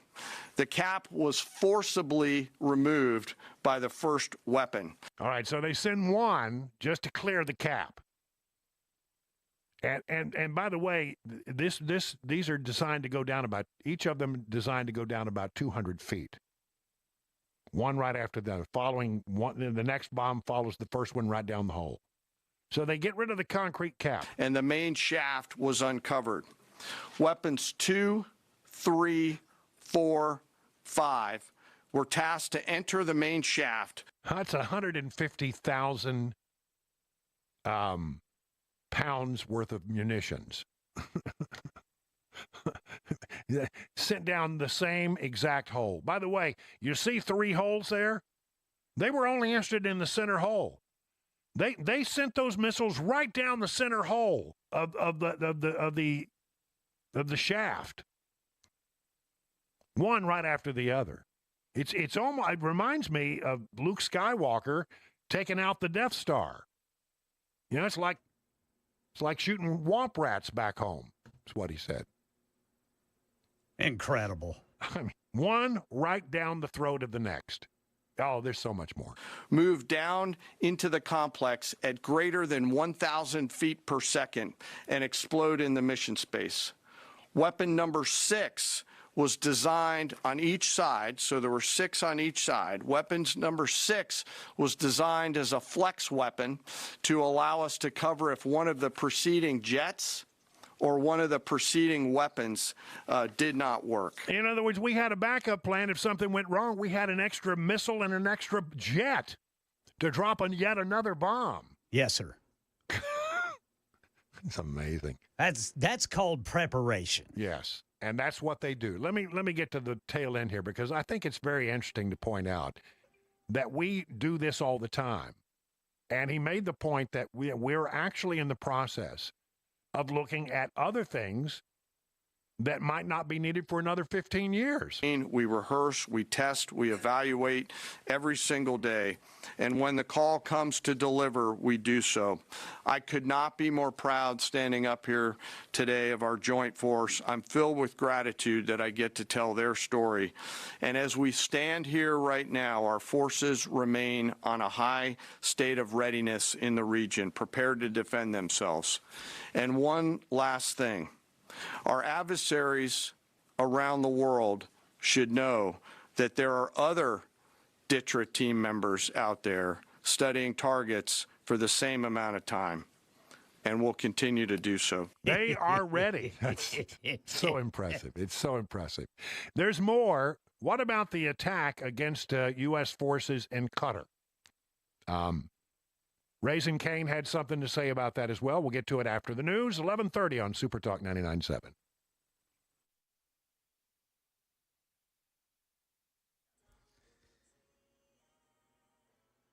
The cap was forcibly removed by the first weapon. All right, so they send one just to clear the cap. And by the way, these are designed to go down each of them designed to go down about 200 feet. One right after the following one, then the next bomb follows the first one right down the hole. So they get rid of the concrete cap. And the main shaft was uncovered. Weapons 2, 3, 4, 5 were tasked to enter the main shaft. That's 150,000 pounds worth of munitions. Sent down the same exact hole. By the way, you see 3 holes there? They were only interested in the center hole. They sent those missiles right down the center hole of the shaft. One right after the other. It's almost, it reminds me of Luke Skywalker taking out the Death Star. It's like shooting womp rats back home. That's what he said. Incredible. One right down the throat of the next. Oh, there's so much more. Moved down into the complex at greater than 1,000 feet per second and explode in the mission space. Weapon number 6 was designed on each side, so there were 6 on each side. Weapons number 6 was designed as a flex weapon to allow us to cover if one of the preceding jets or one of the preceding weapons did not work. In other words, we had a backup plan. If something went wrong, we had an extra missile and an extra jet to drop on yet another bomb. Yes, sir. It's amazing. That's called preparation. Yes, and that's what they do. Let me get to the tail end here, because I think it's very interesting to point out that we do this all the time. And he made the point that we're actually in the process of looking at other things that might not be needed for another 15 years. We rehearse, we test, we evaluate every single day. And when the call comes to deliver, we do so. I could not be more proud standing up here today of our joint force. I'm filled with gratitude that I get to tell their story. And as we stand here right now, our forces remain on a high state of readiness in the region, prepared to defend themselves. And one last thing. Our adversaries around the world should know that there are other DTRA team members out there studying targets for the same amount of time, and will continue to do so. They are ready. That's so impressive. It's so impressive. There's more. What about the attack against U.S. forces in Qatar? Raising Cane had something to say about that as well. We'll get to it after the news, 11:30 on Super Talk 99.7.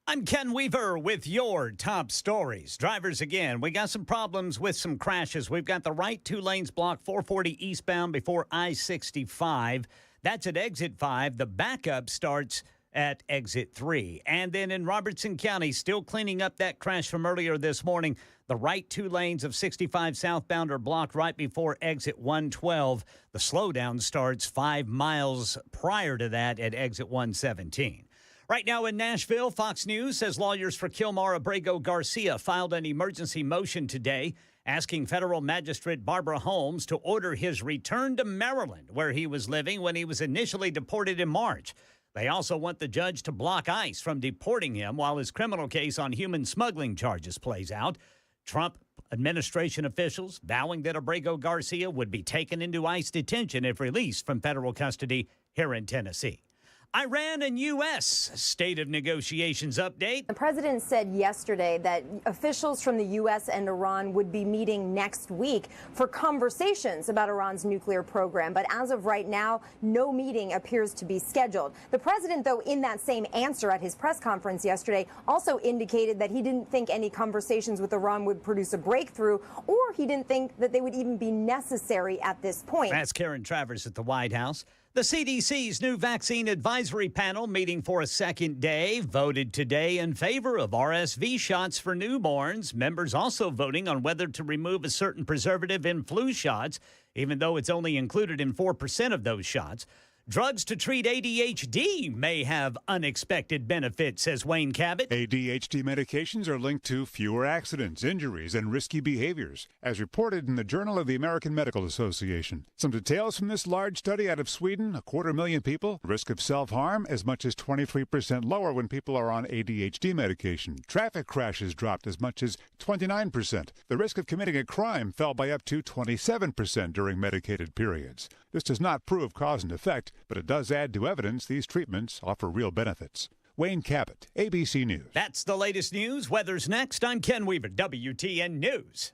I'm Ken Weaver with your top stories. Drivers, again, we got some problems with some crashes. We've got the right two lanes blocked, 440 eastbound before I-65. That's at exit 5. The backup starts at exit 3. And then in Robertson County, still cleaning up that crash from earlier this morning. The right two lanes of 65 southbound are blocked right before exit 112. The slowdown starts 5 miles prior to that at exit 117. Right now in Nashville, Fox News says lawyers for Kilmar Abrego Garcia filed an emergency motion today asking federal magistrate Barbara Holmes to order his return to Maryland, where he was living when he was initially deported in March. They also want the judge to block ICE from deporting him while his criminal case on human smuggling charges plays out. Trump administration officials vowing that Abrego Garcia would be taken into ICE detention if released from federal custody here in Tennessee. Iran and U.S. state of negotiations update. The president said yesterday that officials from the U.S. and Iran would be meeting next week for conversations about Iran's nuclear program. But as of right now, no meeting appears to be scheduled. The president, though, in that same answer at his press conference yesterday, also indicated that he didn't think any conversations with Iran would produce a breakthrough, or he didn't think that they would even be necessary at this point. That's Karen Travers at the White House. The CDC's new vaccine advisory panel, meeting for a second day, voted today in favor of RSV shots for newborns. Members also voting on whether to remove a certain preservative in flu shots, even though it's only included in 4% of those shots. Drugs to treat ADHD may have unexpected benefits, says Wayne Cabot. ADHD medications are linked to fewer accidents, injuries, and risky behaviors, as reported in the Journal of the American Medical Association. Some details from this large study out of Sweden: 250,000 people. Risk of self-harm as much as 23% lower when people are on ADHD medication. Traffic crashes dropped as much as 29%. The risk of committing a crime fell by up to 27% during medicated periods. This does not prove cause and effect, but it does add to evidence these treatments offer real benefits. Wayne Cabot, ABC News. That's the latest news. Weather's next. I'm Ken Weaver, WTN News.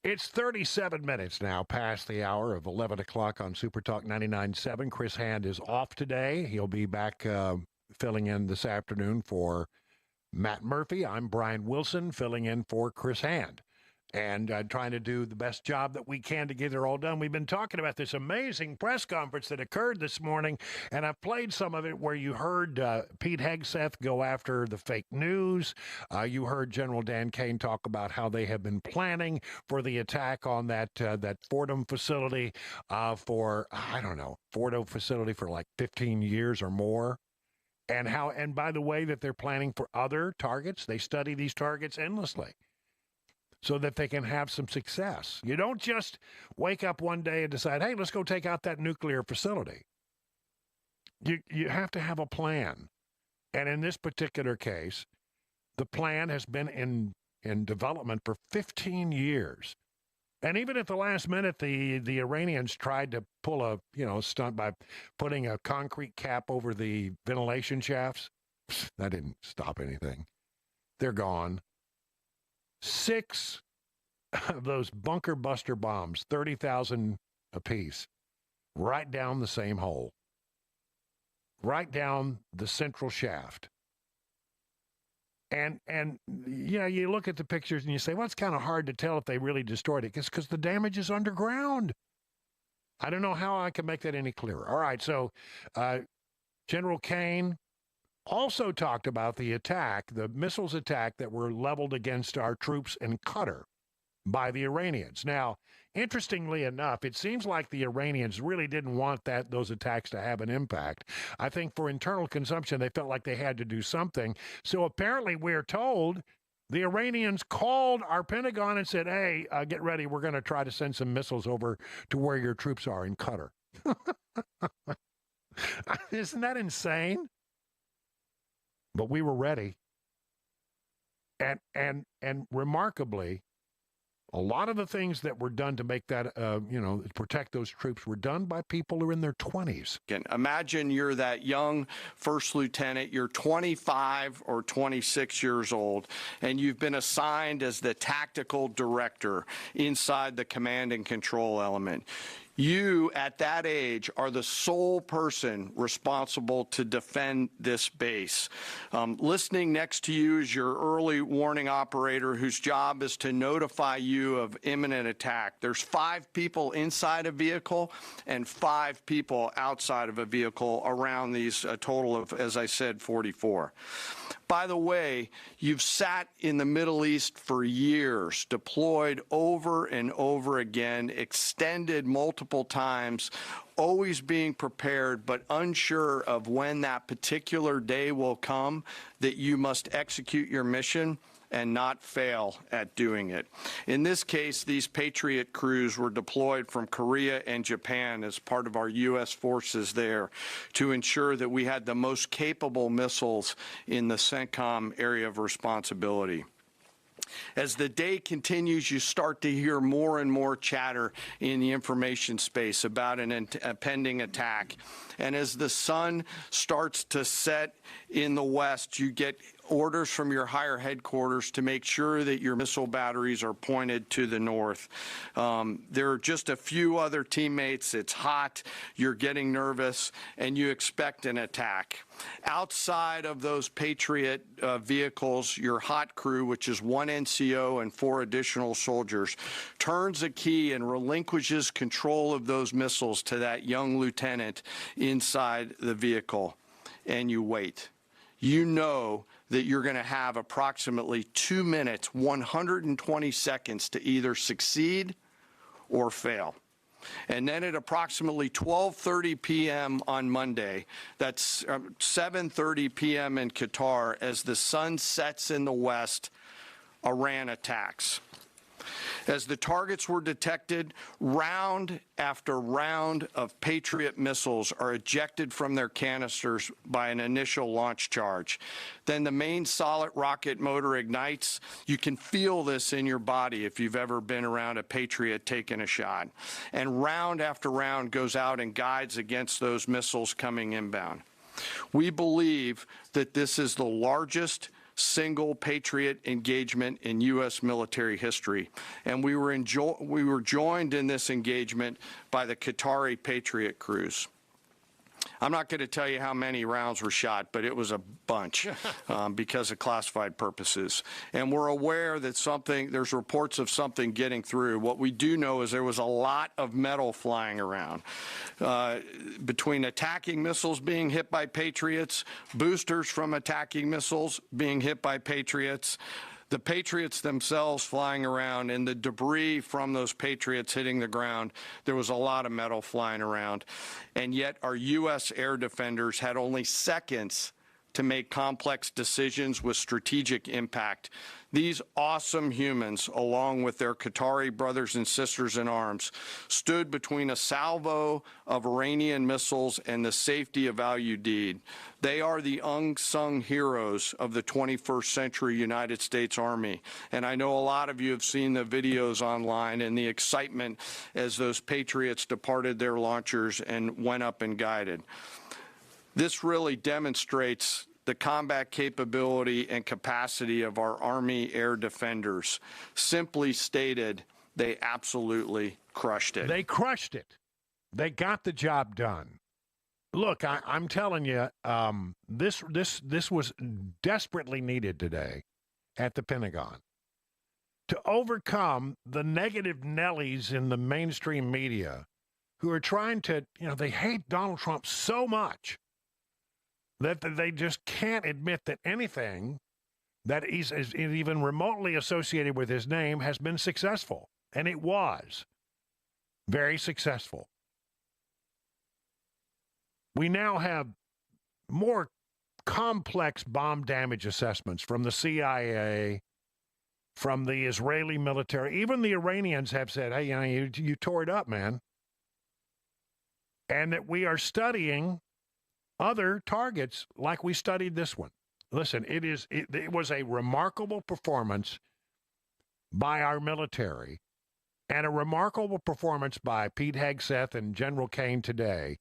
It's 37 minutes now past the hour of 11 o'clock on Super Talk 99.7. Chris Hand is off today. He'll be back filling in this afternoon for Matt Murphy. I'm Brian Wilson filling in for Chris Hand and trying to do the best job that we can to get it all done. We've been talking about this amazing press conference that occurred this morning, and I've played some of it where you heard Pete Hegseth go after the fake news. You heard General Dan Kane talk about how they have been planning for the attack on that Fordham facility Fordham facility for like 15 years or more. And by the way, that they're planning for other targets. They study these targets endlessly so that they can have some success. You don't just wake up one day and decide, hey, let's go take out that nuclear facility. You have to have a plan. And in this particular case, the plan has been in development for 15 years. And even at the last minute, the Iranians tried to pull a stunt by putting a concrete cap over the ventilation shafts. That didn't stop anything. They're gone. 6 of those bunker buster bombs, 30,000 apiece, right down the same hole, right down the central shaft. And you look at the pictures and you say, well, it's kind of hard to tell if they really destroyed it. It's because the damage is underground. I don't know how I can make that any clearer. All right, so General Kane also talked about the missiles attack that were leveled against our troops in Qatar by the Iranians. Now, interestingly enough, it seems like the Iranians really didn't want those attacks to have an impact. I think for internal consumption, they felt like they had to do something. So apparently we're told the Iranians called our Pentagon and said, hey, get ready. We're going to try to send some missiles over to where your troops are in Qatar. Isn't that insane? But we were ready. And remarkably, a lot of the things that were done to make that, protect those troops were done by people who are in their 20s. Imagine you're that young first lieutenant, you're 25 or 26 years old, and you've been assigned as the tactical director inside the command and control element. You, at that age, are the sole person responsible to defend this base. Listening next to you is your early warning operator whose job is to notify you of imminent attack. There's 5 people inside a vehicle and 5 people outside of a vehicle around these, a total of, as I said, 44. By the way, you've sat in the Middle East for years, deployed over and over again, extended multiple times, always being prepared, but unsure of when that particular day will come that you must execute your mission and not fail at doing it. In this case, these Patriot crews were deployed from Korea and Japan as part of our U.S. forces there to ensure that we had the most capable missiles in the CENTCOM area of responsibility. As the day continues, you start to hear more and more chatter in the information space about a pending attack. And as the sun starts to set in the west, you get orders from your higher headquarters to make sure that your missile batteries are pointed to the north. There are just a few other teammates. It's hot, you're getting nervous, and you expect an attack. Outside of those Patriot vehicles, your hot crew, which is 1 NCO and 4 additional soldiers, turns a key and relinquishes control of those missiles to that young lieutenant inside the vehicle, and you wait. You know that you're going to have approximately 2 minutes, 120 seconds to either succeed or fail. And then at approximately 12:30 p.m. on Monday, that's 7:30 p.m. in Qatar, as the sun sets in the west, Iran attacks. As the targets were detected, round after round of Patriot missiles are ejected from their canisters by an initial launch charge. Then the main solid rocket motor ignites. You can feel this in your body if you've ever been around a Patriot taking a shot. And round after round goes out and guides against those missiles coming inbound. We believe that this is the largest single Patriot engagement in U.S. military history. And we were joined in this engagement by the Qatari Patriot crews. I'm not going to tell you how many rounds were shot, but it was a bunch because of classified purposes. And we're aware that there's reports of something getting through. What we do know is there was a lot of metal flying around. Between attacking missiles being hit by Patriots, boosters from attacking missiles being hit by Patriots, the Patriots themselves flying around, and the debris from those Patriots hitting the ground, there was a lot of metal flying around. And yet our U.S. air defenders had only seconds to make complex decisions with strategic impact. These awesome humans, along with their Qatari brothers and sisters in arms, stood between a salvo of Iranian missiles and the safety of Al Udeid. They are the unsung heroes of the 21st century United States Army. And I know a lot of you have seen the videos online and the excitement as those Patriots departed their launchers and went up and guided. This really demonstrates the combat capability and capacity of our Army air defenders. Simply stated, they absolutely crushed it. They crushed it. They got the job done. Look, I'm telling you, this was desperately needed today at the Pentagon to overcome the negative Nellies in the mainstream media who are trying to, they hate Donald Trump so much that they just can't admit that anything that is even remotely associated with his name has been successful. And it was very successful. We now have more complex bomb damage assessments from the CIA, from the Israeli military. Even the Iranians have said, hey, you tore it up, man. And that we are studying other targets like we studied this one. Listen, it was a remarkable performance by our military and a remarkable performance by Pete Hegseth and General Kane today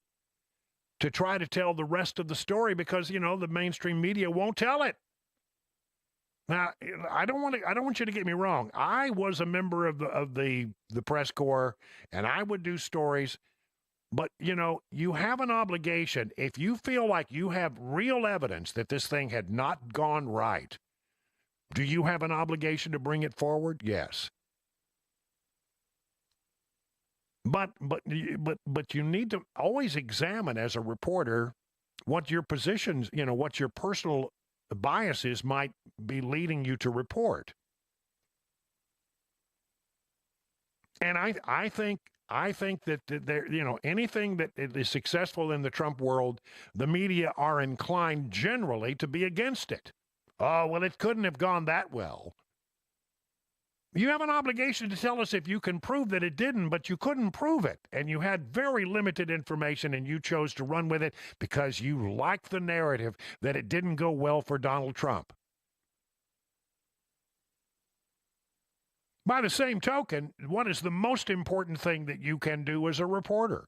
to try to tell the rest of the story because, the mainstream media won't tell it. Now, I don't want you to get me wrong. I was a member of the press corps, and I would do stories. But, you have an obligation. If you feel like you have real evidence that this thing had not gone right, do you have an obligation to bring it forward? Yes. But you need to always examine as a reporter what your positions, what your personal biases might be leading you to report. And I think that there, anything that is successful in the Trump world, the media are inclined generally to be against it. Oh, well, it couldn't have gone that well. You have an obligation to tell us if you can prove that it didn't, but you couldn't prove it. And you had very limited information and you chose to run with it because you liked the narrative that it didn't go well for Donald Trump. By the same token, what is the most important thing that you can do as a reporter?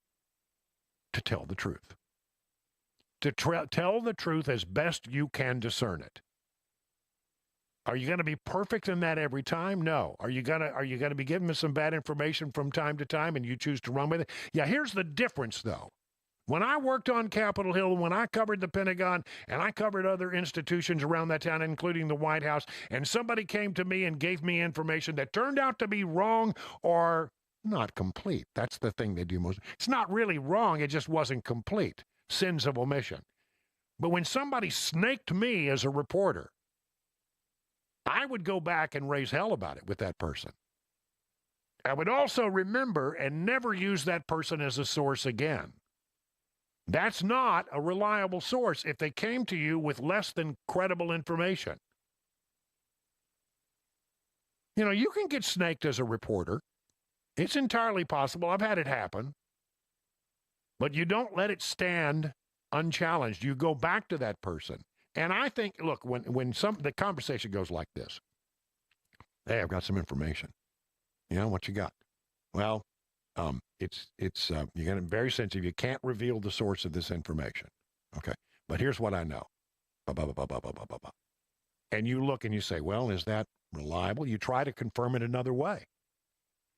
To tell the truth. To tell the truth as best you can discern it. Are you going to be perfect in that every time? No. Are you going to be giving me some bad information from time to time and you choose to run with it? Yeah, here's the difference, though. When I worked on Capitol Hill, when I covered the Pentagon, and I covered other institutions around that town, including the White House, and somebody came to me and gave me information that turned out to be wrong or not complete. That's the thing they do most. It's not really wrong, it just wasn't complete. Sins of omission. But when somebody snaked me as a reporter, I would go back and raise hell about it with that person. I would also remember and never use that person as a source again. That's not a reliable source if they came to you with less than credible information. You can get snaked as a reporter. It's entirely possible. I've had it happen. But you don't let it stand unchallenged. You go back to that person. And I think, look, when the conversation goes like this, hey, I've got some information. What you got? Well, you're going to be very sensitive. You can't reveal the source of this information. Okay. But here's what I know. and you look and you say, well, is that reliable? You try to confirm it another way.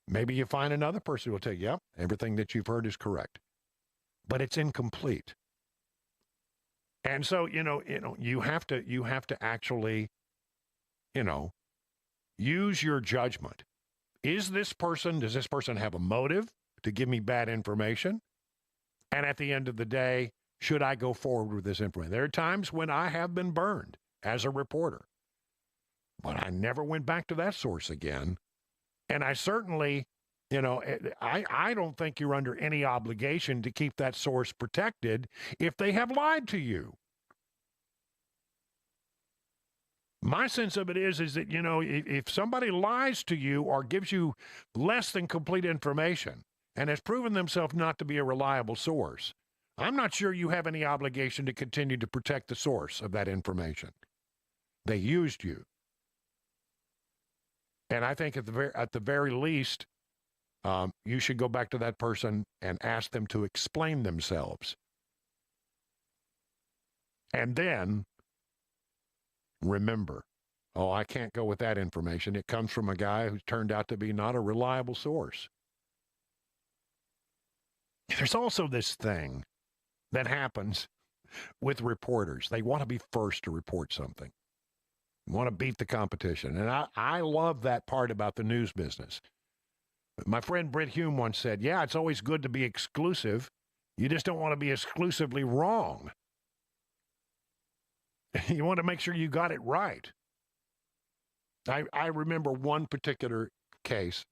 Maybe you find another person who will tell you, yep, everything that you've heard is correct. But it's incomplete. And so, you have to actually, use your judgment. Does this person have a motive to give me bad information? And at the end of the day, should I go forward with this information? There are times when I have been burned as a reporter, but I never went back to that source again. And I certainly, I don't think you're under any obligation to keep that source protected if they have lied to you. My sense of it is that, if somebody lies to you or gives you less than complete information and has proven themselves not to be a reliable source, I'm not sure you have any obligation to continue to protect the source of that information. They used you. And I think at the very least, you should go back to that person and ask them to explain themselves. And then remember, I can't go with that information. It comes from a guy who's turned out to be not a reliable source. There's also this thing that happens with reporters. They want to be first to report something. They want to beat the competition. And I love that part about the news business. My friend Britt Hume once said, yeah, it's always good to be exclusive. You just don't want to be exclusively wrong. You want to make sure you got it right. I remember one particular case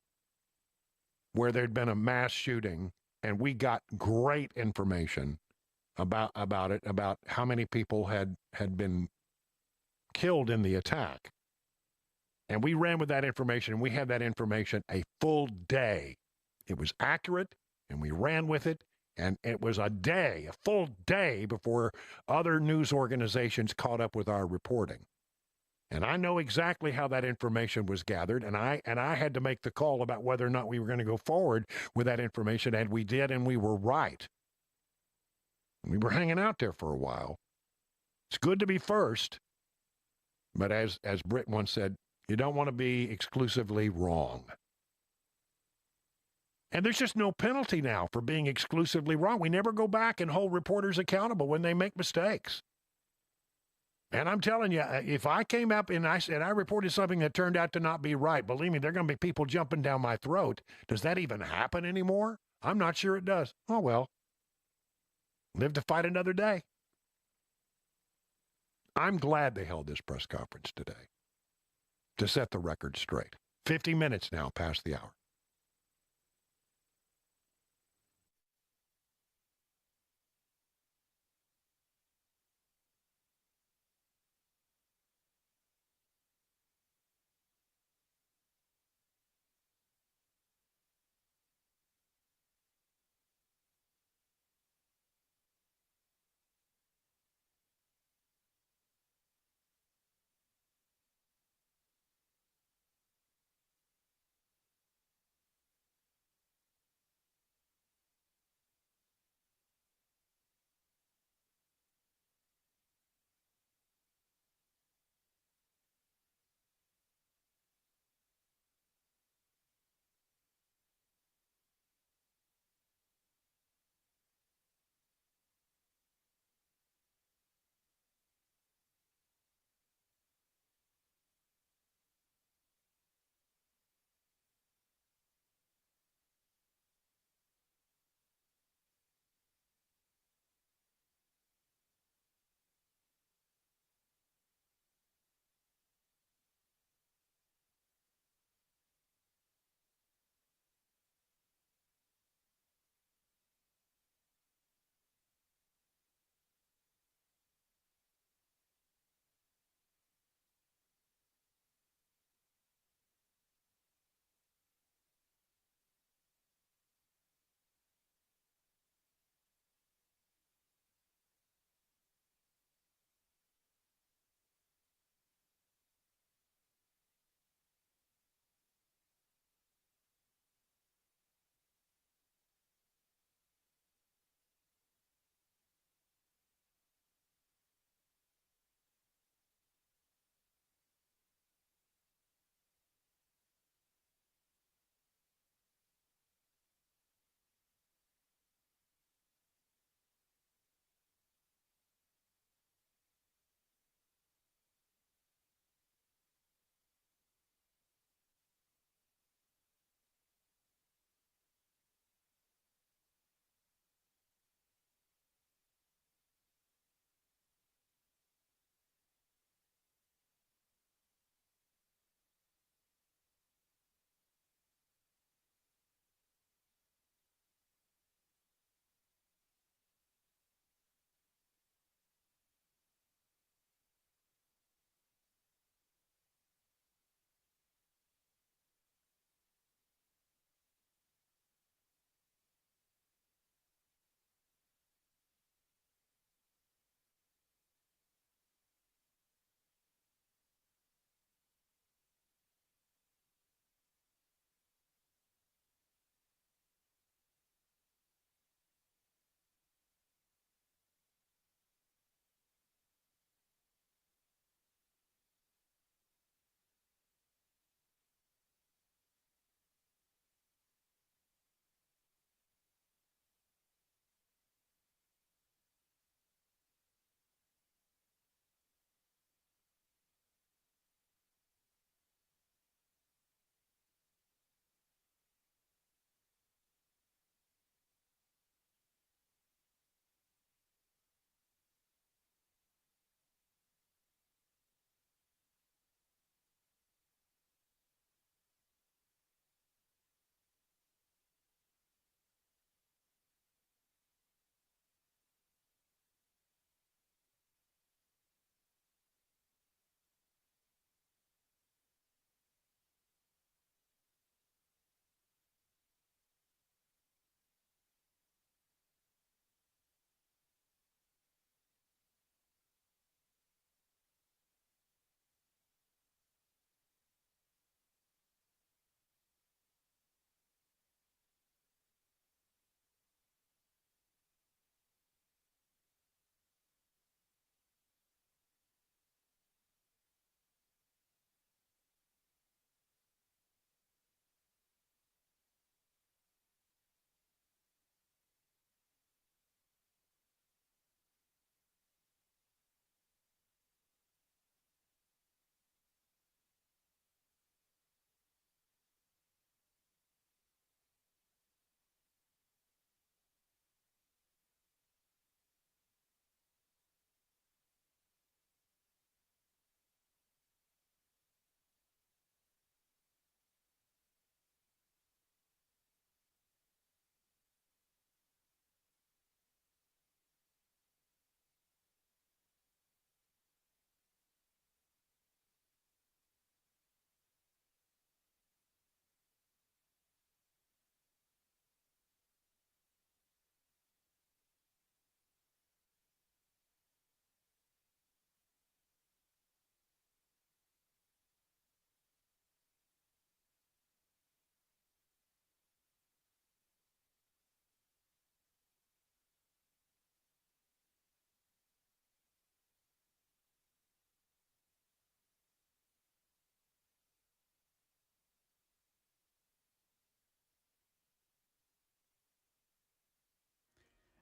where there'd been a mass shooting, and we got great information about it, about how many people had been killed in the attack. And we ran with that information, and we had that information a full day. It was accurate, and we ran with it. And it was a full day before other news organizations caught up with our reporting. And I know exactly how that information was gathered, and I had to make the call about whether or not we were going to go forward with that information, and we did, and we were right. We were hanging out there for a while. It's good to be first, but as Britt once said, you don't want to be exclusively wrong. And there's just no penalty now for being exclusively wrong. We never go back and hold reporters accountable when they make mistakes. And I'm telling you, if I came up and I reported something that turned out to not be right, believe me, there are going to be people jumping down my throat. Does that even happen anymore? I'm not sure it does. Oh, well. Live to fight another day. I'm glad they held this press conference today to set the record straight. 50 minutes now past the hour.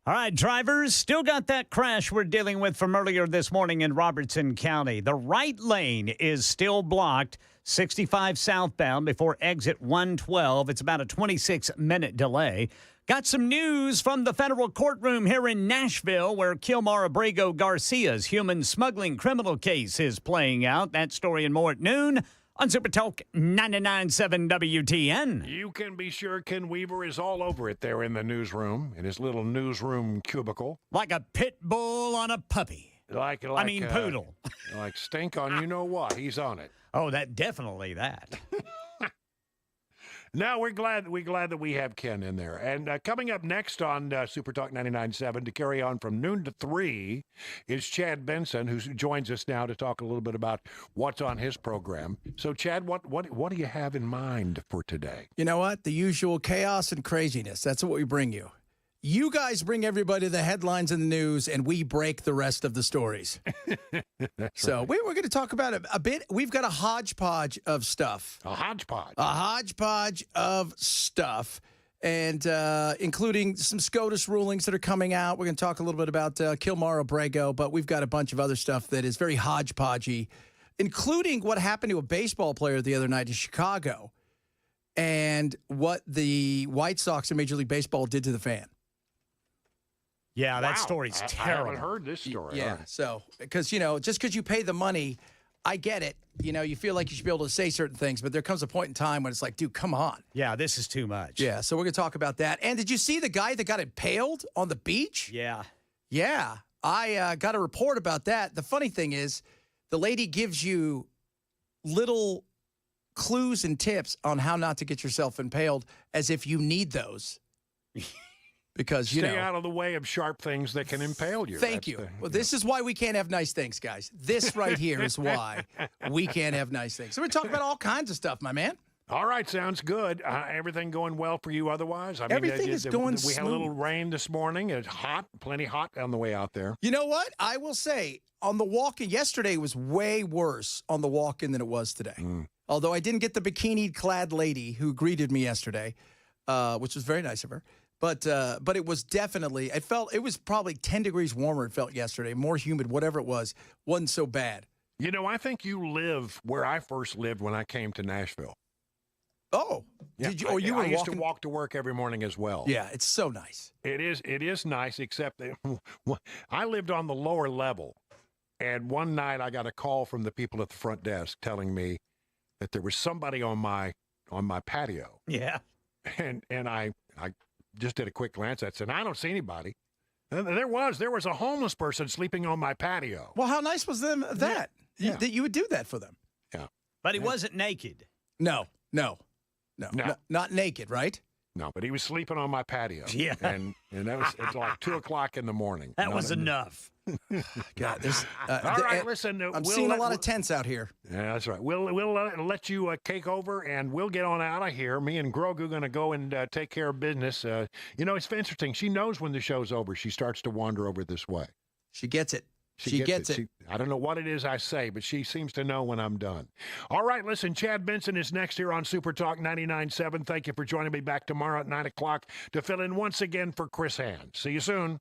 All right, drivers, still got that crash we're dealing with from earlier this morning in Robertson County. The right lane is still blocked, 65 southbound before exit 112. It's about a 26-minute delay. Got some news from the federal courtroom here in Nashville where Kilmar Abrego Garcia's human smuggling criminal case is playing out. That story and more at noon on Super Talk 99.7 WTN. You can be sure Ken Weaver is all over it there in the newsroom, in his little newsroom cubicle. Like a pit bull on a puppy. Poodle. Like stink on you-know-what. He's on it. Oh, definitely that. No, we're glad that we have Ken in there. And coming up next on Super Talk 99.7 to carry on from noon to 3 is Chad Benson, who joins us now to talk a little bit about what's on his program. So, Chad, what do you have in mind for today? You know what? The usual chaos and craziness. That's what we bring you. You guys bring everybody the headlines in the news, and we break the rest of the stories. So we're going to talk about a bit. We've got a hodgepodge of stuff. A hodgepodge? A hodgepodge of stuff, and including some SCOTUS rulings that are coming out. We're going to talk a little bit about Kilmar Abrego, but we've got a bunch of other stuff that is very hodgepodgey, including what happened to a baseball player the other night in Chicago and what the White Sox in Major League Baseball did to the fan. Yeah, that story's terrible. I haven't heard this story. Yeah, so, because, just because you pay the money, I get it. You feel like you should be able to say certain things, but there comes a point in time when it's like, dude, come on. Yeah, this is too much. Yeah, so we're going to talk about that. And did you see the guy that got impaled on the beach? Yeah. Yeah, I got a report about that. The funny thing is, the lady gives you little clues and tips on how not to get yourself impaled as if you need those. Because, Stay out of the way of sharp things that can impale you. Thank you. Well, this is why we can't have nice things, guys. This right here is why we can't have nice things. So we're talking about all kinds of stuff, my man. All right, sounds good. Everything going well for you otherwise? Everything is going smooth. We had a little rain this morning. It's hot, plenty hot on the way out there. You know what? I will say, on the walk-in, yesterday was way worse on the walk-in than it was today. Although I didn't get the bikini-clad lady who greeted me yesterday, which was very nice of her. But it was definitely, it was probably 10 degrees warmer, it felt yesterday, more humid, whatever it was, wasn't so bad. I think you live where I first lived when I came to Nashville. Oh, yeah, did you? Or you were I used walking? to walk to work every morning as well. Yeah, it's so nice. It is nice, except that I lived on the lower level. And one night I got a call from the people at the front desk telling me that there was somebody on my patio. Yeah. And I just did a quick glance. I said, I don't see anybody. And there was a homeless person sleeping on my patio. Well, how nice was that? Yeah. That you would do that for them. Yeah. But he wasn't naked. No. Not naked, right? No, but he was sleeping on my patio. Yeah. And it's like 2:00 in the morning. That was enough. God, all right, listen. I'm seeing a lot of tents out here. Yeah, that's right. We'll let you take over, and we'll get on out of here. Me and Grogu going to go and take care of business. It's interesting. She knows when the show's over. She starts to wander over this way. She gets it. She gets it. I don't know what it is I say, but she seems to know when I'm done. All right, listen, Chad Benson is next here on Super Talk 99.7. Thank you for joining me back tomorrow at 9 o'clock to fill in once again for Chris Hand. See you soon.